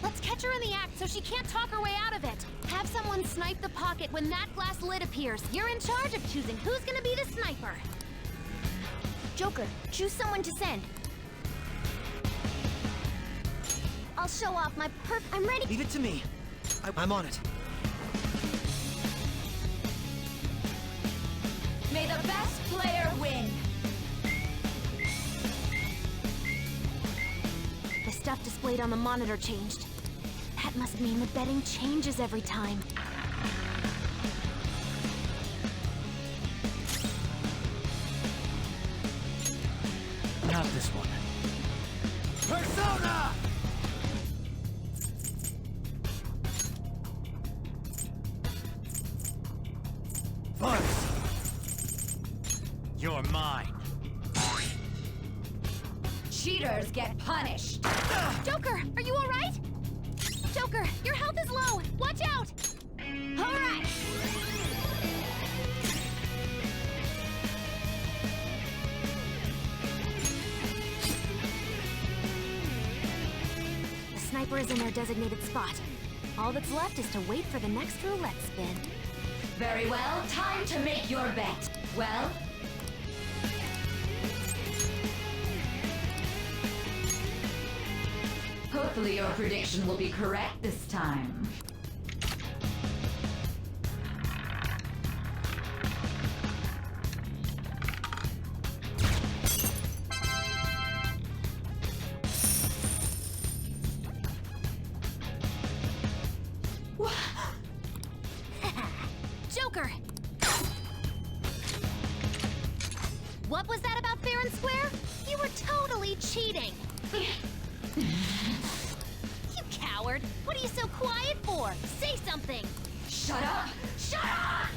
[SPEAKER 1] Let's catch her in the act so she can't talk her way out of it. Have someone snipe the pocket when that glass lid appears. You're in charge of choosing who's gonna be the sniper. Joker, choose someone to send. I'll show off my I'm ready.
[SPEAKER 7] Leave it to me. I'm on it.
[SPEAKER 15] May the best player win.
[SPEAKER 1] The stuff displayed on the monitor changed. That must mean the betting changes every time.
[SPEAKER 8] Not this one. Persona! Buzz! You're mine.
[SPEAKER 15] Cheaters get punished.
[SPEAKER 1] Joker, are you all right? Joker, your health is low. Watch out. All right. The sniper is in their designated spot. All that's left is to wait for the next roulette spin.
[SPEAKER 15] Very well, time to make your bet. Well, hopefully your prediction will be correct this time.
[SPEAKER 1] Joker! What was that about fair and square? You were totally cheating! You coward! What are you so quiet for? Say something!
[SPEAKER 15] Shut up! Shut up!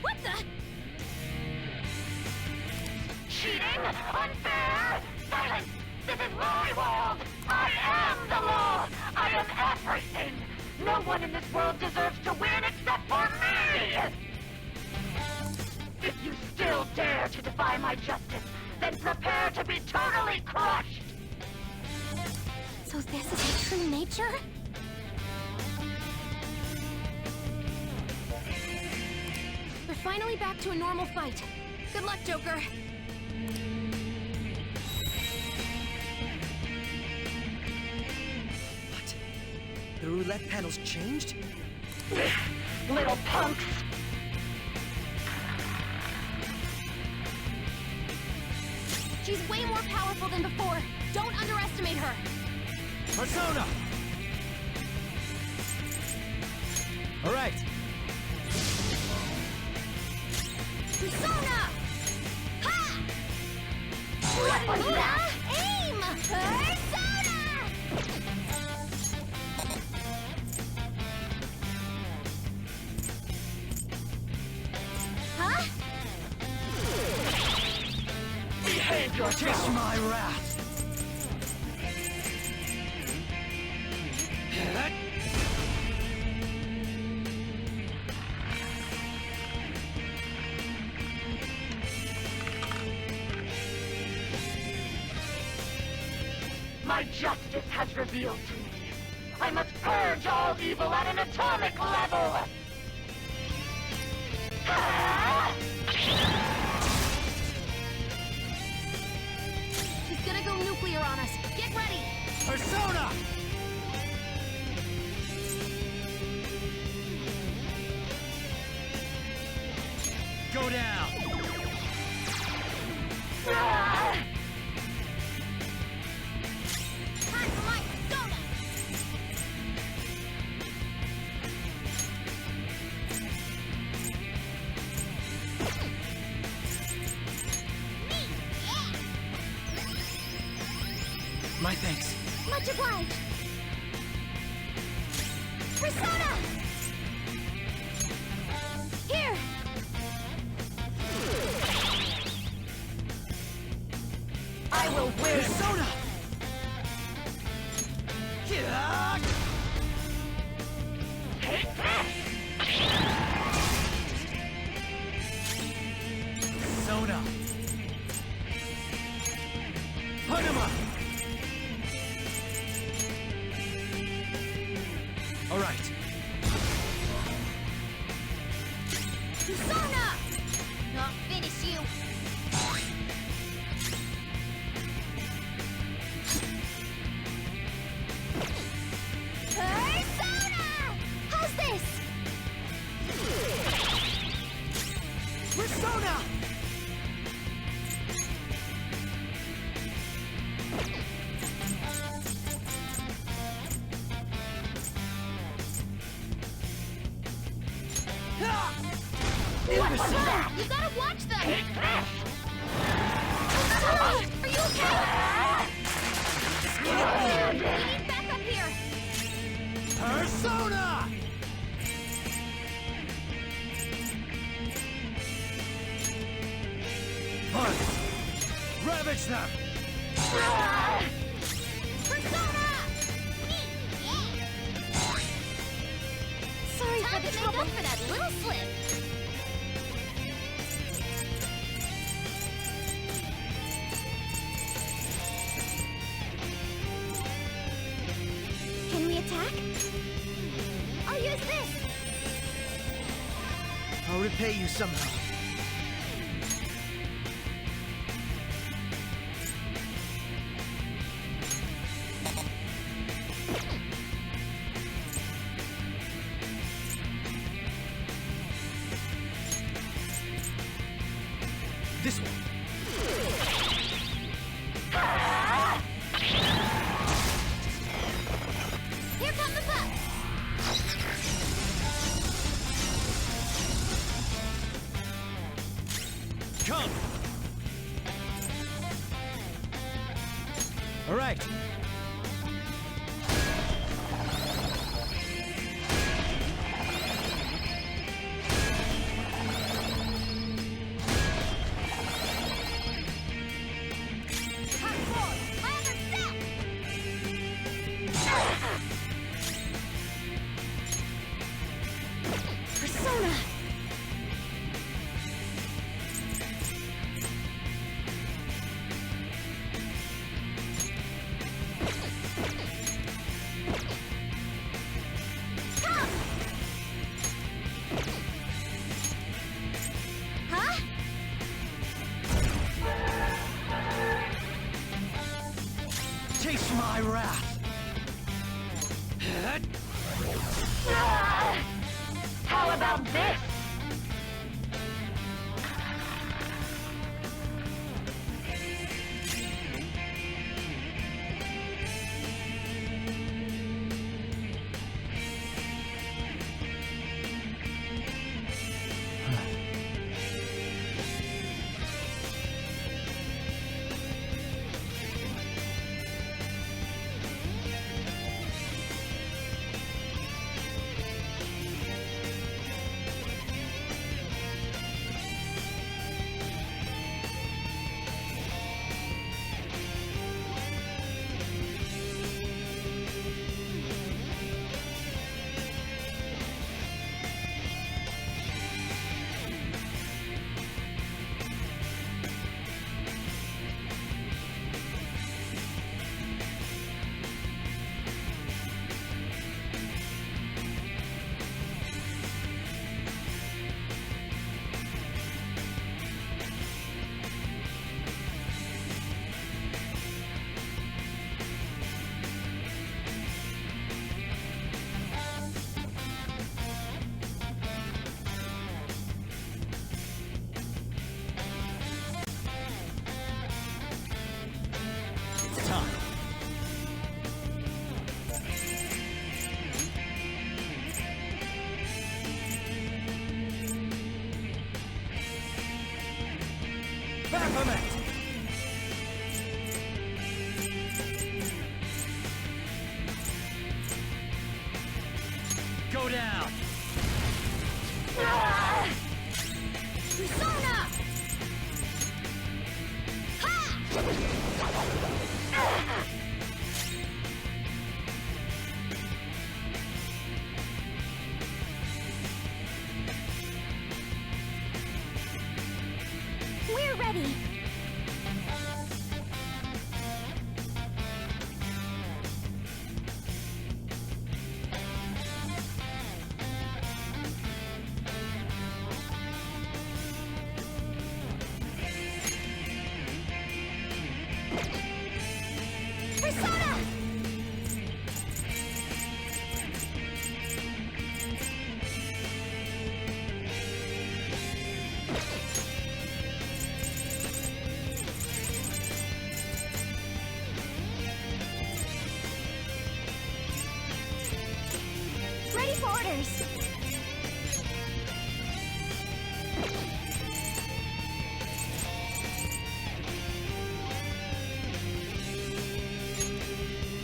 [SPEAKER 1] What the?
[SPEAKER 16] Cheating? Unfair? Silence! This is my world! I am the law! I am everything! No one in this world deserves to win except for me! If you still dare to defy my justice, then prepare to be totally crushed!
[SPEAKER 1] So this is your true nature? We're finally back to a normal fight. Good luck, Joker.
[SPEAKER 7] What? The roulette panel's changed?
[SPEAKER 16] Little punks!
[SPEAKER 1] She's way more powerful than before. Don't underestimate her.
[SPEAKER 8] Persona! All right.
[SPEAKER 1] Persona! Ha! What was that? Aim! Persona! Huh?
[SPEAKER 16] Behave yourself!
[SPEAKER 8] Kiss my wrath!
[SPEAKER 16] My justice has revealed to me. I must purge all evil at an atomic level!
[SPEAKER 1] She's gonna go nuclear on us. Get ready!
[SPEAKER 8] Persona! Go down!
[SPEAKER 1] Time for my persona!
[SPEAKER 7] My thanks.
[SPEAKER 1] Much obliged! Persona! Here!
[SPEAKER 16] I will win!
[SPEAKER 7] Persona!
[SPEAKER 16] Take this!
[SPEAKER 8] Soda! Hanuma! All right.
[SPEAKER 1] Persona! Not finish you. Persona! How's this?
[SPEAKER 7] Persona!
[SPEAKER 1] What was that? You gotta watch them! Are you okay? We need backup here!
[SPEAKER 8] Persona! Hunt! Ravage them!
[SPEAKER 1] Persona! Sorry for the trouble. For that little slip. Can we attack? I'll use this.
[SPEAKER 7] I'll repay you somehow.
[SPEAKER 8] This one.
[SPEAKER 1] Here come the pups.
[SPEAKER 8] Come! All right.
[SPEAKER 1] Persona! Come! Huh?
[SPEAKER 8] Taste my wrath.
[SPEAKER 16] How about this?
[SPEAKER 8] It's time. Baphomet! Go down!
[SPEAKER 1] Persona! Ha! cares?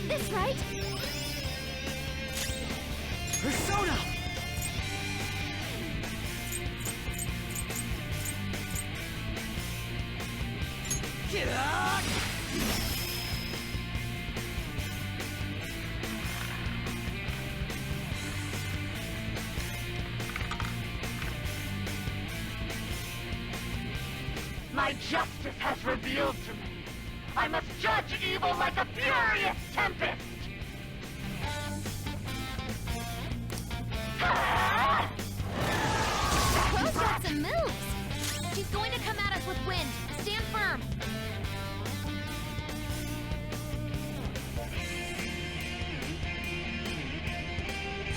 [SPEAKER 1] This right?
[SPEAKER 7] Persona! Get out!
[SPEAKER 16] My justice has revealed to me. I must judge evil like a furious tempest.
[SPEAKER 12] Crow's got some moves. She's going to come at us with wind. Stand firm.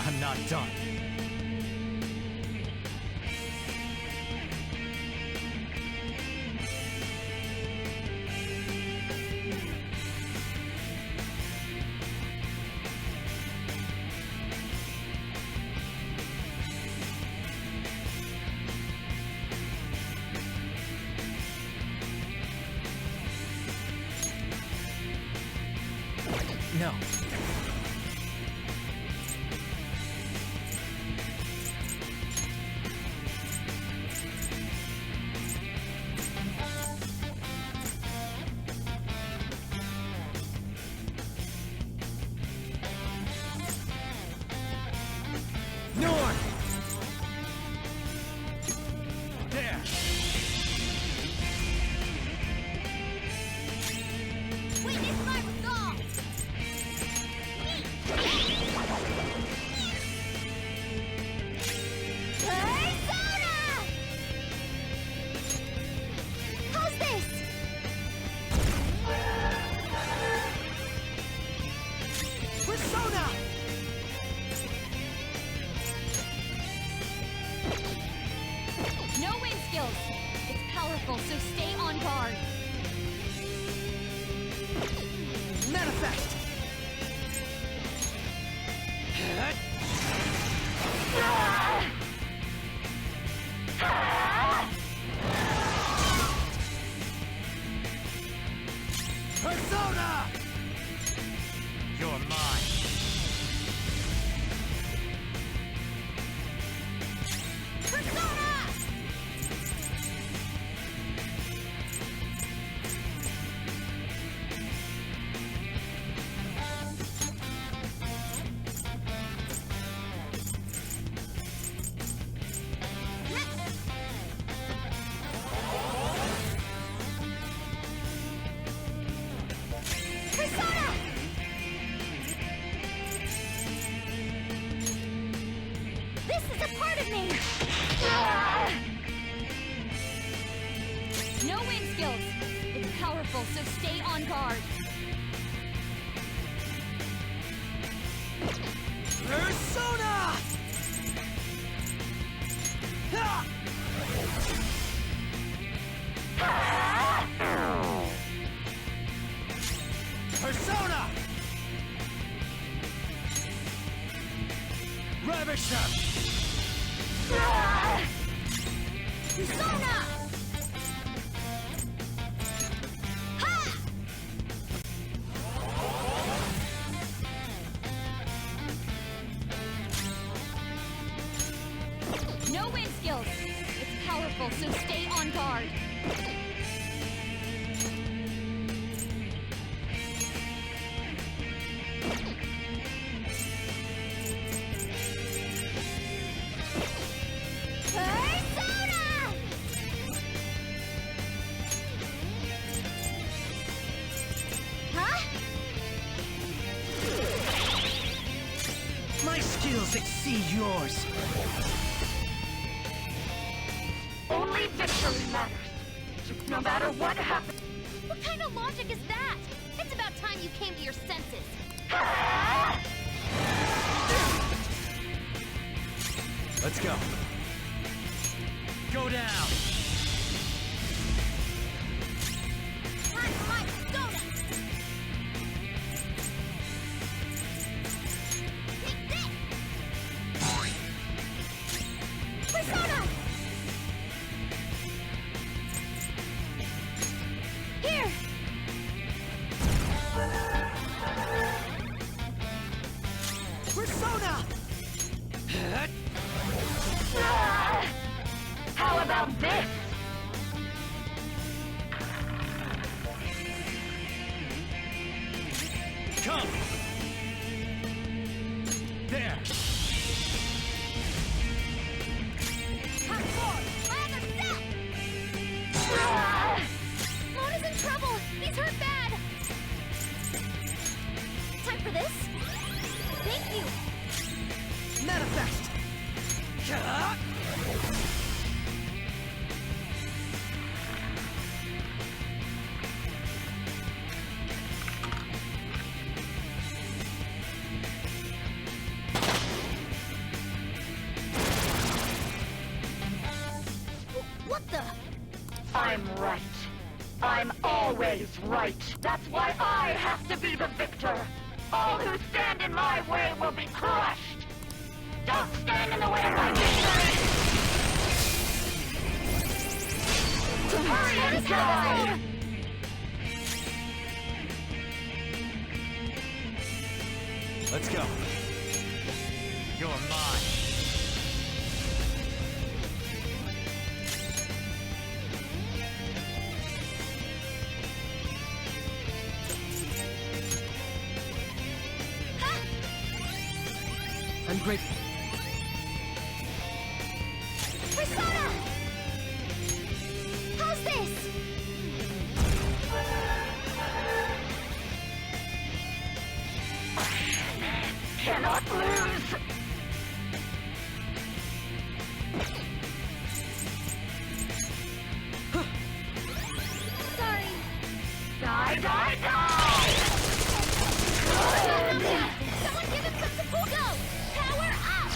[SPEAKER 17] I'm not done. No. North! There!
[SPEAKER 12] Witness my resolve! Persona! How's this?
[SPEAKER 7] Persona!
[SPEAKER 5] No wind skills. It's powerful, so stay on guard.
[SPEAKER 7] Manifest! Persona!
[SPEAKER 17] You're mine.
[SPEAKER 12] Persona!
[SPEAKER 1] Persona! This is a part of me!
[SPEAKER 5] No wind skills. It's powerful, so stay on guard.
[SPEAKER 7] Persona! Ha! Persona! Ravisher!
[SPEAKER 1] Persona! Ha!
[SPEAKER 5] No wind skills. It's powerful, so stay on guard.
[SPEAKER 1] Persona! Huh?
[SPEAKER 7] My skills exceed yours.
[SPEAKER 16] Only victory matters. No matter what happens.
[SPEAKER 12] What kind of logic is that? It's about time you came to your senses.
[SPEAKER 17] Let's go. Go down.
[SPEAKER 12] Time for my persona! Take this!
[SPEAKER 17] Come! There!
[SPEAKER 12] Mona's in trouble! He's hurt bad! Time for this? Thank you!
[SPEAKER 7] Manifest!
[SPEAKER 12] What the?
[SPEAKER 16] I'm right. I'm always right. That's why I have to be the victor. All who stand in my way will be crushed. Don't stand in the way of my victory! Hurry and die!
[SPEAKER 17] Let's go. You're mine.
[SPEAKER 7] I'm grateful.
[SPEAKER 12] Persona! How's this?
[SPEAKER 16] Cannot lose!
[SPEAKER 12] Sorry.
[SPEAKER 16] Die, die, die!
[SPEAKER 12] Someone give him some support! Go! Power up!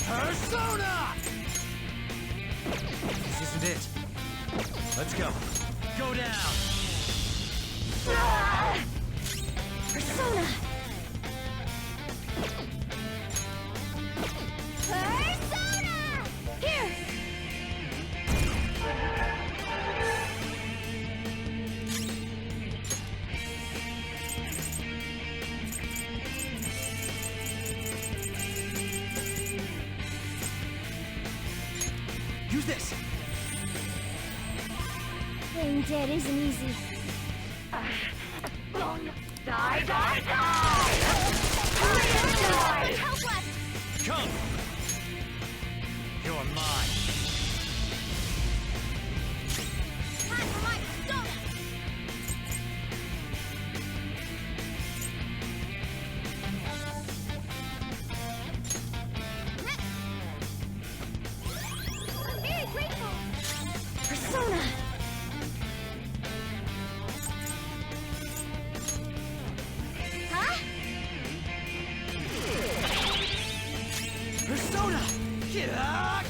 [SPEAKER 17] Persona! This isn't it. Let's go. Go down!
[SPEAKER 12] Persona! Persona! Here!
[SPEAKER 7] Use this!
[SPEAKER 1] Playing dead isn't easy.
[SPEAKER 16] Die, die, die! Hurry and die!
[SPEAKER 12] Health left!
[SPEAKER 17] Come! You're mine.
[SPEAKER 12] Time for my persona! I'm very grateful! Persona! Huh?
[SPEAKER 7] Persona! Yeah!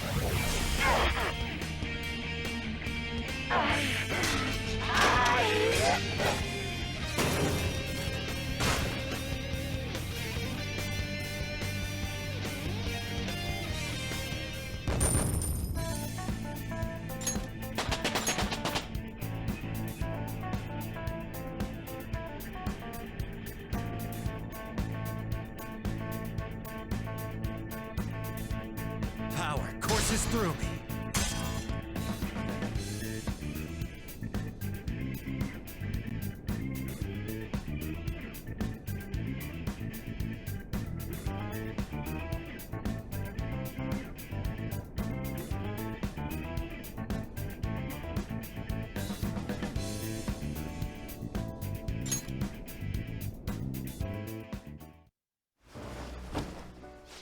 [SPEAKER 17] Power courses through me.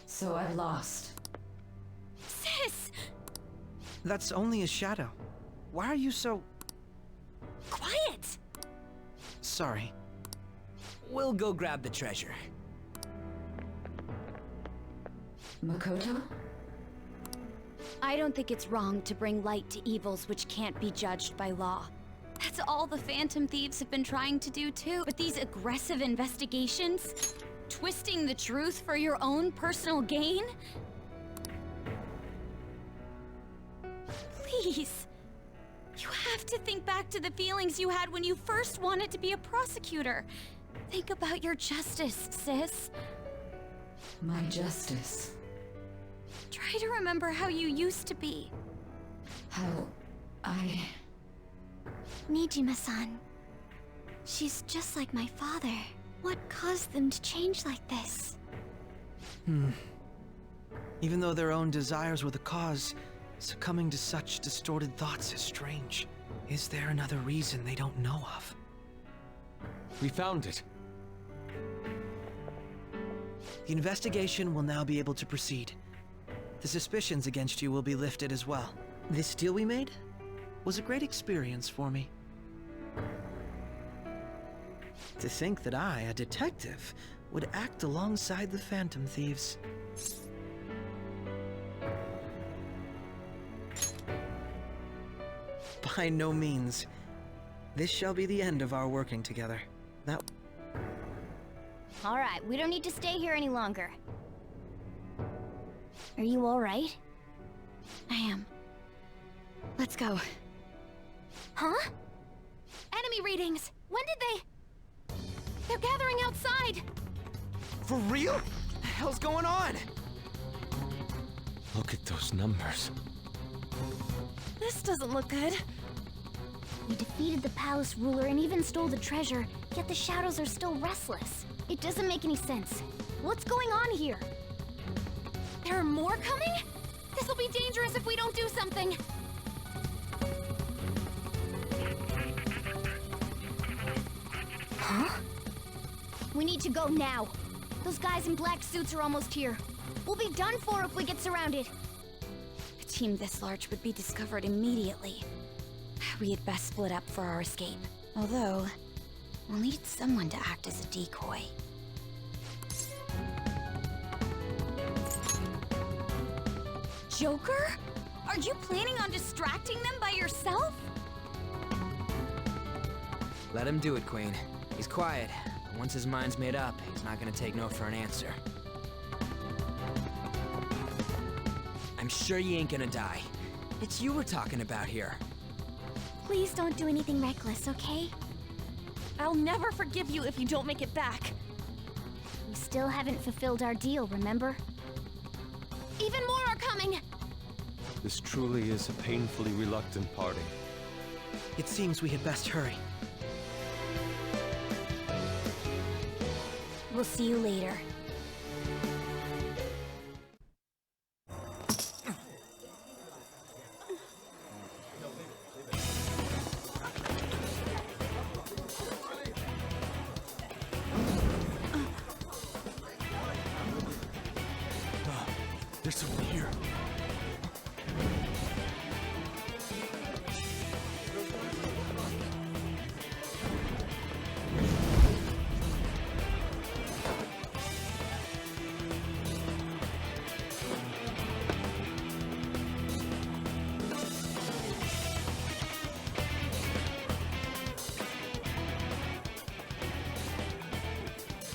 [SPEAKER 14] So I've lost.
[SPEAKER 12] Sis!
[SPEAKER 7] That's only a shadow. Why are you so...
[SPEAKER 12] Quiet!
[SPEAKER 7] Sorry.
[SPEAKER 8] We'll go grab the treasure.
[SPEAKER 14] Makoto?
[SPEAKER 5] I don't think it's wrong to bring light to evils which can't be judged by law. That's all the Phantom Thieves have been trying to do too. But these aggressive investigations? Twisting the truth for your own personal gain? Please. You have to think back to the feelings you had when you first wanted to be a prosecutor. Think about your justice, sis.
[SPEAKER 14] My justice.
[SPEAKER 5] Try to remember how you used to be.
[SPEAKER 14] How I
[SPEAKER 1] Nijima-san. She's just like my father. What caused them to change like this?
[SPEAKER 7] Even though their own desires were the cause, succumbing to such distorted thoughts is strange. Is there another reason they don't know of?
[SPEAKER 13] We found it.
[SPEAKER 7] The investigation will now be able to proceed. The suspicions against you will be lifted as well. This deal we made was a great experience for me. To think that I, a detective, would act alongside the Phantom Thieves. By no means. This shall be the end of our working together. That...
[SPEAKER 1] Alright, we don't need to stay here any longer. Are you alright? I am. Let's go. Huh?
[SPEAKER 12] Enemy readings! When did they... They're gathering outside!
[SPEAKER 8] For real? What the hell's going on?
[SPEAKER 13] Look at those numbers.
[SPEAKER 12] This doesn't look good.
[SPEAKER 1] We defeated the palace ruler and even stole the treasure, yet the shadows are still restless. It doesn't make any sense. What's going on here?
[SPEAKER 12] There are more coming? This'll be dangerous if we don't do something!
[SPEAKER 1] Huh? We need to go now. Those guys in black suits are almost here. We'll be done for if we get surrounded.
[SPEAKER 5] A team this large would be discovered immediately. We had best split up for our escape. Although, we'll need someone to act as a decoy.
[SPEAKER 12] Joker? Are you planning on distracting them by yourself?
[SPEAKER 8] Let him do it, Queen. He's quiet. But once his mind's made up, he's not gonna take no for an answer. I'm sure you ain't gonna die. It's you we're talking about here.
[SPEAKER 1] Please don't do anything reckless, okay?
[SPEAKER 12] I'll never forgive you if you don't make it back.
[SPEAKER 1] We still haven't fulfilled our deal, remember?
[SPEAKER 12] Even more are coming!
[SPEAKER 13] This truly is a painfully reluctant party.
[SPEAKER 7] It seems we had best hurry.
[SPEAKER 1] We'll see you later.
[SPEAKER 17] There's someone here.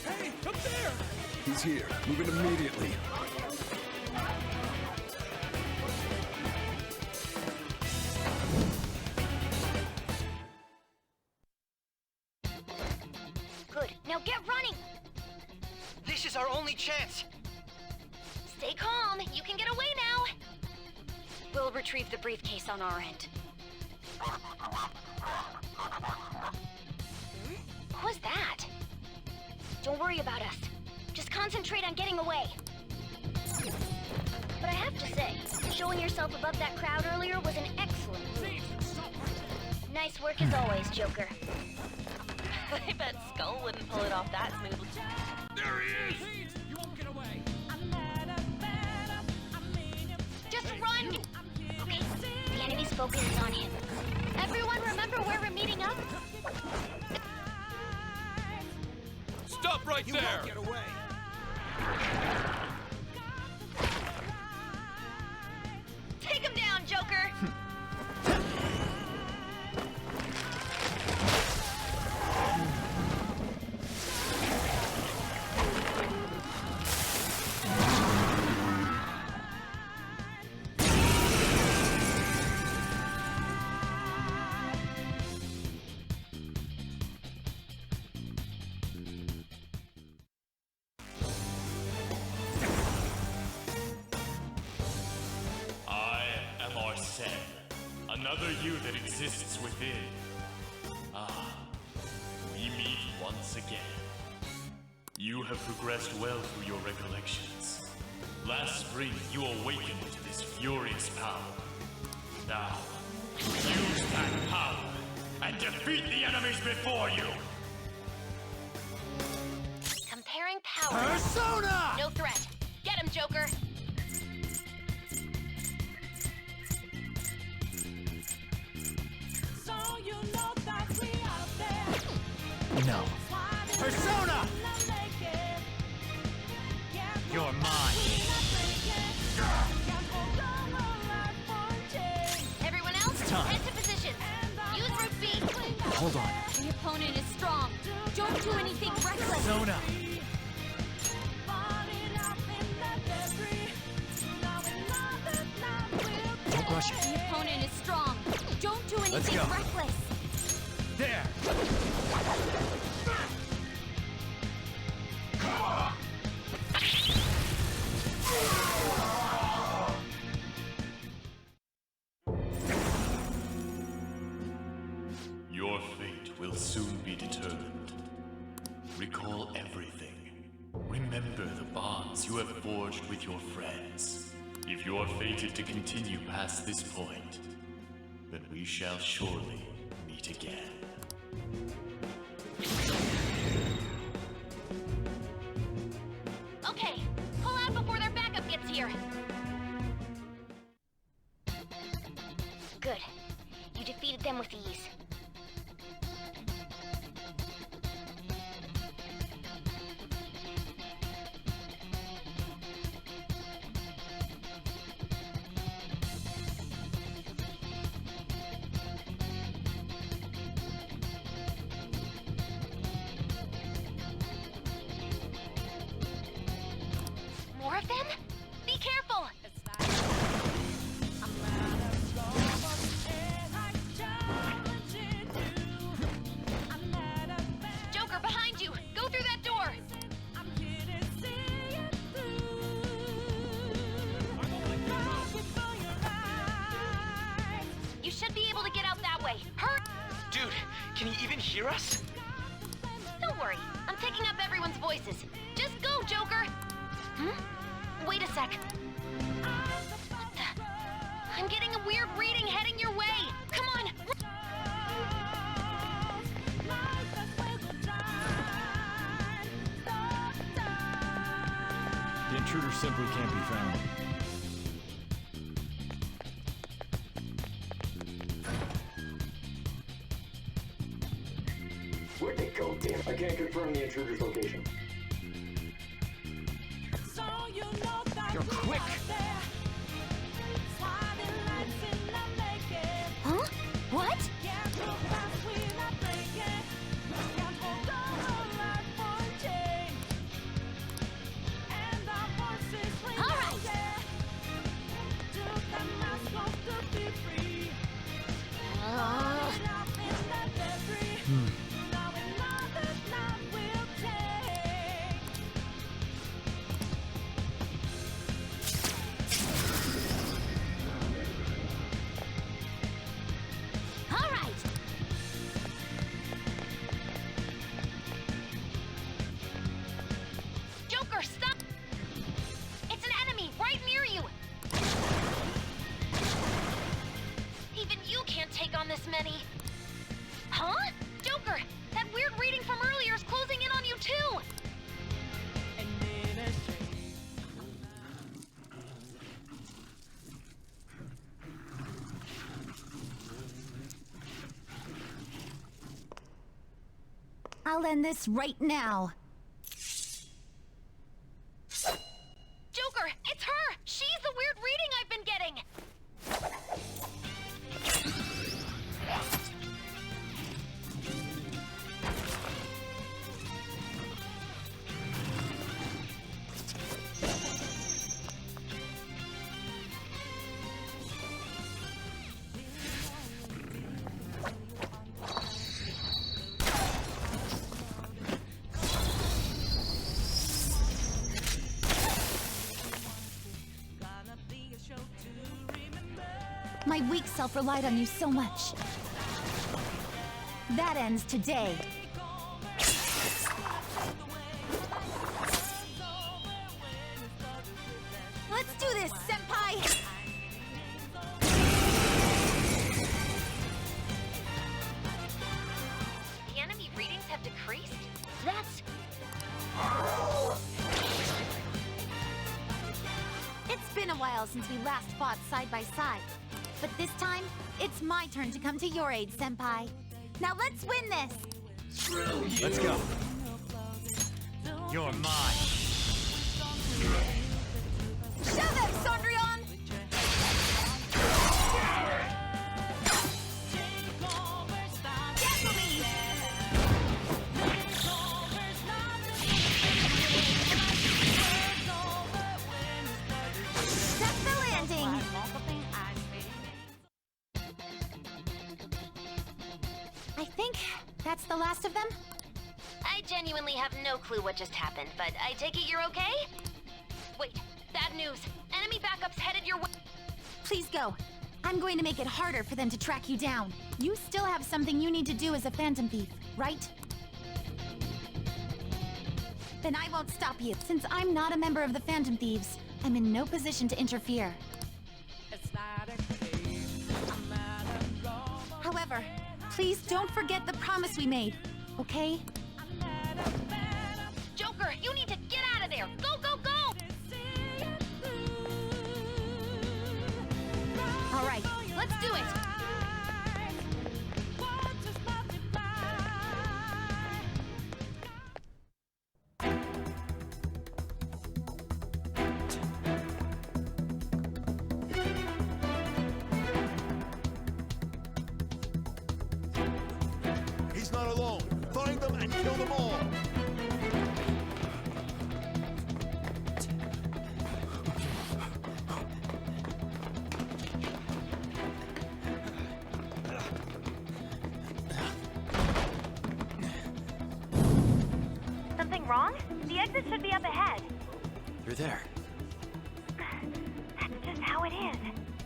[SPEAKER 17] Hey, up there!
[SPEAKER 3] He's here. Moving immediately.
[SPEAKER 1] Good. Now get running!
[SPEAKER 7] This is our only chance!
[SPEAKER 1] Stay calm. You can get away now. We'll retrieve the briefcase on our end. What was that? Don't worry about us. Just concentrate on getting away. But I have to say, showing yourself above that crowd earlier was an excellent move. Nice work as always, Joker.
[SPEAKER 12] I bet Skull wouldn't pull it off that smoothly.
[SPEAKER 17] There he is! You won't get away!
[SPEAKER 1] Just run! Okay, the enemy's focus is on him. Everyone remember where we're meeting up?
[SPEAKER 17] Stop right there!
[SPEAKER 8] Won't get away!
[SPEAKER 12] Take him down, Joker!
[SPEAKER 18] I am Arsene, another you that exists within. once again. You have progressed well through your recollections. Last spring, you awakened to this furious power. Now, use that power and defeat the enemies before you!
[SPEAKER 16] Comparing power.
[SPEAKER 18] Persona!
[SPEAKER 16] No threat. Get him, Joker.
[SPEAKER 6] So you know that we out there.
[SPEAKER 17] No. Persona! You're mine.
[SPEAKER 16] Everyone else,
[SPEAKER 17] Time.
[SPEAKER 16] head to position. Use route B.
[SPEAKER 17] Hold on.
[SPEAKER 5] The opponent is strong. Don't do anything reckless.
[SPEAKER 17] Persona! Don't rush it.
[SPEAKER 5] The opponent is strong. Don't do
[SPEAKER 17] Let's
[SPEAKER 5] anything
[SPEAKER 17] go.
[SPEAKER 5] reckless.
[SPEAKER 17] There!
[SPEAKER 18] Your fate will soon be determined. Recall everything. Remember the bonds you have forged with your friends. If you are fated to continue past this point, then we shall surely meet again.
[SPEAKER 16] Okay, pull out before their backup gets here. Good. You defeated them with ease. More of them? Be careful! Joker, behind you! Go through that door! You should be able to get out that way. Hurry!
[SPEAKER 2] Dude, can you even hear us?
[SPEAKER 16] Don't worry, I'm picking up everyone's voices. Just go, Joker! Wait a sec. What the? I'm getting a weird reading heading your way! Come on!
[SPEAKER 17] The intruder simply can't be found.
[SPEAKER 19] Where'd they go, damn it? I can't confirm the intruder's location.
[SPEAKER 17] You're quick!
[SPEAKER 16] Huh? What? All right. All right. Joker, stop! It's an enemy right near you! Even you can't take on this many. Huh? Joker, that weird reading from earlier is closing in on you too!
[SPEAKER 5] I'll end this right now.
[SPEAKER 16] Joker, it's her! She's the weird reading I've been getting!
[SPEAKER 5] My weak self relied on you so much. That ends today.
[SPEAKER 1] do this, Senpai!
[SPEAKER 15] The enemy readings have decreased? That's...
[SPEAKER 1] It's been a while since we last fought side by side. But this time, it's my turn to come to your aid, Senpai. Now let's win this!
[SPEAKER 17] Let's go. You're mine.
[SPEAKER 1] Show them, Sondrion! Cancel me! Set the landing! I think that's the last of them.
[SPEAKER 15] I genuinely have no clue what just happened, but I take it you're okay? Wait, bad news. Enemy backups headed your way.
[SPEAKER 1] Please go. I'm going to make it harder for them to track you down. You still have something you need to do as a Phantom Thief, right? Then I won't stop you. Since I'm not a member of the Phantom Thieves, I'm in no position to interfere. However, please don't forget the promise we made, okay?
[SPEAKER 15] Joker, you need to get out of there! Go, go, go!
[SPEAKER 1] All right, let's do it!
[SPEAKER 17] He's not alone. Find them and kill them all.
[SPEAKER 16] Something wrong? The exit should be up ahead.
[SPEAKER 2] You're there.
[SPEAKER 16] That's just how it is.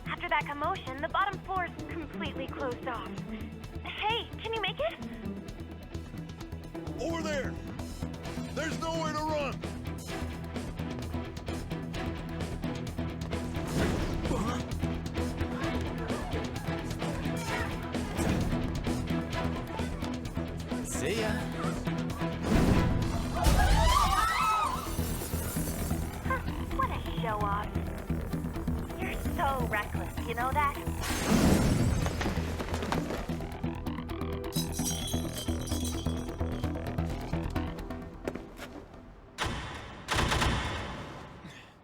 [SPEAKER 16] After that commotion, the bottom floor's completely closed off. Hey, can you make it?
[SPEAKER 17] Over there. There's nowhere to run.
[SPEAKER 2] See ya.
[SPEAKER 16] What a show off. You're so reckless, you know that?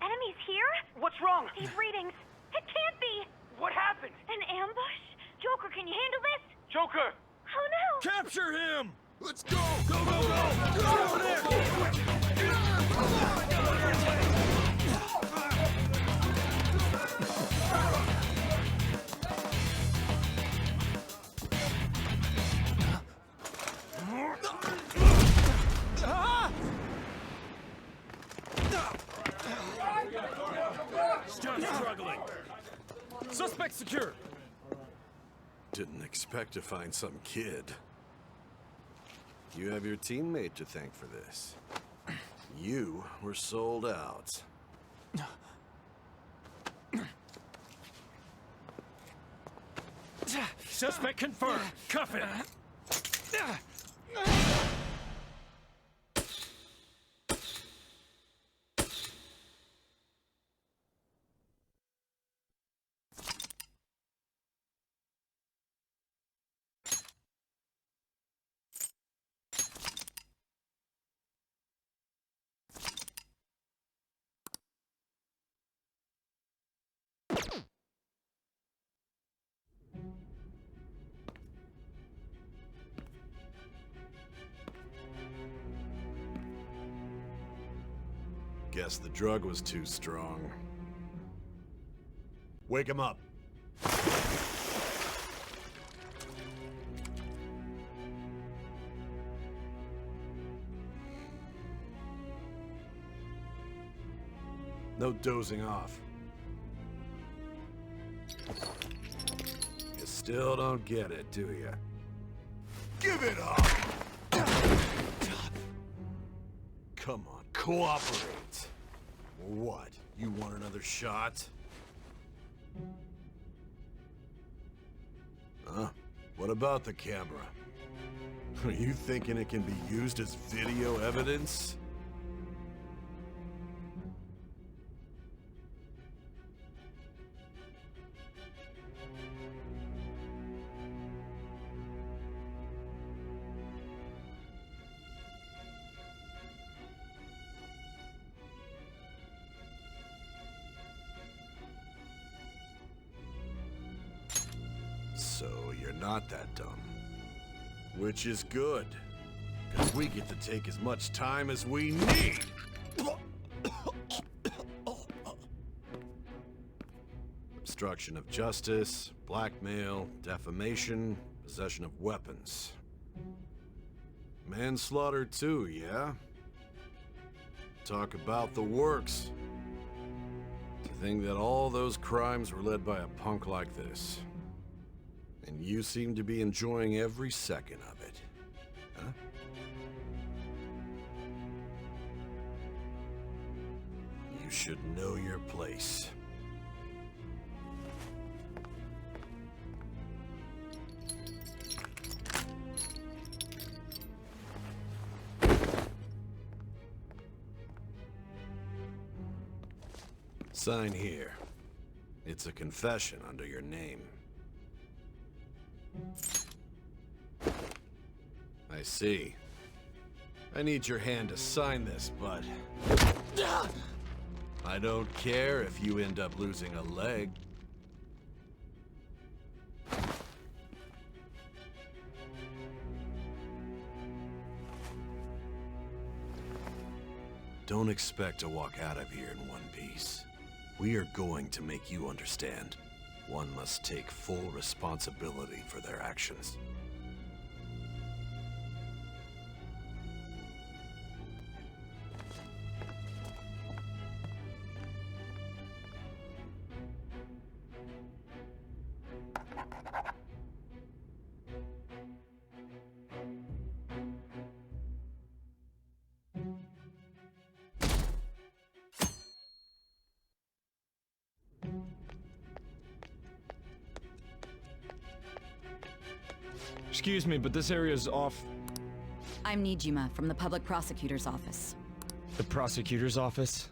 [SPEAKER 16] Enemies here?
[SPEAKER 20] What's wrong?
[SPEAKER 16] These readings. It can't be.
[SPEAKER 20] What happened?
[SPEAKER 16] An ambush? Joker, can you handle this?
[SPEAKER 20] Joker!
[SPEAKER 16] Oh no!
[SPEAKER 17] Capture him! Let's go! Go, go, go! Get over there!
[SPEAKER 20] Stop struggling! Suspect secure!
[SPEAKER 21] Didn't expect to find some kid. You have your teammate to thank for this. You were sold out.
[SPEAKER 20] Suspect confirmed. Cuff it.
[SPEAKER 21] Guess the drug was too strong.
[SPEAKER 17] Wake him up.
[SPEAKER 21] No dozing off. You still don't get it, do you?
[SPEAKER 17] Give it up!
[SPEAKER 21] Come on, cooperate. What? You want another shot? Huh? What about the camera? Are you thinking it can be used as video evidence? So you're not that dumb. Which is good, because we get to take as much time as we need! Obstruction of justice, blackmail, defamation, possession of weapons. Manslaughter too, yeah? Talk about the works. To think that all those crimes were led by a punk like this. And you seem to be enjoying every second of it. Huh? You should know your place. Sign here. It's a confession under your name. I see. I need your hand to sign this, but... I don't care if you end up losing a leg. Don't expect to walk out of here in one piece. We are going to make you understand. One must take full responsibility for their actions.
[SPEAKER 20] Excuse me, but this area's off.
[SPEAKER 14] I'm Nijima from the public prosecutor's office.
[SPEAKER 20] The prosecutor's office?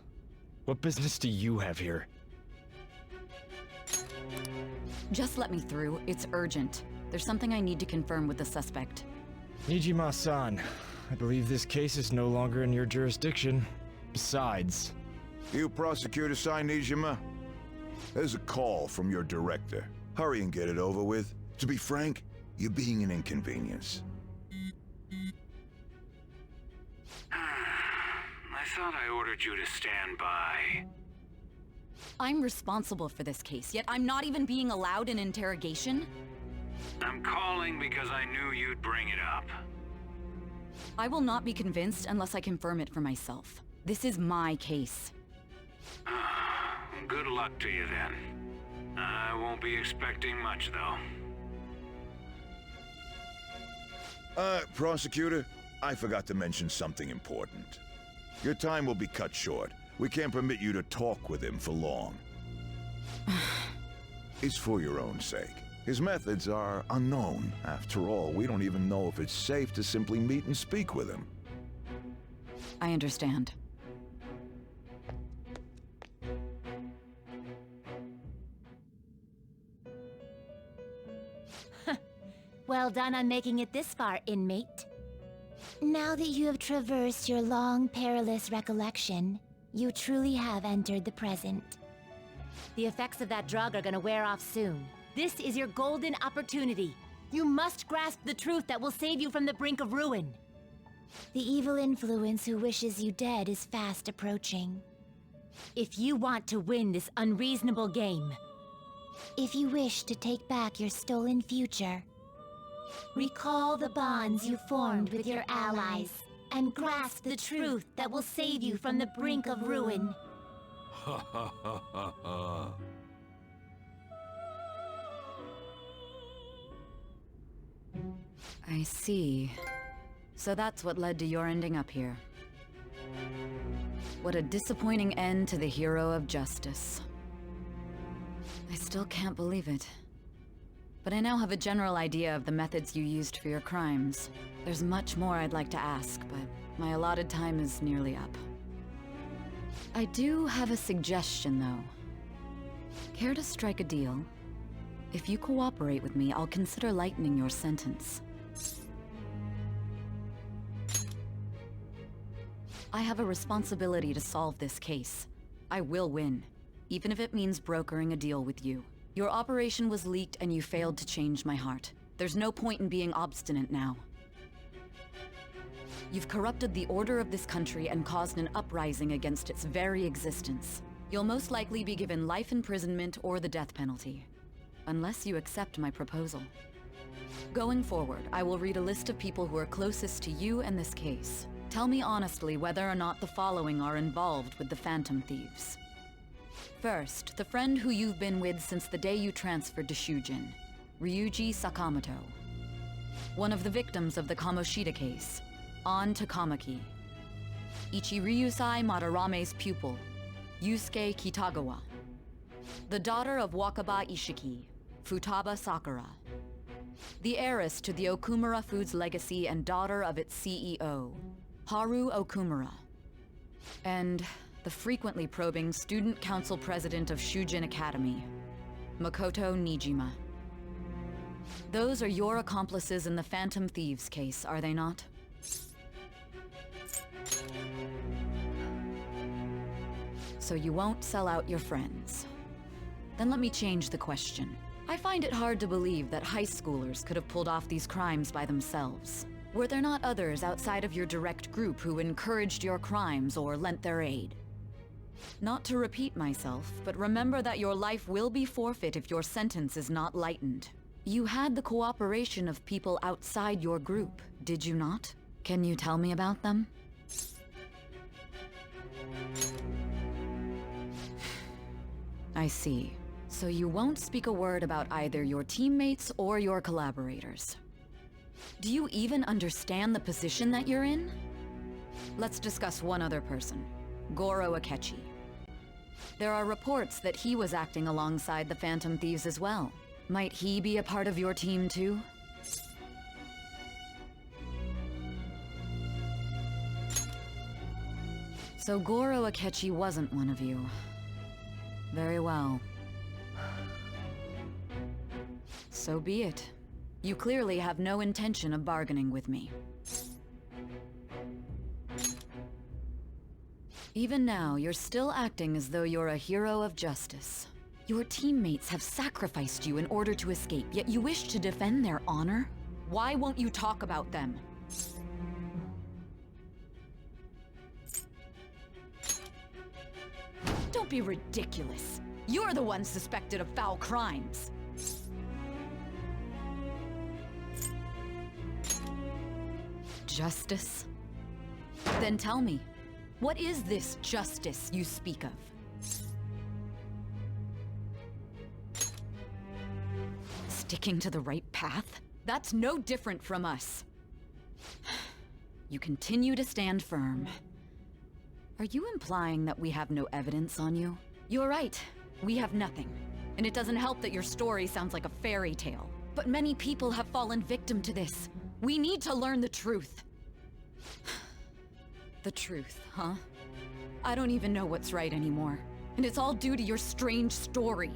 [SPEAKER 20] What business do you have here?
[SPEAKER 14] Just let me through. It's urgent. There's something I need to confirm with the suspect.
[SPEAKER 20] Nijima-san, I believe this case is no longer in your jurisdiction. Besides...
[SPEAKER 4] You prosecutor sign Nijima? There's a call from your director. Hurry and get it over with. To be frank, you're being an inconvenience.
[SPEAKER 22] I thought I ordered you to stand by.
[SPEAKER 14] I'm responsible for this case, yet I'm not even being allowed an interrogation?
[SPEAKER 22] I'm calling because I knew you'd bring it up.
[SPEAKER 14] I will not be convinced unless I confirm it for myself. This is my case.
[SPEAKER 22] Good luck to you then. I won't be expecting much, though.
[SPEAKER 4] Prosecutor, I forgot to mention something important. Your time will be cut short. We can't permit you to talk with him for long. It's for your own sake. His methods are unknown. After all, we don't even know if it's safe to simply meet and speak with him.
[SPEAKER 14] I understand.
[SPEAKER 1] Well done on making it this far, inmate. Now that you have traversed your long, perilous recollection, you truly have entered the present. The effects of that drug are gonna wear off soon. This is your golden opportunity. You must grasp the truth that will save you from the brink of ruin. The evil influence who wishes you dead is fast approaching. If you want to win this unreasonable game, if you wish to take back your stolen future, recall the bonds you formed with your allies, and grasp the truth that will save you from the brink of ruin.
[SPEAKER 21] Ha ha ha ha ha.
[SPEAKER 14] I see. So that's what led to your ending up here. What a disappointing end to the hero of justice. I still can't believe it. But I now have a general idea of the methods you used for your crimes. There's much more I'd like to ask, but my allotted time is nearly up. I do have a suggestion, though. Care to strike a deal? If you cooperate with me, I'll consider lightening your sentence. I have a responsibility to solve this case. I will win, even if it means brokering a deal with you. Your operation was leaked and you failed to change my heart. There's no point in being obstinate now. You've corrupted the order of this country and caused an uprising against its very existence. You'll most likely be given life imprisonment or the death penalty, unless you accept my proposal. Going forward, I will read a list of people who are closest to you and this case. Tell me honestly whether or not the following are involved with the Phantom Thieves. First, the friend who you've been with since the day you transferred to Shujin, Ryuji Sakamoto. One of the victims of the Kamoshida case, An Takamaki. Ichiryusai Madarame's pupil, Yusuke Kitagawa. The daughter of Wakaba Ishiki, Futaba Sakura. The heiress to the Okumura Foods legacy and daughter of its CEO, Haru Okumura. And the frequently probing student council president of Shujin Academy, Makoto Nijima. Those are your accomplices in the Phantom Thieves case, are they not? So you won't sell out your friends. Then let me change the question. I find it hard to believe that high schoolers could have pulled off these crimes by themselves. Were there not others outside of your direct group who encouraged your crimes or lent their aid? Not to repeat myself, but remember that your life will be forfeit if your sentence is not lightened. You had the cooperation of people outside your group, did you not? Can you tell me about them? I see. So you won't speak a word about either your teammates or your collaborators. Do you even understand the position that you're in? Let's discuss one other person, Goro Akechi. There are reports that he was acting alongside the Phantom Thieves as well. Might he be a part of your team too? So Goro Akechi wasn't one of you. Very well. So be it. You clearly have no intention of bargaining with me. Even now, you're still acting as though you're a hero of justice. Your teammates have sacrificed you in order to escape, yet you wish to defend their honor? Why won't you talk about them? Don't be ridiculous. You're the one suspected of foul crimes. Justice? Then tell me, what is this justice you speak of? Sticking to the right path? That's no different from us. You continue to stand firm. Are you implying that we have no evidence on you? You're right. We have nothing. And it doesn't help that your story sounds like a fairy tale. But many people have fallen victim to this. We need to learn the truth. The truth, huh? I don't even know what's right anymore. And it's all due to your strange story.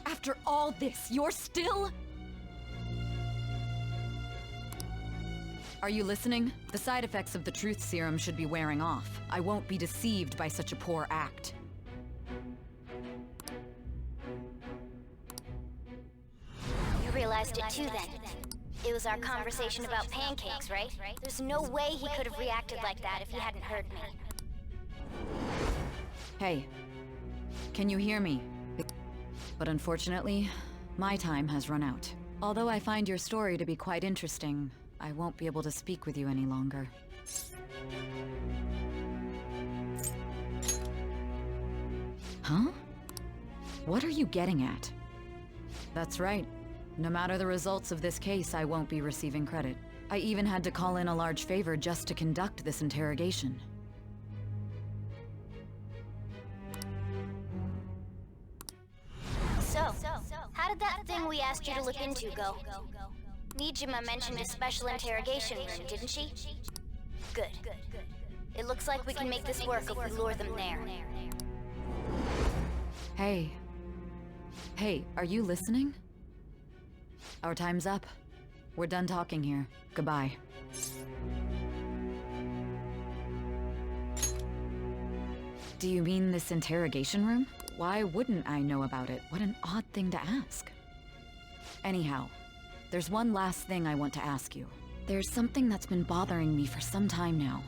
[SPEAKER 14] After all this, you're still... Are you listening? The side effects of the truth serum should be wearing off. I won't be deceived by such a poor act.
[SPEAKER 10] You realized it too then. It was our conversation about pancakes, right? There's no way he could have reacted like that if he hadn't heard me.
[SPEAKER 14] Hey, can you hear me? But unfortunately, my time has run out. Although I find your story to be quite interesting, I won't be able to speak with you any longer. Huh? What are you getting at? That's right. No matter the results of this case, I won't be receiving credit. I even had to call in a large favor just to conduct this interrogation.
[SPEAKER 10] So, how did that thing we asked you to look into go? Nijima mentioned a special interrogation room, didn't she? Good. It looks like we can make this work if we lure them there.
[SPEAKER 14] Hey. Hey, are you listening? Our time's up. We're done talking here. Goodbye. Do you mean this interrogation room? Why wouldn't I know about it? What an odd thing to ask. Anyhow, there's one last thing I want to ask you. There's something that's been bothering me for some time now.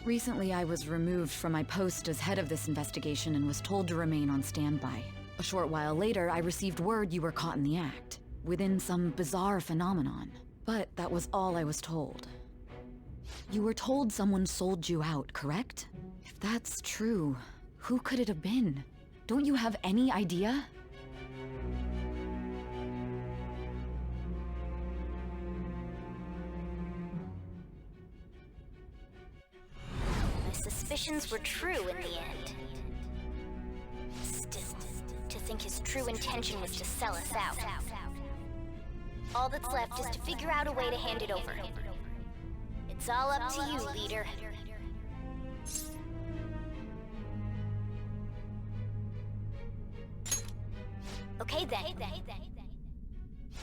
[SPEAKER 14] Recently, I was removed from my post as head of this investigation and was told to remain on standby. A short while later, I received word you were caught in the act, within some bizarre phenomenon. But that was all I was told. You were told someone sold you out, correct? If that's true, who could it have been? Don't you have any idea?
[SPEAKER 10] My suspicions were true in the end. Still, to think his true intention was to sell us out. All that's left is to figure out a way to hand it over. It's all up to you, leader. Okay then.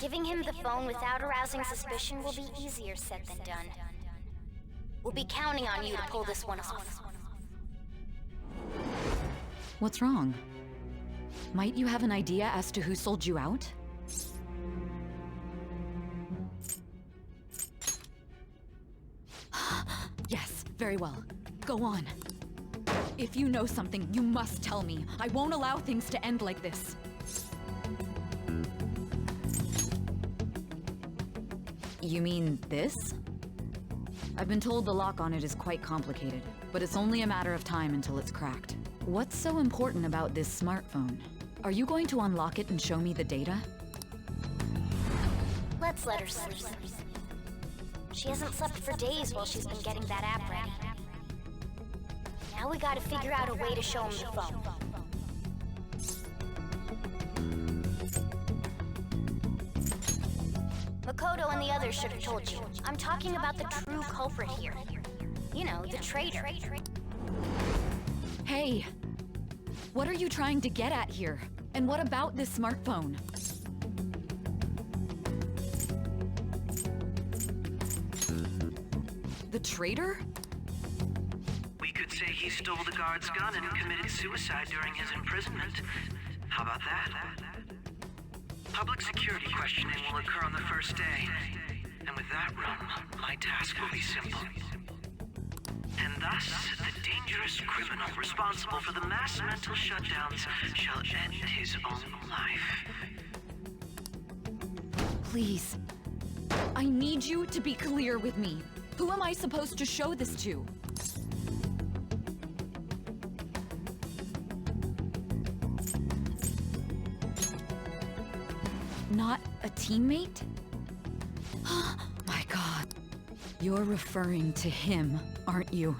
[SPEAKER 10] Giving him the phone without arousing suspicion will be easier said than done. We'll be counting on you to pull this one off.
[SPEAKER 14] What's wrong? Might you have an idea as to who sold you out? Yes, very well. Go on. If you know something, you must tell me. I won't allow things to end like this. You mean this? I've been told the lock on it is quite complicated, but it's only a matter of time until it's cracked. What's so important about this smartphone? Are you going to unlock it and show me the data?
[SPEAKER 10] Let's let her sleep. She hasn't slept for days while she's been getting that app ready. Now we gotta figure out a way to show him the phone. Makoto and the others should have told you. I'm talking about the true culprit here. You know, the traitor.
[SPEAKER 14] Hey! What are you trying to get at here? And what about this smartphone? The traitor?
[SPEAKER 7] We could say he stole the guard's gun and committed suicide during his imprisonment. How about that? Public security questioning will occur on the first day. And with that run, my task will be simple. And thus, the dangerous criminal responsible for the mass mental shutdowns shall end his own life.
[SPEAKER 14] Please. I need you to be clear with me. Who am I supposed to show this to? Not a teammate? My God. You're referring to him, aren't you?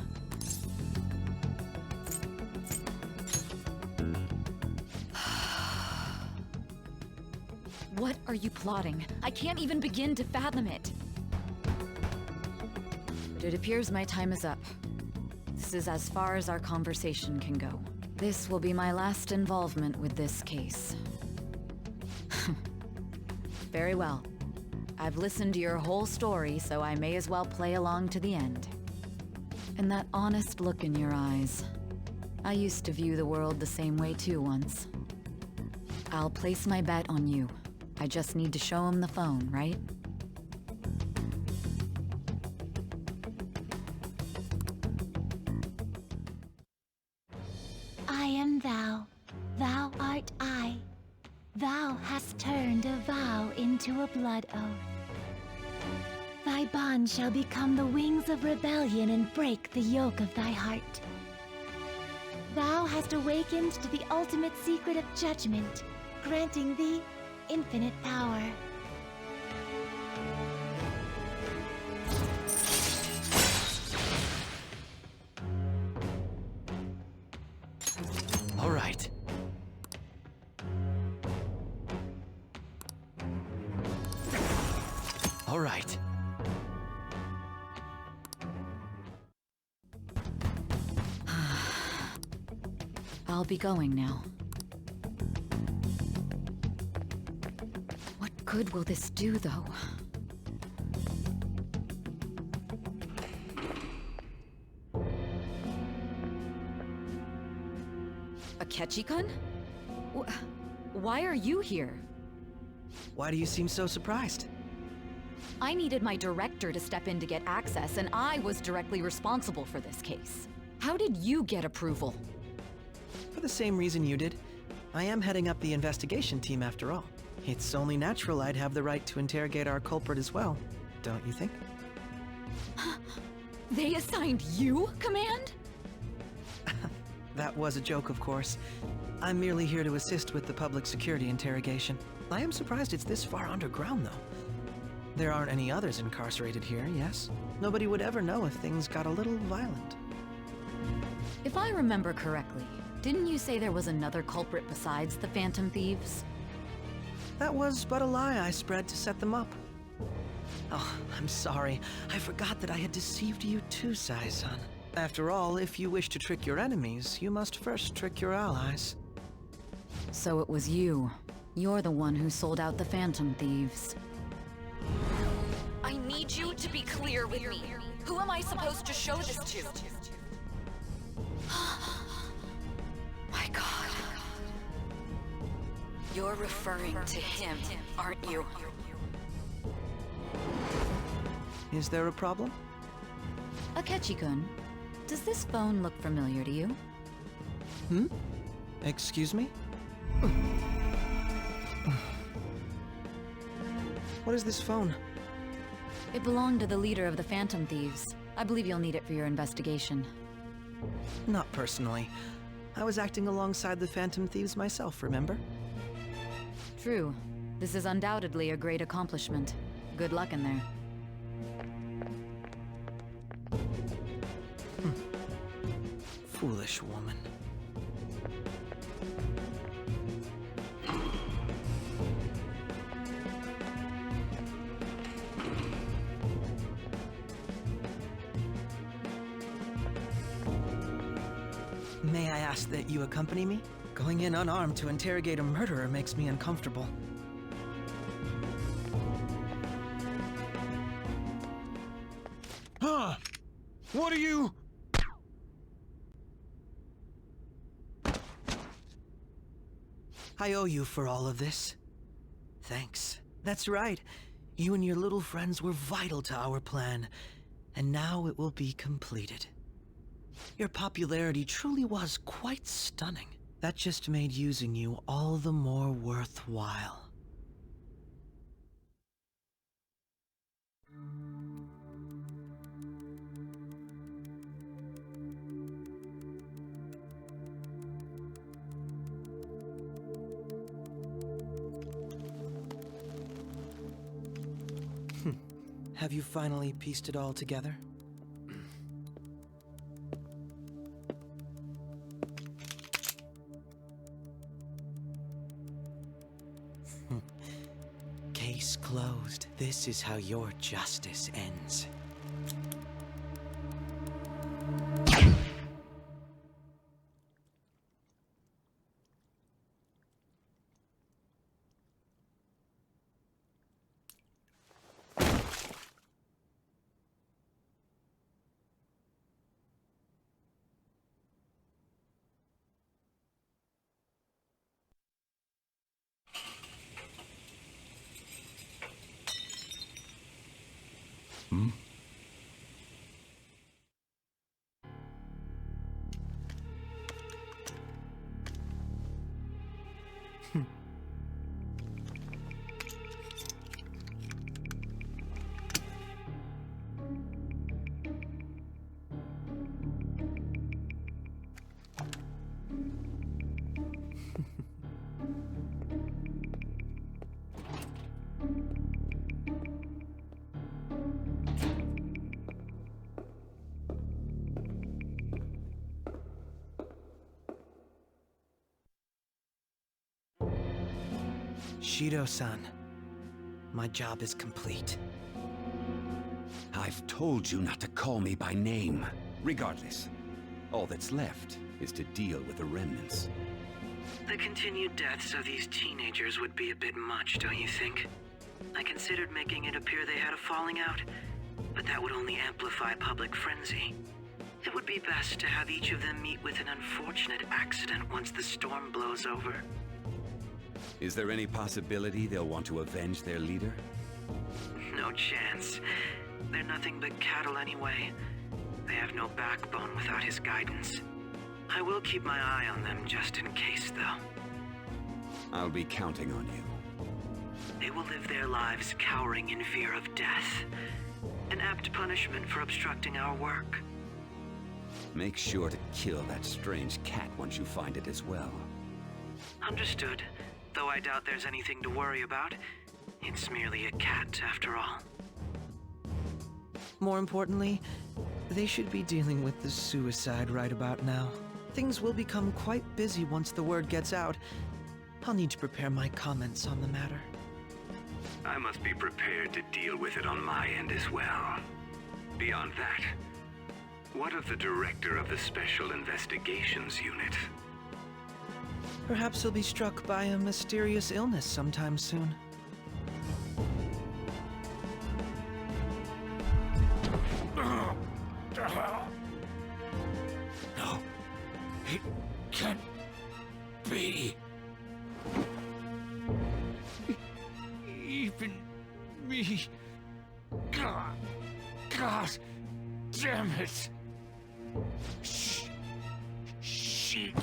[SPEAKER 14] What are you plotting? I can't even begin to fathom it. But it appears my time is up. This is as far as our conversation can go. This will be my last involvement with this case. Very well. I've listened to your whole story, so I may as well play along to the end. And that honest look in your eyes. I used to view the world the same way too once. I'll place my bet on you. I just need to show him the phone, right?
[SPEAKER 1] I am thou. Thou art I. Thou hast turned a vow into a blood oath. Thy bond shall become the wings of rebellion and break the yoke of thy heart. Thou hast awakened to the ultimate secret of judgment, granting thee infinite power.
[SPEAKER 2] All right. All right.
[SPEAKER 14] I'll be going now. What good will this do, though? Akechi-kun? Why are you here?
[SPEAKER 9] Why do you seem so surprised?
[SPEAKER 14] I needed my director to step in to get access, and I was directly responsible for this case. How did you get approval?
[SPEAKER 9] For the same reason you did. I am heading up the investigation team after all. It's only natural I'd have the right to interrogate our culprit as well, don't you think?
[SPEAKER 14] They assigned you command?
[SPEAKER 9] That was a joke, of course. I'm merely here to assist with the public security interrogation. I am surprised it's this far underground, though. There aren't any others incarcerated here, yes? Nobody would ever know if things got a little violent.
[SPEAKER 14] If I remember correctly, didn't you say there was another culprit besides the Phantom Thieves?
[SPEAKER 9] That was but a lie I spread to set them up. Oh, I'm sorry. I forgot that I had deceived you too, Sai-san. After all, if you wish to trick your enemies, you must first trick your allies.
[SPEAKER 14] So it was you. You're the one who sold out the Phantom Thieves. I need you to be clear with me. Who am I supposed to show this to? My God. You're referring to him, aren't you?
[SPEAKER 9] Is there a problem?
[SPEAKER 14] Akechi-kun, does this phone look familiar to you?
[SPEAKER 9] Excuse me? What is this phone?
[SPEAKER 14] It belonged to the leader of the Phantom Thieves. I believe you'll need it for your investigation.
[SPEAKER 9] Not personally. I was acting alongside the Phantom Thieves myself, remember?
[SPEAKER 14] True. This is undoubtedly a great accomplishment. Good luck in there.
[SPEAKER 9] Foolish woman. May I ask that you accompany me? Going in unarmed to interrogate a murderer makes me uncomfortable.
[SPEAKER 17] Huh? What are you?
[SPEAKER 9] I owe you for all of this. Thanks. That's right. You and your little friends were vital to our plan, and now it will be completed. Your popularity truly was quite stunning. That just made using you all the more worthwhile. Have you finally pieced it all together? Case closed. This is how your justice ends. Shido-san, my job is complete.
[SPEAKER 11] I've told you not to call me by name. Regardless, all that's left is to deal with the remnants.
[SPEAKER 7] The continued deaths of these teenagers would be a bit much, don't you think? I considered making it appear they had a falling out, but that would only amplify public frenzy. It would be best to have each of them meet with an unfortunate accident once the storm blows over.
[SPEAKER 11] Is there any possibility they'll want to avenge their leader?
[SPEAKER 7] No chance. They're nothing but cattle anyway. They have no backbone without his guidance. I will keep my eye on them just in case, though.
[SPEAKER 11] I'll be counting on you.
[SPEAKER 7] They will live their lives cowering in fear of death. An apt punishment for obstructing our work.
[SPEAKER 11] Make sure to kill that strange cat once you find it as well.
[SPEAKER 7] Understood. Though I doubt there's anything to worry about. It's merely a cat, after all.
[SPEAKER 9] More importantly, they should be dealing with the suicide right about now. Things will become quite busy once the word gets out. I'll need to prepare my comments on the matter.
[SPEAKER 22] I must be prepared to deal with it on my end as well. Beyond that, what of the director of the Special Investigations Unit?
[SPEAKER 9] Perhaps he'll be struck by a mysterious illness sometime soon.
[SPEAKER 17] No, it can't be. Even me. God damn it. Shit.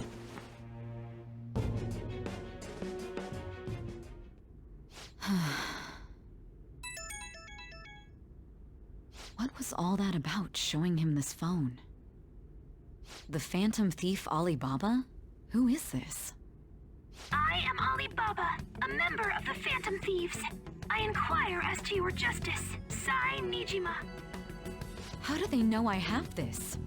[SPEAKER 14] What was all that about, showing him this phone? The Phantom Thief Alibaba? Who is this?
[SPEAKER 16] I am Alibaba, a member of the Phantom Thieves. I inquire as to your justice. Sai Nijima.
[SPEAKER 14] How do they know I have this?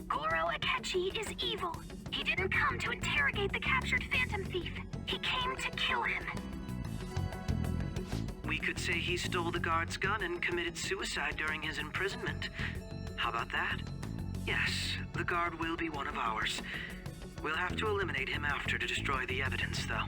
[SPEAKER 16] Goro Akechi is evil. He didn't come to interrogate the captured Phantom Thief. He came to kill him.
[SPEAKER 7] We could say he stole the guard's gun and committed suicide during his imprisonment. How about that? Yes, the guard will be one of ours. We'll have to eliminate him after to destroy the evidence, though.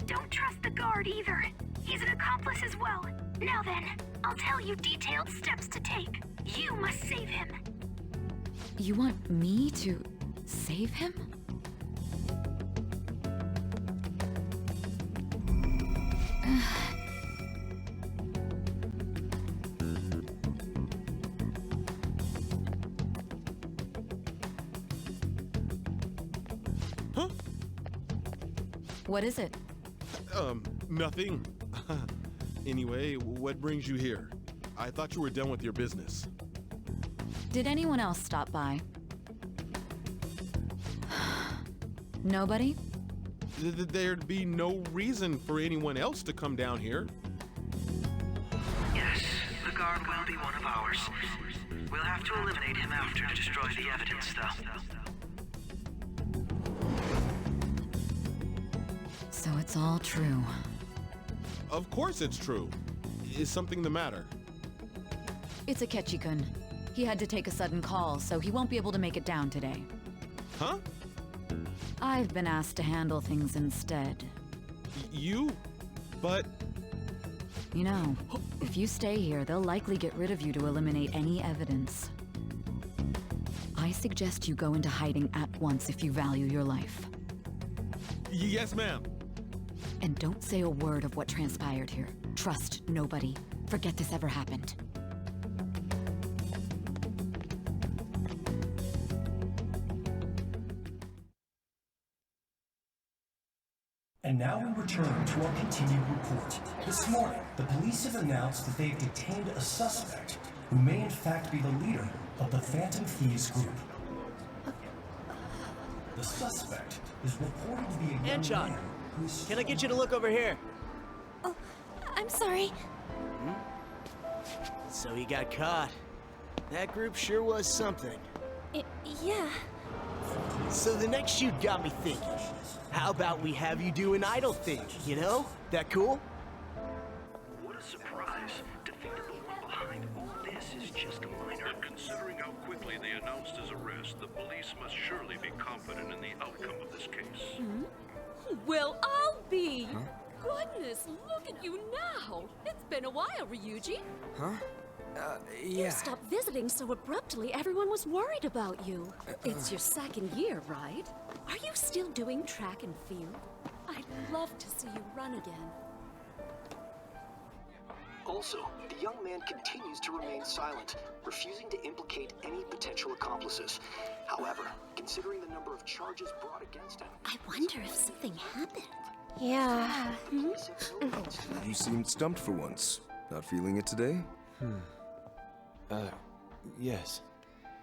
[SPEAKER 16] Don't trust the guard either. He's an accomplice as well. Now then, I'll tell you detailed steps to take. You must save him.
[SPEAKER 14] You want me to save him?
[SPEAKER 17] Huh?
[SPEAKER 14] What is it?
[SPEAKER 17] Nothing. Anyway, what brings you here? I thought you were done with your business.
[SPEAKER 14] Did anyone else stop by? Nobody?
[SPEAKER 17] There'd be no reason for anyone else to come down here.
[SPEAKER 7] Yes, the guard will be one of ours. We'll have to eliminate him after to destroy the evidence, though.
[SPEAKER 14] So it's all true.
[SPEAKER 17] Of course it's true. Is something the matter?
[SPEAKER 14] It's Akechi-kun. He had to take a sudden call, so he won't be able to make it down today.
[SPEAKER 17] Huh?
[SPEAKER 14] I've been asked to handle things instead.
[SPEAKER 17] You? But...
[SPEAKER 14] You know, if you stay here, they'll likely get rid of you to eliminate any evidence. I suggest you go into hiding at once if you value your life.
[SPEAKER 17] Yes, ma'am.
[SPEAKER 14] And don't say a word of what transpired here. Trust nobody. Forget this ever happened.
[SPEAKER 13] And now we return to our continued report. This morning, the police have announced that they have detained a suspect who may in fact be the leader of the Phantom Thieves group. The suspect is reported to be a young
[SPEAKER 23] Anchon,
[SPEAKER 13] man who's...
[SPEAKER 23] can I get you to look over here?
[SPEAKER 1] Oh, I'm sorry.
[SPEAKER 23] So he got caught.
[SPEAKER 3] That group sure was something.
[SPEAKER 12] Yeah.
[SPEAKER 3] So the next shoot got me thinking. How about we have you do an idol thing, you know? That cool?
[SPEAKER 22] What a surprise to think that the one behind all this is just a minor.
[SPEAKER 8] But considering how quickly they announced his arrest, the police must surely be confident in the outcome of this case.
[SPEAKER 23] Well, I'll be. Goodness, look at you now. It's been a while, Ryuji.
[SPEAKER 20] Huh?
[SPEAKER 23] You
[SPEAKER 20] Yeah.
[SPEAKER 23] stopped visiting so abruptly, everyone was worried about you. It's your second year, right? Are you still doing track and field? I'd love to see you run again.
[SPEAKER 24] Also, the young man continues to remain silent, refusing to implicate any potential accomplices. However, considering the number of charges brought against him...
[SPEAKER 23] I wonder if something happened.
[SPEAKER 1] Yeah.
[SPEAKER 25] You seemed stumped for once. Not feeling it today?
[SPEAKER 20] Yes.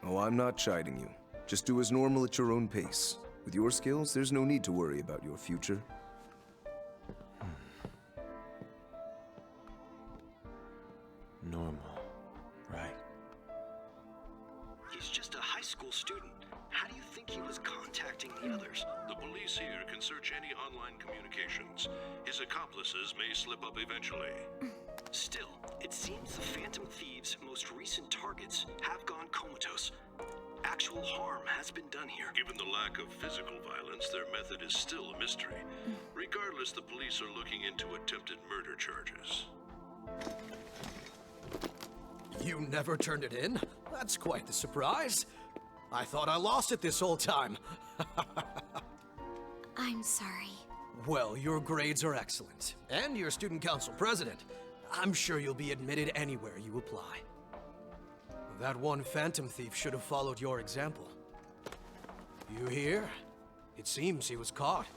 [SPEAKER 25] Oh, I'm not chiding you. Just do as normal at your own pace. With your skills, there's no need to worry about your future.
[SPEAKER 20] Normal. Right.
[SPEAKER 24] He's just a high school student. How do you think he was contacting the others?
[SPEAKER 8] The police here can search any online communications. His accomplices may slip up eventually.
[SPEAKER 24] Still, it seems the Phantom Thieves' most recent targets have gone comatose. Actual harm has been done here.
[SPEAKER 8] Given the lack of physical violence, their method is still a mystery. Regardless, the police are looking into attempted murder charges.
[SPEAKER 3] You never turned it in? That's quite the surprise. I thought I lost it this whole time.
[SPEAKER 5] I'm sorry.
[SPEAKER 3] Well, your grades are excellent. And you're student council president. I'm sure you'll be admitted anywhere you apply. That one phantom thief should have followed your example. You hear? It seems he was caught.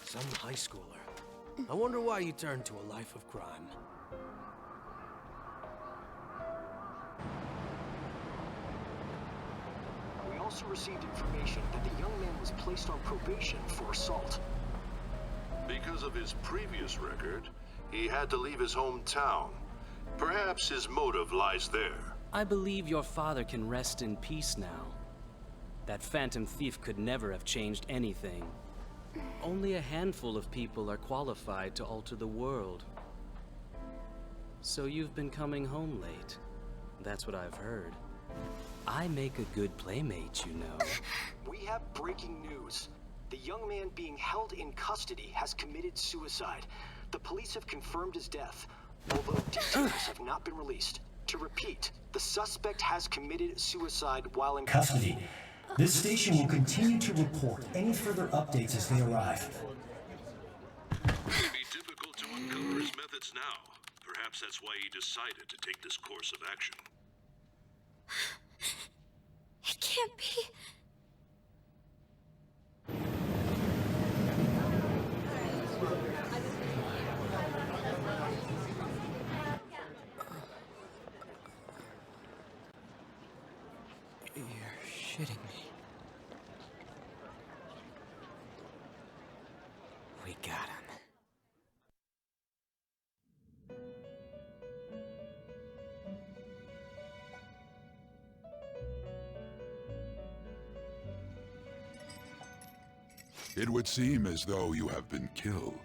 [SPEAKER 3] Some high schooler. I wonder why he turned to a life of crime.
[SPEAKER 24] We also received information that the young man was placed on probation for assault.
[SPEAKER 8] Because of his previous record, he had to leave his hometown. Perhaps his motive lies there.
[SPEAKER 26] I believe your father can rest in peace now. That phantom thief could never have changed anything. Only a handful of people are qualified to alter the world. So you've been coming home late. That's what I've heard. I make a good playmate, you know.
[SPEAKER 24] We have breaking news. The young man being held in custody has committed suicide. The police have confirmed his death, although details have not been released. To repeat, the suspect has committed suicide while in
[SPEAKER 13] Custody. This station will continue to report any further updates as they arrive.
[SPEAKER 8] It may be difficult to uncover his methods now. Perhaps that's why he decided to take this course of action.
[SPEAKER 23] It can't be.
[SPEAKER 20] You're shitting me. We got him.
[SPEAKER 27] It would seem as though you have been killed.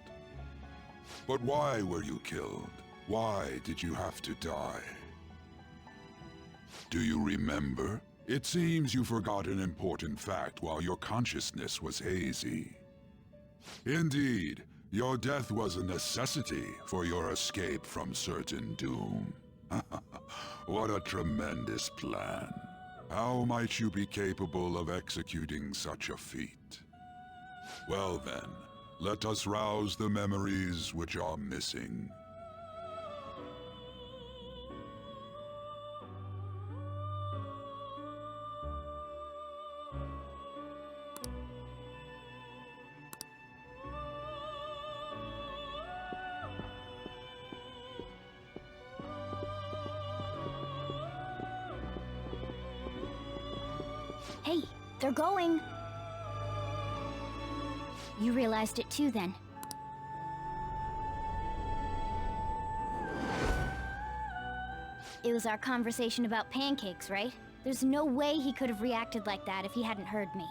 [SPEAKER 27] But why were you killed? Why did you have to die? Do you remember? It seems you forgot an important fact while your consciousness was hazy. Indeed, your death was a necessity for your escape from certain doom. What a tremendous plan. How might you be capable of executing such a feat? Well then, let us rouse the memories which are missing.
[SPEAKER 10] Hey, they're going. You realized it too, then. It was our conversation about pancakes, right? There's no way he could have reacted like that if he hadn't heard me.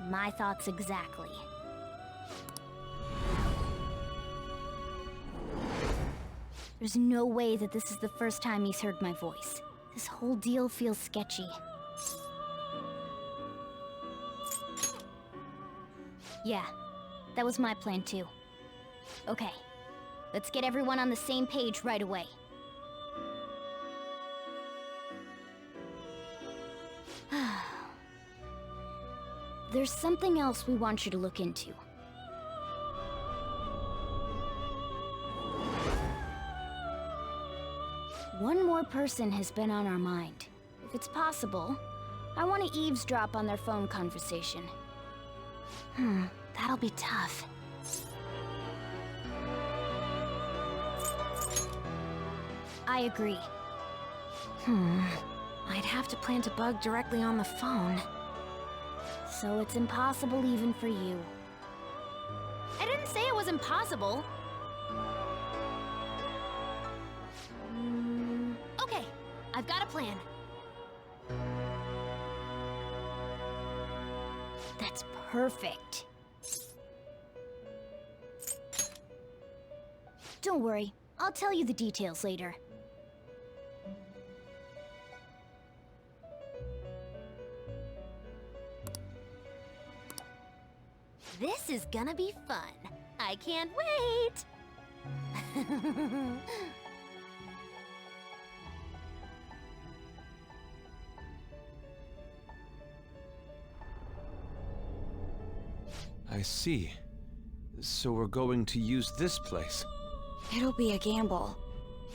[SPEAKER 10] My thoughts exactly. There's no way that this is the first time he's heard my voice. This whole deal feels sketchy. Yeah, that was my plan too. Okay, let's get everyone on the same page right away. There's something else we want you to look into. One more person has been on our mind. If it's possible, I want to eavesdrop on their phone conversation. That'll be tough. I agree. I'd have to plant a bug directly on the phone. So it's impossible even for you. I didn't say it was impossible. Okay, I've got a plan. That's perfect. Don't worry, I'll tell you the details later. This is gonna be fun. I can't wait!
[SPEAKER 20] I see. So we're going to use this place.
[SPEAKER 23] It'll be a gamble.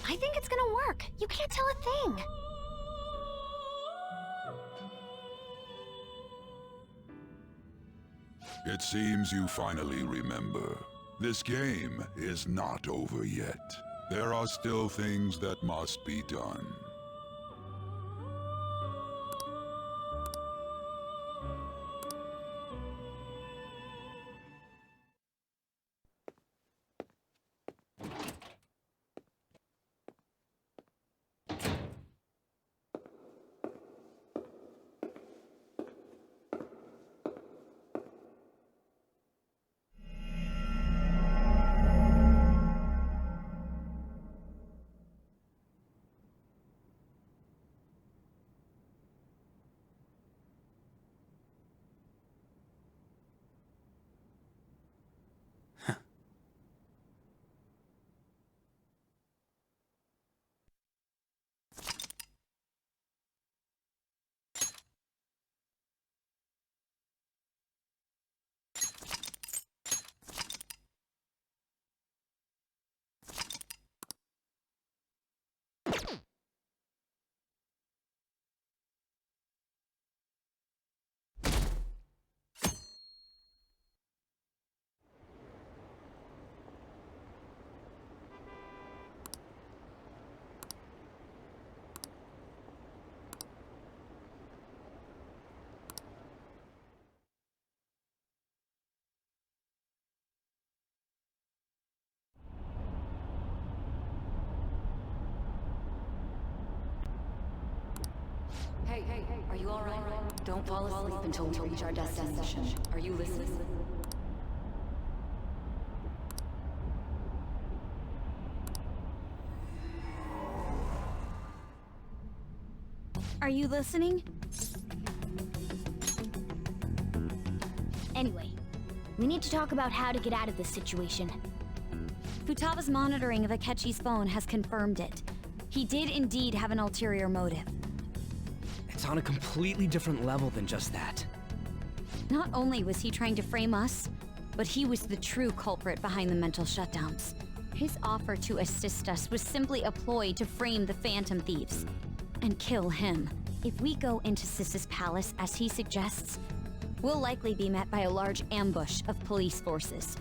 [SPEAKER 10] I think it's gonna work. You can't tell a thing.
[SPEAKER 27] It seems you finally remember. This game is not over yet. There are still things that must be done.
[SPEAKER 14] Hey, are you alright? Don't fall asleep until we reach our destination. Are you listening?
[SPEAKER 10] Are you listening? Anyway, we need to talk about how to get out of this situation.
[SPEAKER 5] Futaga's monitoring of Akechi's phone has confirmed it. He did indeed have an ulterior motive.
[SPEAKER 2] It's on a completely different level than just that.
[SPEAKER 5] Not only was he trying to frame us, but he was the true culprit behind the mental shutdowns. His offer to assist us was simply a ploy to frame the Phantom Thieves and kill him. If we go into Sis's palace as he suggests, we'll likely be met by a large ambush of police forces.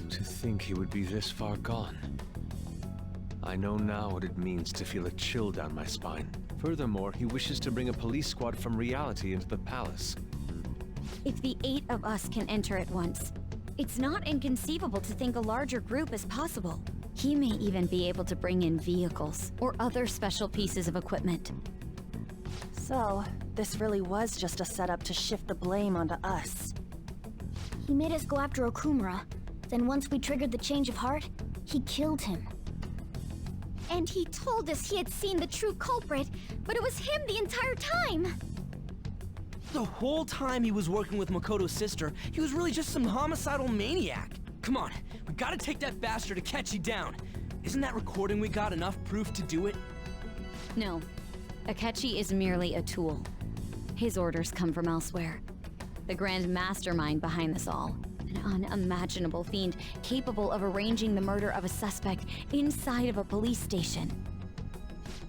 [SPEAKER 20] To think he would be this far gone. I know now what it means to feel a chill down my spine. Furthermore, he wishes to bring a police squad from reality into the palace.
[SPEAKER 5] If the 8 of us can enter at once, It's not inconceivable to think a larger group is possible. He may even be able to bring in vehicles or other special pieces of equipment.
[SPEAKER 4] So, this really was just a setup to shift the blame onto us.
[SPEAKER 10] He made us go after Okumura. Then once we triggered the change of heart, he killed him. And he told us he had seen the true culprit, but it was him the entire time!
[SPEAKER 2] The whole time he was working with Makoto's sister, he was really just some homicidal maniac. Come on, we gotta take that bastard Akechi down. Isn't that recording we got enough proof to do it?
[SPEAKER 5] No. Akechi is merely a tool. His orders come from elsewhere. The grand mastermind behind this all. An unimaginable fiend capable of arranging the murder of a suspect inside of a police station.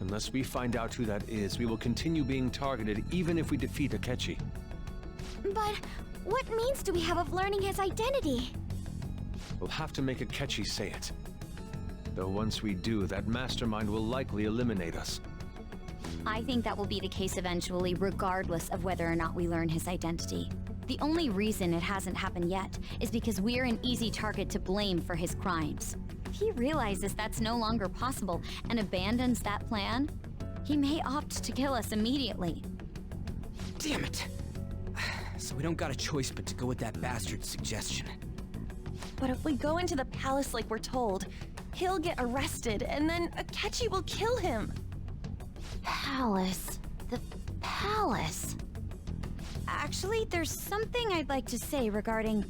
[SPEAKER 20] Unless we find out who that is, we will continue being targeted even if we defeat Akechi.
[SPEAKER 10] But what means do we have of learning his identity?
[SPEAKER 20] We'll have to make Akechi say it. Though once we do, that mastermind will likely eliminate us.
[SPEAKER 5] I think that will be the case eventually, regardless of whether or not we learn his identity. The only reason it hasn't happened yet is because we're an easy target to blame for his crimes. If he realizes that's no longer possible and abandons that plan, he may opt to kill us immediately.
[SPEAKER 2] Damn it! So we don't got a choice but to go with that bastard's suggestion.
[SPEAKER 4] But if we go into the palace like we're told, he'll get arrested and then Akechi will kill him.
[SPEAKER 10] Palace. The palace.
[SPEAKER 5] Actually, there's something I'd like to say regarding...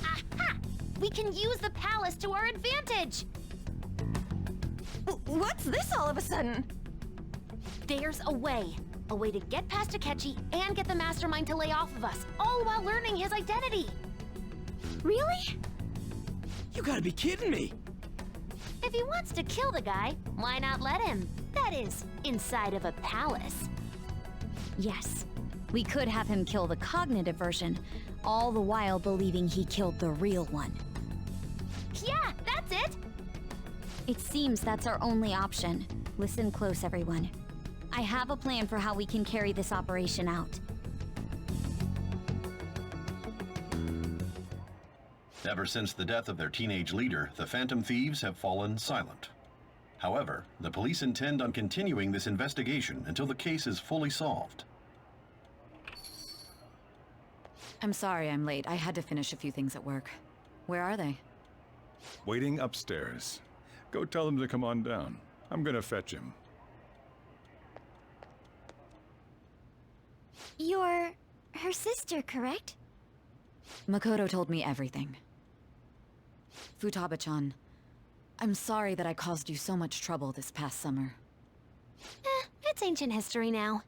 [SPEAKER 10] Aha! We can use the palace to our advantage!
[SPEAKER 4] What's this all of a sudden?
[SPEAKER 10] There's a way. A way to get past Akechi and get the mastermind to lay off of us, all while learning his identity. Really?
[SPEAKER 2] You gotta be kidding me!
[SPEAKER 10] If he wants to kill the guy, why not let him? That is, inside of a palace.
[SPEAKER 5] Yes. We could have him kill the cognitive version, all the while believing he killed the real one.
[SPEAKER 10] Yeah, that's it!
[SPEAKER 5] It seems that's our only option. Listen close, everyone. I have a plan for how we can carry this operation out.
[SPEAKER 6] Ever since the death of their teenage leader, the Phantom Thieves have fallen silent. However, the police intend on continuing this investigation until the case is fully solved.
[SPEAKER 14] I'm sorry I'm late. I had to finish a few things at work. Where are they?
[SPEAKER 11] Waiting upstairs. Go tell them to come on down. I'm gonna fetch him.
[SPEAKER 10] You're her sister, correct?
[SPEAKER 14] Makoto told me everything. Futaba-chan, I'm sorry that I caused you so much trouble this past summer.
[SPEAKER 10] It's ancient history now.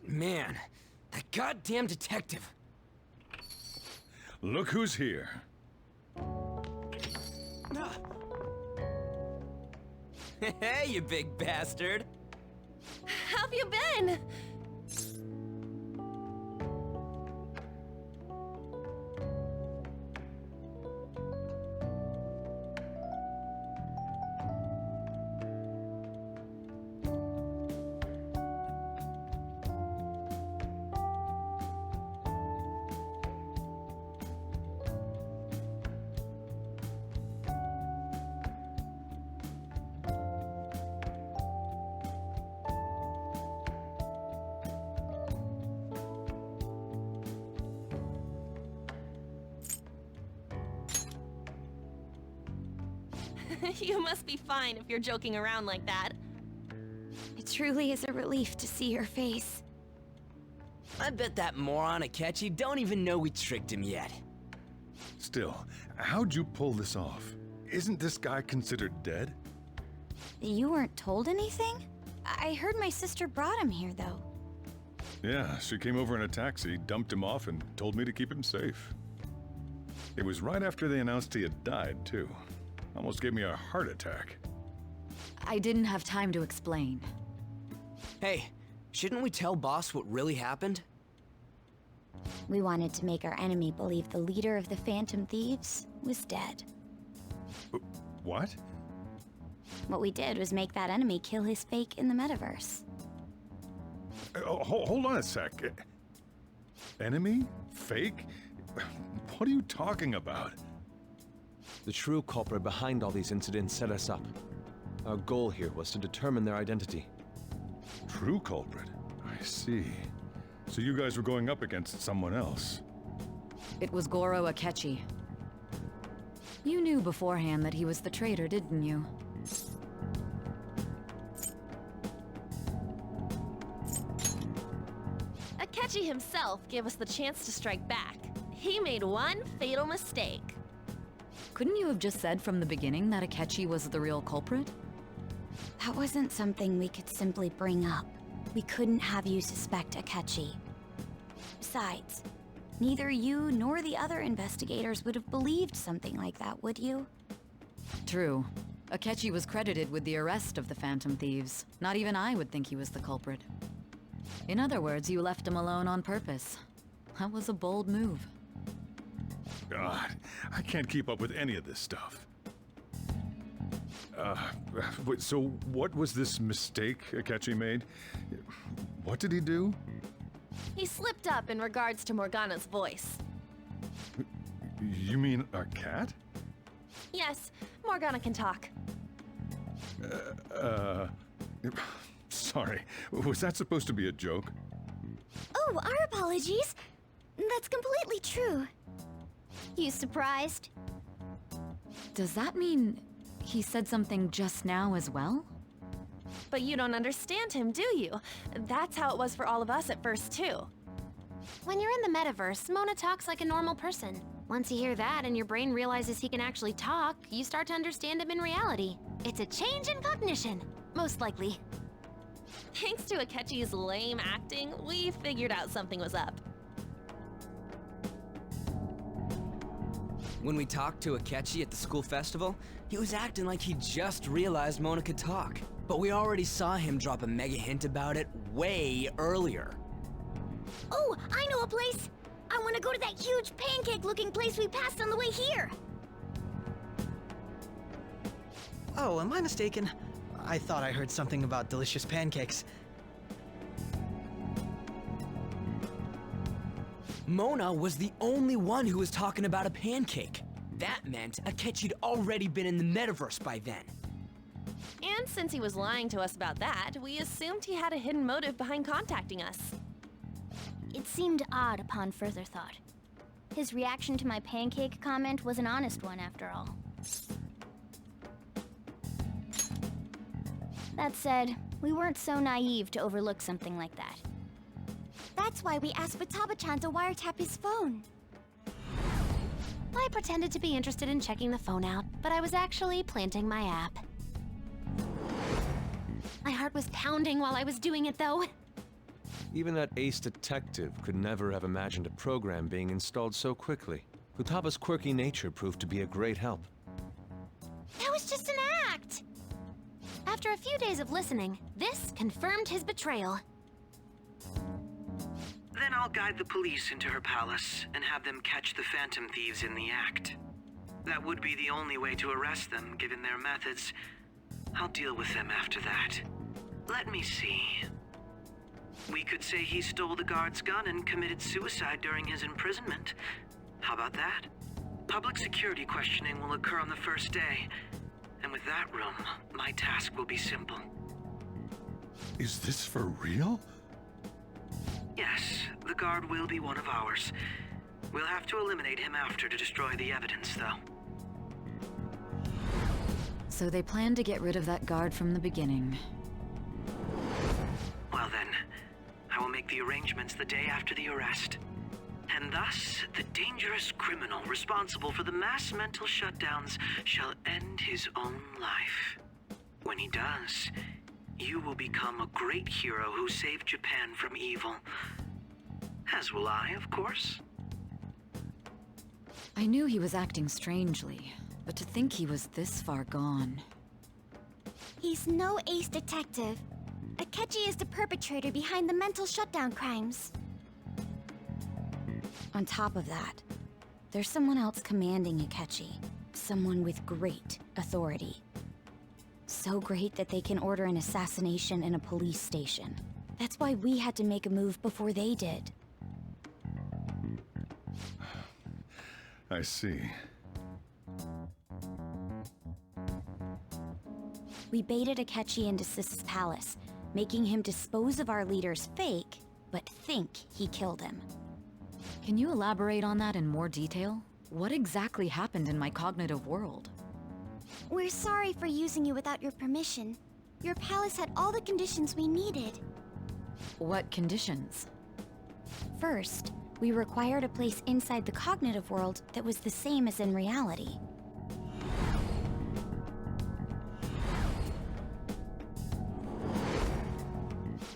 [SPEAKER 2] Man, that goddamn detective.
[SPEAKER 11] Look who's here.
[SPEAKER 2] Hey, you big bastard.
[SPEAKER 4] How have you been? You must be fine if you're joking around like that.
[SPEAKER 5] It truly is a relief to see your face.
[SPEAKER 2] I bet that moron Akechi don't even know we tricked him yet.
[SPEAKER 11] Still, how'd you pull this off? Isn't this guy considered dead?
[SPEAKER 5] You weren't told anything? I heard my sister brought him here, though.
[SPEAKER 11] Yeah, she came over in a taxi, dumped him off, and told me to keep him safe. It was right after they announced he had died, too. Almost gave me a heart attack.
[SPEAKER 14] I didn't have time to explain.
[SPEAKER 2] Hey, shouldn't we tell boss what really happened?
[SPEAKER 5] We wanted to make our enemy believe the leader of the Phantom Thieves was dead.
[SPEAKER 11] What?
[SPEAKER 5] What we did was make that enemy kill his fake in the metaverse.
[SPEAKER 11] Hold on a sec. Enemy? Fake? What are you talking about?
[SPEAKER 20] The true culprit behind all these incidents set us up. Our goal here was to determine their identity.
[SPEAKER 11] True culprit? I see. So you guys were going up against someone else.
[SPEAKER 14] It was Goro Akechi. You knew beforehand that he was the traitor, didn't you?
[SPEAKER 12] Akechi himself gave us the chance to strike back. He made one fatal mistake.
[SPEAKER 14] Couldn't you have just said from the beginning that Akechi was the real culprit?
[SPEAKER 5] That wasn't something we could simply bring up. We couldn't have you suspect Akechi. Besides, neither you nor the other investigators would have believed something like that, would you?
[SPEAKER 14] True. Akechi was credited with the arrest of the Phantom Thieves. Not even I would think he was the culprit. In other words, you left him alone on purpose. That was a bold move.
[SPEAKER 11] God, I can't keep up with any of this stuff. So what was this mistake Akechi made? What did he do?
[SPEAKER 12] He slipped up in regards to Morgana's voice.
[SPEAKER 11] You mean a cat?
[SPEAKER 12] Yes, Morgana can talk.
[SPEAKER 11] Sorry, was that supposed to be a joke?
[SPEAKER 10] Oh, our apologies. That's completely true. You surprised?
[SPEAKER 14] Does that mean he said something just now as well?
[SPEAKER 12] But you don't understand him, do you? That's how it was for all of us at first, too.
[SPEAKER 7] When you're in the metaverse, Mona talks like a normal person. Once you hear that and your brain realizes he can actually talk, you start to understand him in reality. It's a change in cognition, most likely.
[SPEAKER 12] Thanks to Akechi's lame acting, we figured out something was up.
[SPEAKER 2] When we talked to Akechi at the school festival, he was acting like he just realized Mona could talk. But we already saw him drop a mega hint about it way earlier.
[SPEAKER 10] Oh, I know a place! I want to go to that huge pancake-looking place we passed on the way here!
[SPEAKER 9] Oh, am I mistaken? I thought I heard something about delicious pancakes.
[SPEAKER 2] Mona was the only one who was talking about a pancake. That meant Akechi'd already been in the metaverse by then.
[SPEAKER 12] And since he was lying to us about that, we assumed he had a hidden motive behind contacting us.
[SPEAKER 10] It seemed odd upon further thought. His reaction to my pancake comment was an honest one, after all. That said, we weren't so naive to overlook something like that. That's why we asked Futaba-chan to wiretap his phone.
[SPEAKER 7] I pretended to be interested in checking the phone out, but I was actually planting my app. My heart was pounding while I was doing it, though.
[SPEAKER 20] Even that ace detective could never have imagined a program being installed so quickly. Futaba's quirky nature proved to be a great help.
[SPEAKER 7] That was just an act! After a few days of listening, this confirmed his betrayal.
[SPEAKER 15] Then I'll guide the police into her palace and have them catch the Phantom Thieves in the act. That would be the only way to arrest them, given their methods. I'll deal with them after that. Let me see. We could say he stole the guard's gun and committed suicide during his imprisonment. How about that? Public security questioning will occur on the first day. And with that room, my task will be simple.
[SPEAKER 11] Is this for real?
[SPEAKER 15] Yes, the guard will be one of ours. We'll have to eliminate him after to destroy the evidence, though.
[SPEAKER 14] So they planned to get rid of that guard from the beginning.
[SPEAKER 15] Well then, I will make the arrangements the day after the arrest. And thus, the dangerous criminal responsible for the mass mental shutdowns shall end his own life. When he does, you will become a great hero who saved Japan from evil. As will I, of course.
[SPEAKER 14] I knew he was acting strangely, but to think he was this far gone.
[SPEAKER 10] He's no ace detective. Akechi is the perpetrator behind the mental shutdown crimes.
[SPEAKER 5] On top of that, there's someone else commanding Akechi. Someone with great authority. So great that they can order an assassination in a police station. That's why we had to make a move before they did.
[SPEAKER 11] I see.
[SPEAKER 5] We baited Akechi into Sis's palace, making him dispose of our leader's fake, but think he killed him.
[SPEAKER 14] Can you elaborate on that in more detail? What exactly happened in my cognitive world?
[SPEAKER 10] We're sorry for using you without your permission. Your palace had all the conditions we needed.
[SPEAKER 14] What conditions?
[SPEAKER 5] First, we required a place inside the cognitive world that was the same as in reality.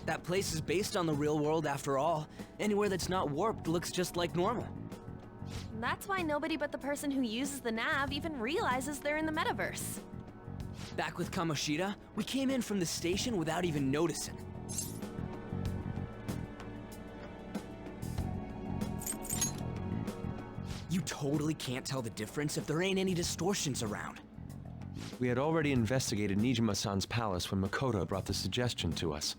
[SPEAKER 2] That place is based on the real world after all. Anywhere that's not warped looks just like normal.
[SPEAKER 12] That's why nobody but the person who uses the nav even realizes they're in the metaverse.
[SPEAKER 2] Back with Kamoshida, we came in from the station without even noticing. You totally can't tell the difference if there ain't any distortions around.
[SPEAKER 20] We had already investigated Nijima-san's palace when Makoto brought the suggestion to us.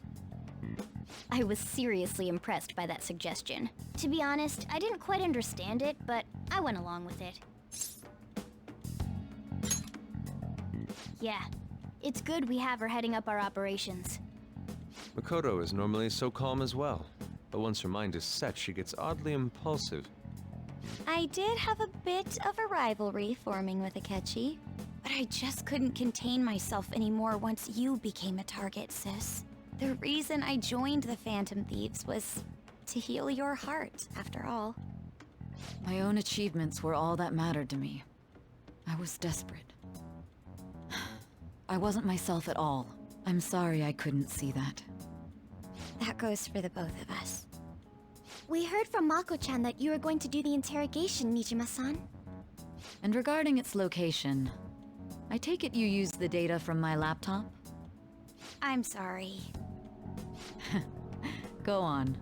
[SPEAKER 10] I was seriously impressed by that suggestion. To be honest, I didn't quite understand it, but I went along with it. Yeah, it's good we have her heading up our operations.
[SPEAKER 20] Makoto is normally so calm as well, but once her mind is set, she gets oddly impulsive.
[SPEAKER 5] I did have a bit of a rivalry forming with Akechi, but I just couldn't contain myself anymore once you became a target, sis. The reason I joined the Phantom Thieves was to heal your heart, after all.
[SPEAKER 14] My own achievements were all that mattered to me. I was desperate. I wasn't myself at all. I'm sorry I couldn't see that.
[SPEAKER 5] That goes for the both of us.
[SPEAKER 10] We heard from Mako-chan that you were going to do the interrogation, Nijima-san.
[SPEAKER 14] And regarding its location, I take it you used the data from my laptop?
[SPEAKER 5] I'm sorry.
[SPEAKER 14] Go on.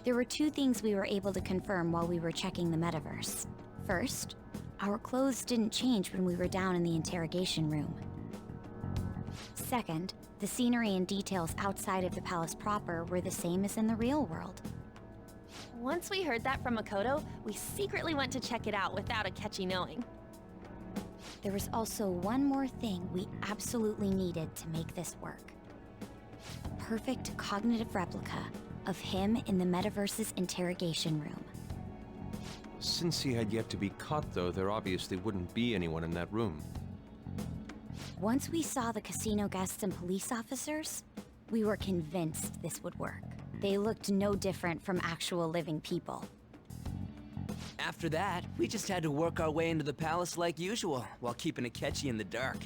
[SPEAKER 5] There were two things we were able to confirm while we were checking the metaverse. First, our clothes didn't change when we were down in the interrogation room. Second, the scenery and details outside of the palace proper were the same as in the real world.
[SPEAKER 12] Once we heard that from Makoto, we secretly went to check it out without Akechi knowing.
[SPEAKER 5] There was also one more thing we absolutely needed to make this work. A perfect cognitive replica of him in the metaverse's interrogation room.
[SPEAKER 20] Since he had yet to be caught, though, there obviously wouldn't be anyone in that room.
[SPEAKER 5] Once we saw the casino guests and police officers, we were convinced this would work. They looked no different from actual living people.
[SPEAKER 2] After that, we just had to work our way into the palace like usual, while keeping Akechi in the dark.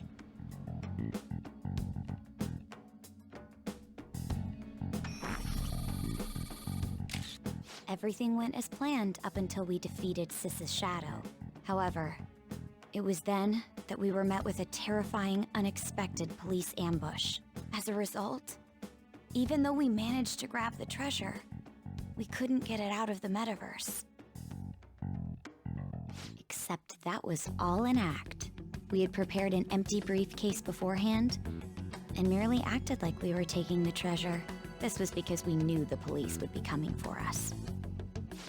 [SPEAKER 5] Everything went as planned up until we defeated Sis's shadow. However, it was then that we were met with a terrifying, unexpected police ambush. As a result, even though we managed to grab the treasure, we couldn't get it out of the metaverse. Except that was all an act. We had prepared an empty briefcase beforehand and merely acted like we were taking the treasure. This was because we knew the police would be coming for us.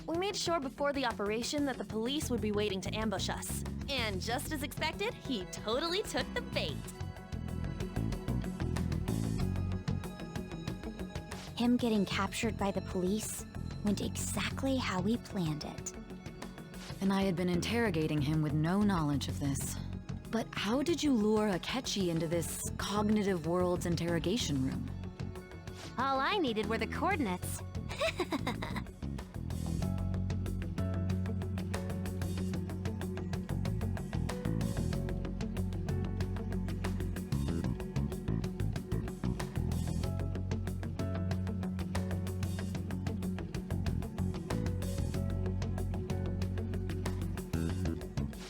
[SPEAKER 12] We made sure before the operation that the police would be waiting to ambush us. And just as expected, he totally took the bait.
[SPEAKER 5] Him getting captured by the police went exactly how we planned it.
[SPEAKER 14] And I had been interrogating him with no knowledge of this. But how did you lure Akechi into this cognitive world's interrogation room?
[SPEAKER 10] All I needed were the coordinates.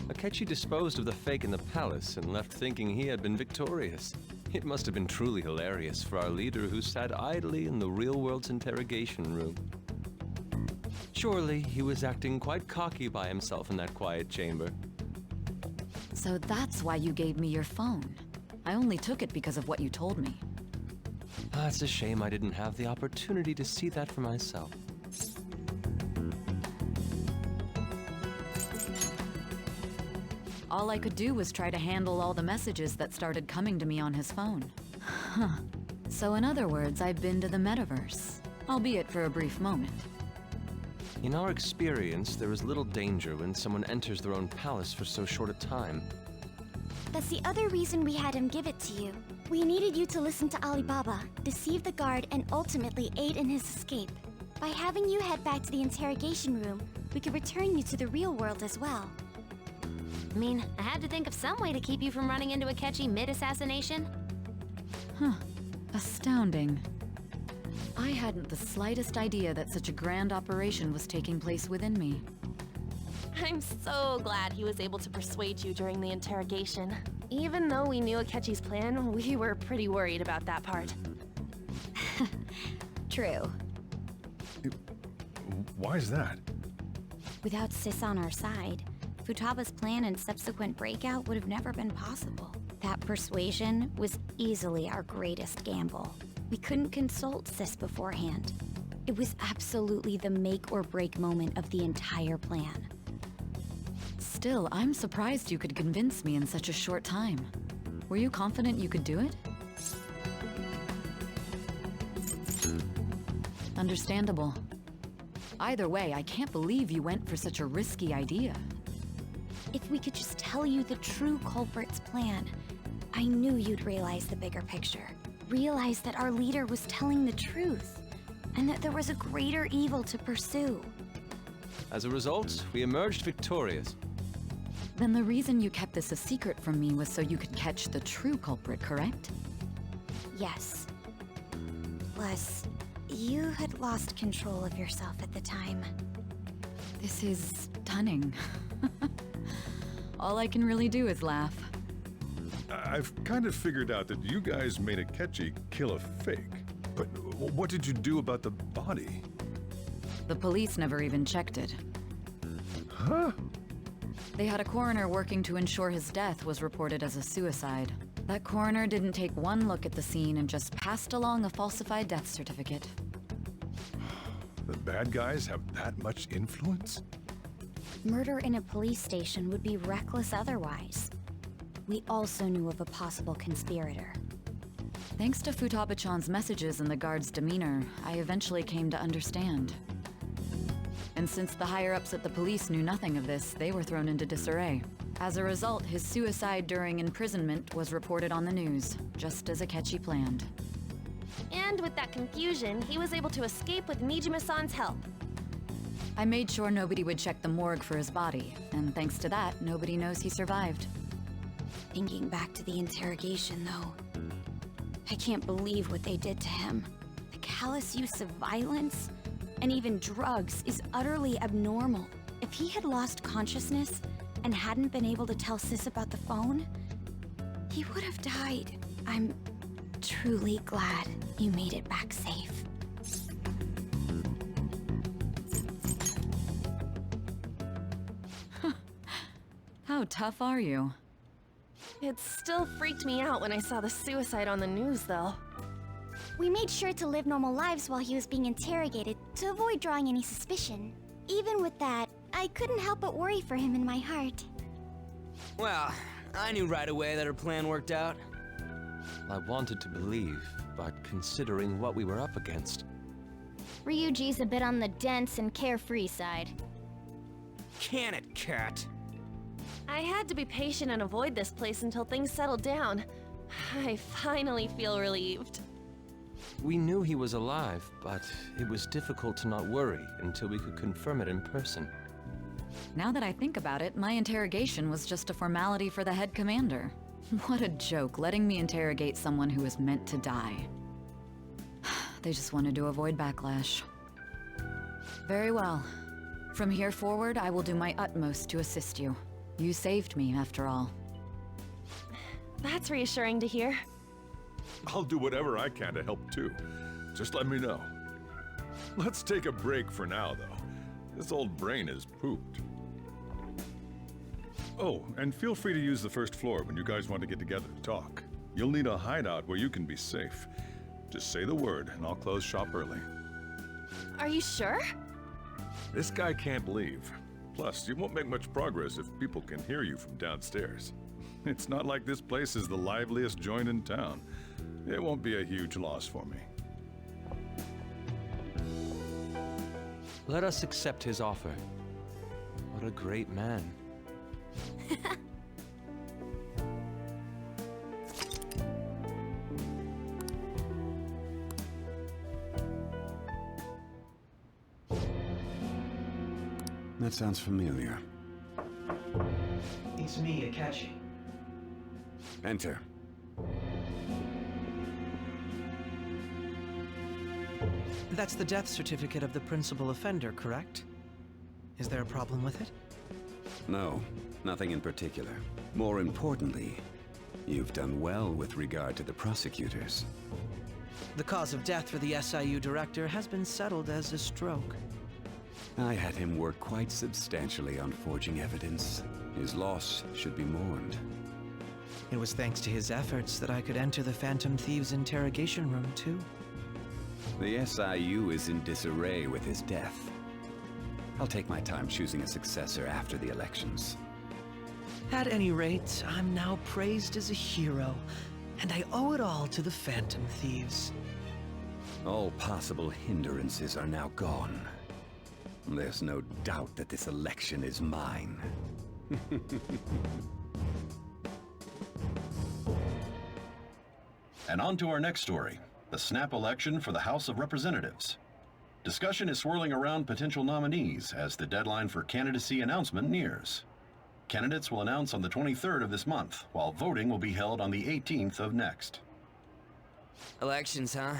[SPEAKER 20] Akechi disposed of the fake in the palace and left thinking he had been victorious. It must have been truly hilarious for our leader who sat idly in the real world's interrogation room. Surely he was acting quite cocky by himself in that quiet chamber.
[SPEAKER 14] So that's why you gave me your phone. I only took it because of what you told me.
[SPEAKER 20] It's a shame I didn't have the opportunity to see that for myself.
[SPEAKER 14] All I could do was try to handle all the messages that started coming to me on his phone. Huh. So in other words, I've been to the metaverse, albeit for a brief moment.
[SPEAKER 20] In our experience, there is little danger when someone enters their own palace for so short a time.
[SPEAKER 10] That's the other reason we had him give it to you. We needed you to listen to Alibaba, deceive the guard, and ultimately aid in his escape. By having you head back to the interrogation room, we could return you to the real world as well.
[SPEAKER 7] I mean, I had to think of some way to keep you from running into Akechi mid-assassination.
[SPEAKER 14] Huh. Astounding. I hadn't the slightest idea that such a grand operation was taking place within me.
[SPEAKER 12] I'm so glad he was able to persuade you during the interrogation. Even though we knew Akechi's plan, we were pretty worried about that part.
[SPEAKER 5] True.
[SPEAKER 11] Why is that?
[SPEAKER 5] Without Sis on our side, Futaba's plan and subsequent breakout would have never been possible. That persuasion was easily our greatest gamble. We couldn't consult Sis beforehand. It was absolutely the make or break moment of the entire plan.
[SPEAKER 14] Still, I'm surprised you could convince me in such a short time. Were you confident you could do it? Understandable. Either way, I can't believe you went for such a risky idea.
[SPEAKER 5] If we could just tell you the true culprit's plan, I knew you'd realize the bigger picture. Realize that our leader was telling the truth, and that there was a greater evil to pursue.
[SPEAKER 20] As a result, we emerged victorious.
[SPEAKER 14] Then the reason you kept this a secret from me was so you could catch the true culprit, correct?
[SPEAKER 5] Yes. Plus, you had lost control of yourself at the time.
[SPEAKER 14] This is stunning. All I can really do is laugh.
[SPEAKER 11] I've kind of figured out that you guys made Akechi kill a fake. But what did you do about the body?
[SPEAKER 14] The police never even checked it.
[SPEAKER 11] Huh?
[SPEAKER 14] They had a coroner working to ensure his death was reported as a suicide. That coroner didn't take one look at the scene and just passed along a falsified death certificate.
[SPEAKER 11] The bad guys have that much influence?
[SPEAKER 5] Murder in a police station would be reckless otherwise. We also knew of a possible conspirator.
[SPEAKER 14] Thanks to Futaba-chan's messages and the guard's demeanor, I eventually came to understand. And since the higher-ups at the police knew nothing of this, they were thrown into disarray. As a result, his suicide during imprisonment was reported on the news, just as Akechi planned.
[SPEAKER 12] And with that confusion, he was able to escape with Nijima-san's help.
[SPEAKER 14] I made sure nobody would check the morgue for his body, and thanks to that, nobody knows he survived.
[SPEAKER 5] Thinking back to the interrogation, though, I can't believe what they did to him. The callous use of violence, and even drugs, is utterly abnormal. If he had lost consciousness and hadn't been able to tell Sis about the phone, he would have died. I'm truly glad you made it back safe.
[SPEAKER 14] How tough are you?
[SPEAKER 12] It still freaked me out when I saw the suicide on the news, though.
[SPEAKER 10] We made sure to live normal lives while he was being interrogated to avoid drawing any suspicion. Even with that, I couldn't help but worry for him in my heart.
[SPEAKER 2] Well, I knew right away that her plan worked out.
[SPEAKER 20] I wanted to believe, but considering what we were up against...
[SPEAKER 10] Ryuji's a bit on the dense and carefree side.
[SPEAKER 2] Can it, cat?
[SPEAKER 12] I had to be patient and avoid this place until things settled down. I finally feel relieved.
[SPEAKER 20] We knew he was alive, but it was difficult to not worry until we could confirm it in person.
[SPEAKER 14] Now that I think about it, my interrogation was just a formality for the head commander. What a joke, letting me interrogate someone who was meant to die. They just wanted to avoid backlash. Very well. From here forward, I will do my utmost to assist you. You saved me, after all.
[SPEAKER 12] That's reassuring to hear.
[SPEAKER 11] I'll do whatever I can to help too. Just let me know. Let's take a break for now, though. This old brain is pooped. Oh, and feel free to use the first floor when you guys want to get together to talk. You'll need a hideout where you can be safe. Just say the word, and I'll close shop early.
[SPEAKER 12] Are you sure?
[SPEAKER 11] This guy can't leave. Plus, you won't make much progress if people can hear you from downstairs. It's not like this place is the liveliest joint in town. It won't be a huge loss for me.
[SPEAKER 20] Let us accept his offer. What a great man.
[SPEAKER 1] That sounds familiar.
[SPEAKER 16] It's me, Akechi.
[SPEAKER 1] Enter.
[SPEAKER 9] That's the death certificate of the principal offender, correct? Is there a problem with it?
[SPEAKER 1] No, nothing in particular. More importantly, you've done well with regard to the prosecutors.
[SPEAKER 9] The cause of death for the SIU director has been settled as a stroke.
[SPEAKER 1] I had him work quite substantially on forging evidence. His loss should be mourned.
[SPEAKER 9] It was thanks to his efforts that I could enter the Phantom Thieves' interrogation room, too.
[SPEAKER 1] The SIU is in disarray with his death. I'll take my time choosing a successor after the elections.
[SPEAKER 9] At any rate, I'm now praised as a hero, and I owe it all to the Phantom Thieves.
[SPEAKER 1] All possible hindrances are now gone. There's no doubt that this election is mine.
[SPEAKER 6] And on to our next story, the snap election for the House of Representatives. Discussion is swirling around potential nominees as the deadline for candidacy announcement nears. Candidates will announce on the 23rd of this month, while voting will be held on the 18th of next.
[SPEAKER 2] Elections, huh?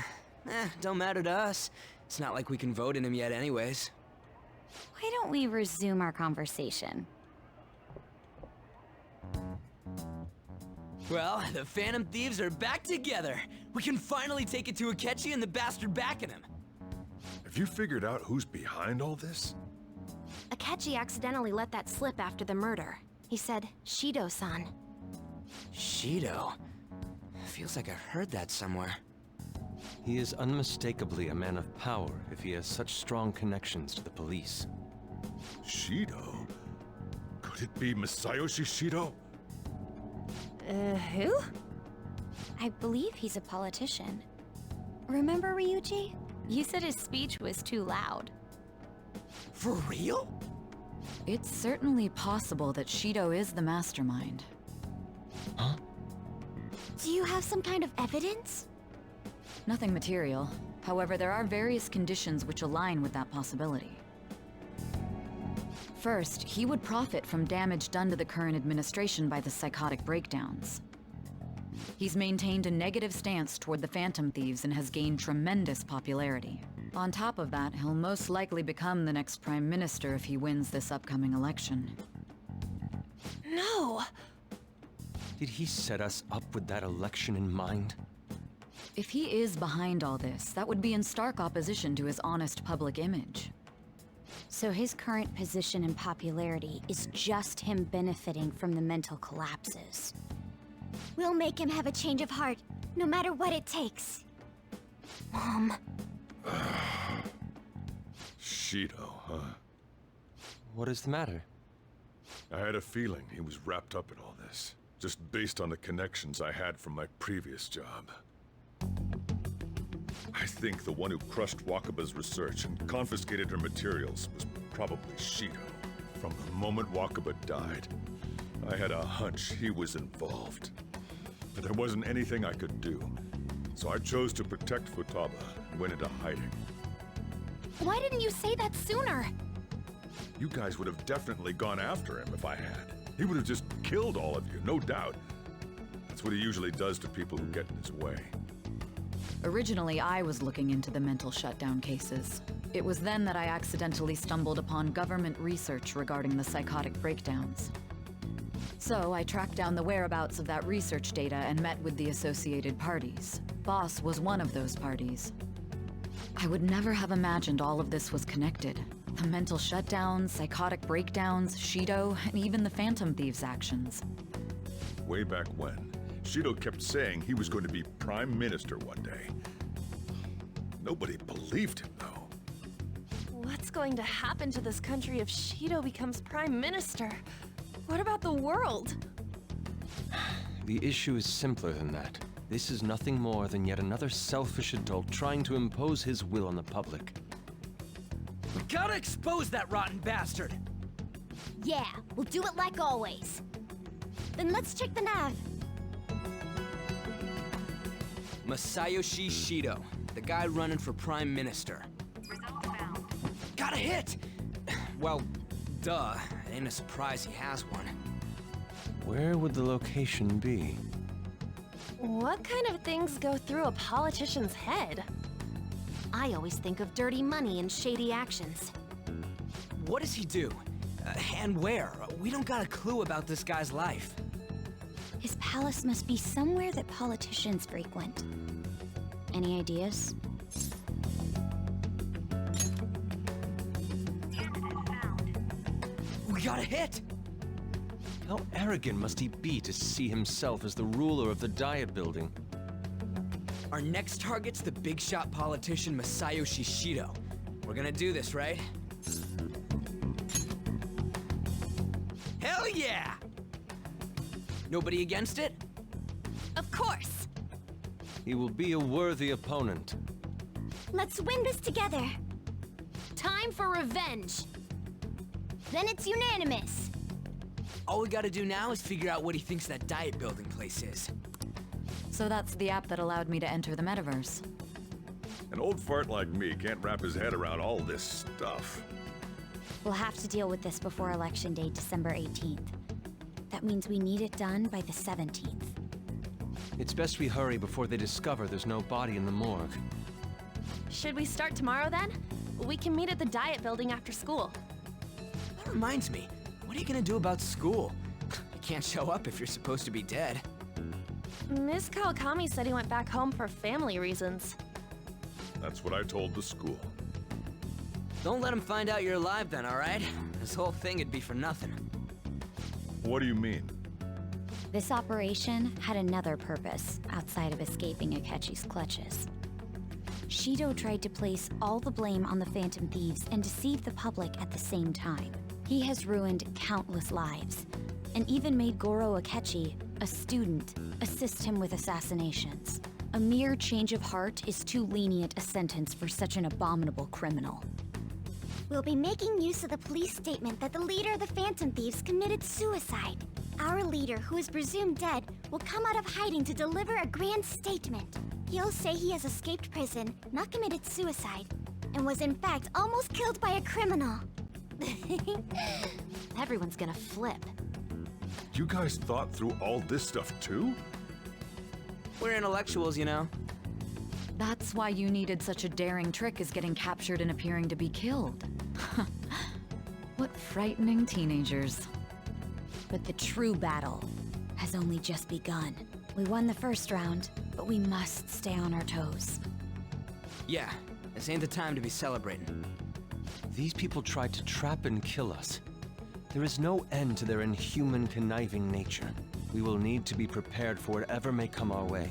[SPEAKER 2] Don't matter to us. It's not like we can vote in them yet anyways.
[SPEAKER 5] Why don't we resume our conversation?
[SPEAKER 2] Well, the Phantom Thieves are back together. We can finally take it to Akechi and the bastard backing him.
[SPEAKER 11] Have you figured out who's behind all this?
[SPEAKER 7] Akechi accidentally let that slip after the murder. He said, Shido-san.
[SPEAKER 2] Shido? Feels like I've heard that somewhere.
[SPEAKER 20] He is unmistakably a man of power if he has such strong connections to the police.
[SPEAKER 11] Shido? Could it be Masayoshi Shido?
[SPEAKER 5] Who? I believe he's a politician. Remember, Ryuji? You said his speech was too loud.
[SPEAKER 2] For real?
[SPEAKER 14] It's certainly possible that Shido is the mastermind.
[SPEAKER 2] Huh?
[SPEAKER 7] Do you have some kind of evidence?
[SPEAKER 14] Nothing material. However, there are various conditions which align with that possibility. First, he would profit from damage done to the current administration by the psychotic breakdowns. He's maintained a negative stance toward the Phantom Thieves and has gained tremendous popularity. On top of that, he'll most likely become the next Prime Minister if he wins this upcoming election.
[SPEAKER 7] No!
[SPEAKER 20] Did he set us up with that election in mind?
[SPEAKER 14] If he is behind all this, that would be in stark opposition to his honest public image.
[SPEAKER 5] So his current position and popularity is just him benefiting from the mental collapses.
[SPEAKER 10] We'll make him have a change of heart, no matter what it takes.
[SPEAKER 7] Mom.
[SPEAKER 11] Shido, huh?
[SPEAKER 20] What is the matter?
[SPEAKER 11] I had a feeling he was wrapped up in all this, just based on the connections I had from my previous job. I think the one who crushed Wakaba's research and confiscated her materials was probably Shido. From the moment Wakaba died, I had a hunch he was involved. But there wasn't anything I could do, so I chose to protect Futaba and went into hiding.
[SPEAKER 7] Why didn't you say that sooner?
[SPEAKER 11] You guys would have definitely gone after him if I had. He would have just killed all of you, no doubt. That's what he usually does to people who get in his way.
[SPEAKER 14] Originally, I was looking into the mental shutdown cases. It was then that I accidentally stumbled upon government research regarding the psychotic breakdowns. So I tracked down the whereabouts of that research data and met with the associated parties. Boss was one of those parties. I would never have imagined all of this was connected. The mental shutdowns, psychotic breakdowns, Shido, and even the Phantom Thieves' actions.
[SPEAKER 11] Way back when, Shido kept saying he was going to be Prime Minister one day. Nobody believed him, though.
[SPEAKER 12] What's going to happen to this country if Shido becomes Prime Minister? What about the world?
[SPEAKER 20] The issue is simpler than that. This is nothing more than yet another selfish adult trying to impose his will on the public.
[SPEAKER 2] We gotta expose that rotten bastard!
[SPEAKER 10] Yeah, we'll do it like always. Then let's check the nav.
[SPEAKER 2] Masayoshi Shido, the guy running for Prime Minister. Got a hit! Well, duh. It ain't a surprise he has one.
[SPEAKER 20] Where would the location be?
[SPEAKER 12] What kind of things go through a politician's head?
[SPEAKER 7] I always think of dirty money and shady actions.
[SPEAKER 2] What does he do? And where? We don't got a clue about this guy's life.
[SPEAKER 5] His palace must be somewhere that politicians frequent. Any ideas?
[SPEAKER 2] We got a hit!
[SPEAKER 20] How arrogant must he be to see himself as the ruler of the Diet Building?
[SPEAKER 2] Our next target's the big shot politician Masayoshi Shido. We're gonna do this, right? Hell yeah! Nobody against it?
[SPEAKER 7] Of course!
[SPEAKER 20] He will be a worthy opponent.
[SPEAKER 10] Let's win this together.
[SPEAKER 7] Time for revenge! Then it's unanimous.
[SPEAKER 2] All we gotta do now is figure out what he thinks that Diet Building place is.
[SPEAKER 14] So that's the app that allowed me to enter the metaverse.
[SPEAKER 11] An old fart like me can't wrap his head around all this stuff.
[SPEAKER 5] We'll have to deal with this before Election Day, December 18th. That means we need it done by the 17th.
[SPEAKER 20] It's best we hurry before they discover there's no body in the morgue.
[SPEAKER 12] Should we start tomorrow then? We can meet at the Diet Building after school.
[SPEAKER 2] That reminds me, what are you gonna do about school? You can't show up if you're supposed to be dead.
[SPEAKER 12] Miss Kawakami said he went back home for family reasons.
[SPEAKER 11] That's what I told the school.
[SPEAKER 2] Don't let him find out you're alive then, alright? This whole thing would be for nothing.
[SPEAKER 11] What do you mean?
[SPEAKER 5] This operation had another purpose outside of escaping Akechi's clutches. Shido tried to place all the blame on the Phantom Thieves and deceive the public at the same time. He has ruined countless lives, and even made Goro Akechi, a student, assist him with assassinations. A mere change of heart is too lenient a sentence for such an abominable criminal.
[SPEAKER 10] We'll be making use of the police statement that the leader of the Phantom Thieves committed suicide. Our leader, who is presumed dead, will come out of hiding to deliver a grand statement. He'll say he has escaped prison, not committed suicide, and was in fact almost killed by a criminal.
[SPEAKER 7] Everyone's gonna flip.
[SPEAKER 11] You guys thought through all this stuff too?
[SPEAKER 2] We're intellectuals, you know.
[SPEAKER 14] That's why you needed such a daring trick as getting captured and appearing to be killed. What frightening teenagers.
[SPEAKER 5] But the true battle has only just begun. We won the first round, but we must stay on our toes.
[SPEAKER 2] Yeah, this ain't the time to be celebrating.
[SPEAKER 20] These people tried to trap and kill us. There is no end to their inhuman, conniving nature. We will need to be prepared for whatever may come our way.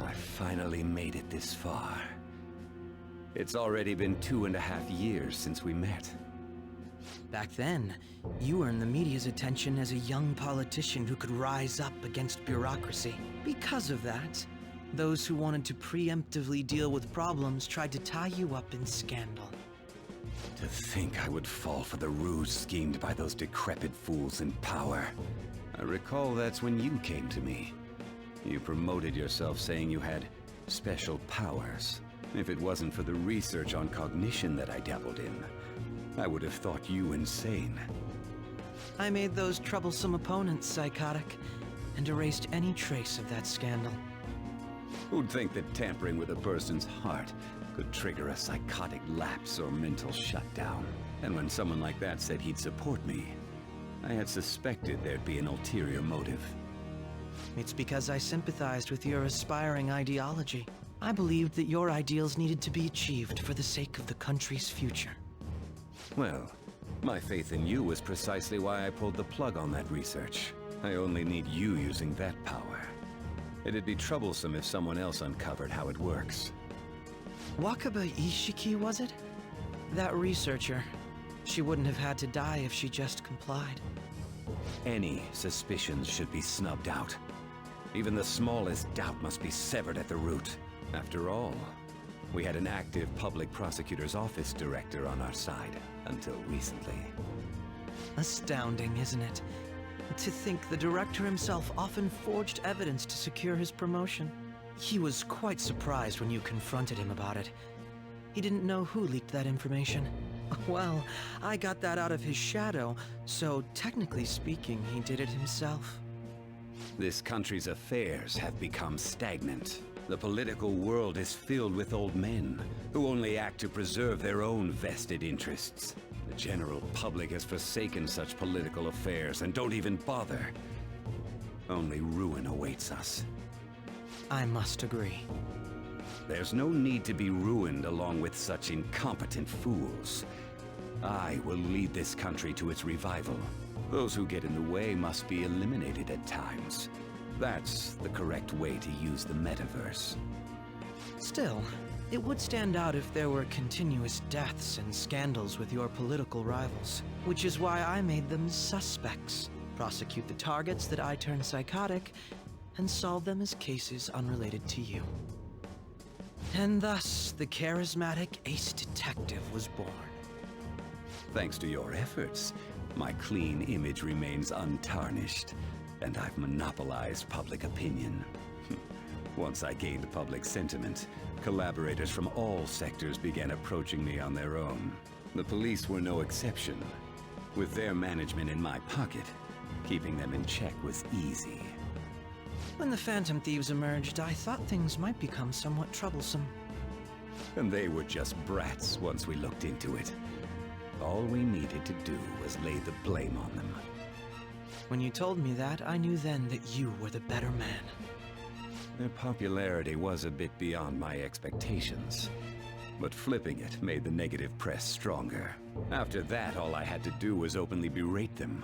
[SPEAKER 1] I finally made it this far. It's already been 2.5 years since we met.
[SPEAKER 9] Back then, you earned the media's attention as a young politician who could rise up against bureaucracy. Because of that, those who wanted to preemptively deal with problems tried to tie you up in scandal.
[SPEAKER 1] To think I would fall for the ruse schemed by those decrepit fools in power. I recall that's when you came to me. You promoted yourself saying you had special powers. If it wasn't for the research on cognition that I dabbled in, I would have thought you insane.
[SPEAKER 9] I made those troublesome opponents psychotic and erased any trace of that scandal.
[SPEAKER 1] Who'd think that tampering with a person's heart could trigger a psychotic lapse or mental shutdown? And when someone like that said he'd support me, I had suspected there'd be an ulterior motive.
[SPEAKER 9] It's because I sympathized with your aspiring ideology. I believed that your ideals needed to be achieved for the sake of the country's future.
[SPEAKER 1] Well, my faith in you was precisely why I pulled the plug on that research. I only need you using that power. It'd be troublesome if someone else uncovered how it works.
[SPEAKER 9] Wakaba Ishiki, was it? That researcher. She wouldn't have had to die if she just complied.
[SPEAKER 1] Any suspicions should be snubbed out. Even the smallest doubt must be severed at the root. After all, we had an active public prosecutor's office director on our side, until recently.
[SPEAKER 9] Astounding, isn't it? To think the director himself often forged evidence to secure his promotion. He was quite surprised when you confronted him about it. He didn't know who leaked that information. Well, I got that out of his shadow, so technically speaking, he did it himself.
[SPEAKER 1] This country's affairs have become stagnant. The political world is filled with old men who only act to preserve their own vested interests. The general public has forsaken such political affairs and don't even bother. Only ruin awaits us.
[SPEAKER 9] I must agree.
[SPEAKER 1] There's no need to be ruined along with such incompetent fools. I will lead this country to its revival. Those who get in the way must be eliminated at times. That's the correct way to use the metaverse.
[SPEAKER 9] Still, it would stand out if there were continuous deaths and scandals with your political rivals, which is why I made them suspects. Prosecute the targets that I turn psychotic, and solve them as cases unrelated to you. And thus, the charismatic ace detective was born.
[SPEAKER 1] Thanks to your efforts, my clean image remains untarnished, and I've monopolized public opinion. Once I gained public sentiment, collaborators from all sectors began approaching me on their own. The police were no exception. With their management in my pocket, keeping them in check was easy.
[SPEAKER 9] When the Phantom Thieves emerged, I thought things might become somewhat troublesome.
[SPEAKER 1] And they were just brats once we looked into it. All we needed to do was lay the blame on them.
[SPEAKER 9] When you told me that, I knew then that you were the better man.
[SPEAKER 1] Their popularity was a bit beyond my expectations, but flipping it made the negative press stronger. After that, all I had to do was openly berate them.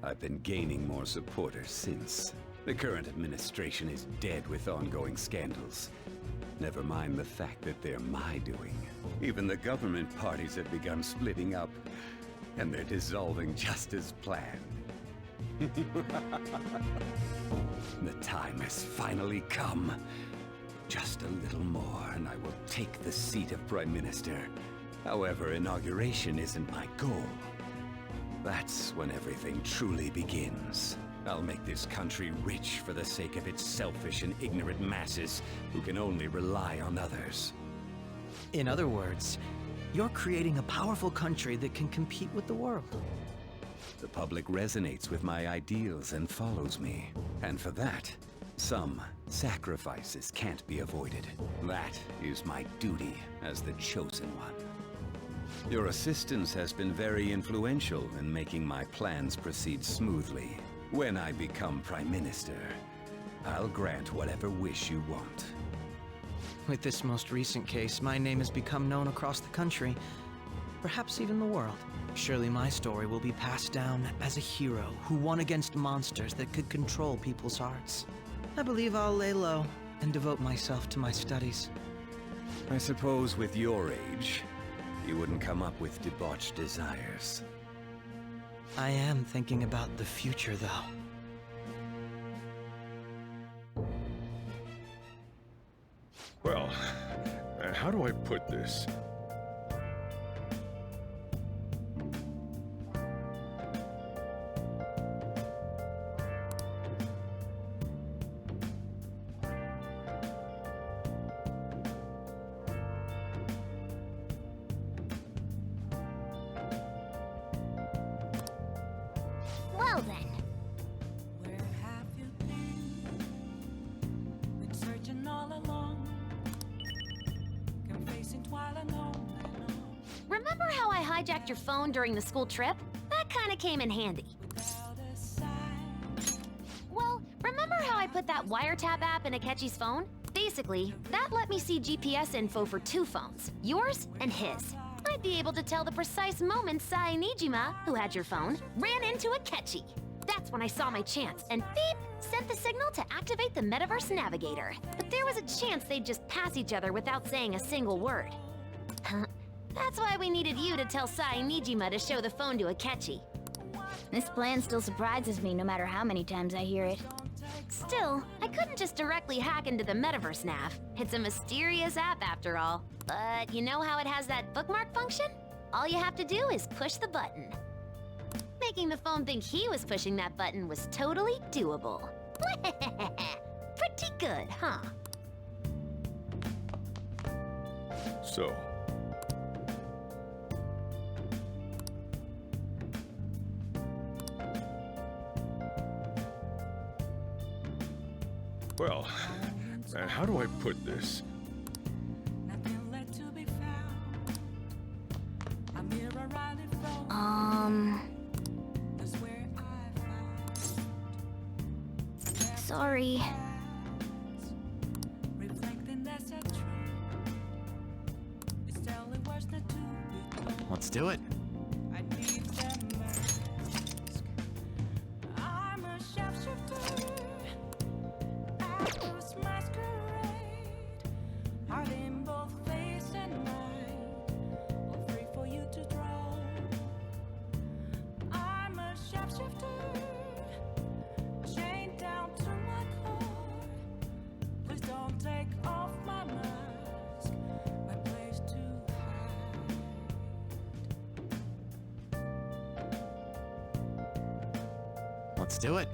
[SPEAKER 1] I've been gaining more supporters since. The current administration is dead with ongoing scandals. Never mind the fact that they're my doing. Even the government parties have begun splitting up, and they're dissolving just as planned. The time has finally come. Just a little more, and I will take the seat of Prime Minister. However, inauguration isn't my goal. That's when everything truly begins. I'll make this country rich for the sake of its selfish and ignorant masses who can only rely on others.
[SPEAKER 9] In other words, you're creating a powerful country that can compete with the world.
[SPEAKER 1] The public resonates with my ideals and follows me. And for that, some sacrifices can't be avoided. That is my duty as the chosen one. Your assistance has been very influential in making my plans proceed smoothly. When I become Prime Minister, I'll grant whatever wish you want.
[SPEAKER 9] With this most recent case, my name has become known across the country, perhaps even the world. Surely my story will be passed down as a hero who won against monsters that could control people's hearts. I believe I'll lay low and devote myself to my studies.
[SPEAKER 1] I suppose with your age, you wouldn't come up with debauched desires.
[SPEAKER 9] I am thinking about the future, though.
[SPEAKER 11] Well, how do I put this?
[SPEAKER 7] Well then.
[SPEAKER 16] Where have you been searching all along, confessing while alone.
[SPEAKER 7] Remember how I hijacked your phone during the school trip? That kinda came in handy. Well, remember how I put that wiretap app in Akechi's phone? Basically, that let me see GPS info for 2 phones, yours and his. I'd be able to tell the precise moment Nijima, who had your phone, ran into Akechi. That's when I saw my chance, and beep, sent the signal to activate the Metaverse Navigator. But there was a chance they'd just pass each other without saying a single word. That's why we needed you to tell Sai Nijima to show the phone to Akechi.
[SPEAKER 10] This plan still surprises me no matter how many times I hear it.
[SPEAKER 7] Still, I couldn't just directly hack into the Metaverse Nav. It's a mysterious app after all. But you know how it has that bookmark function? All you have to do is push the button. Making the phone think he was pushing that button was totally doable. Pretty good, huh?
[SPEAKER 11] So, well, how do I put this?
[SPEAKER 7] Sorry.
[SPEAKER 3] Let's do it. Let's do it.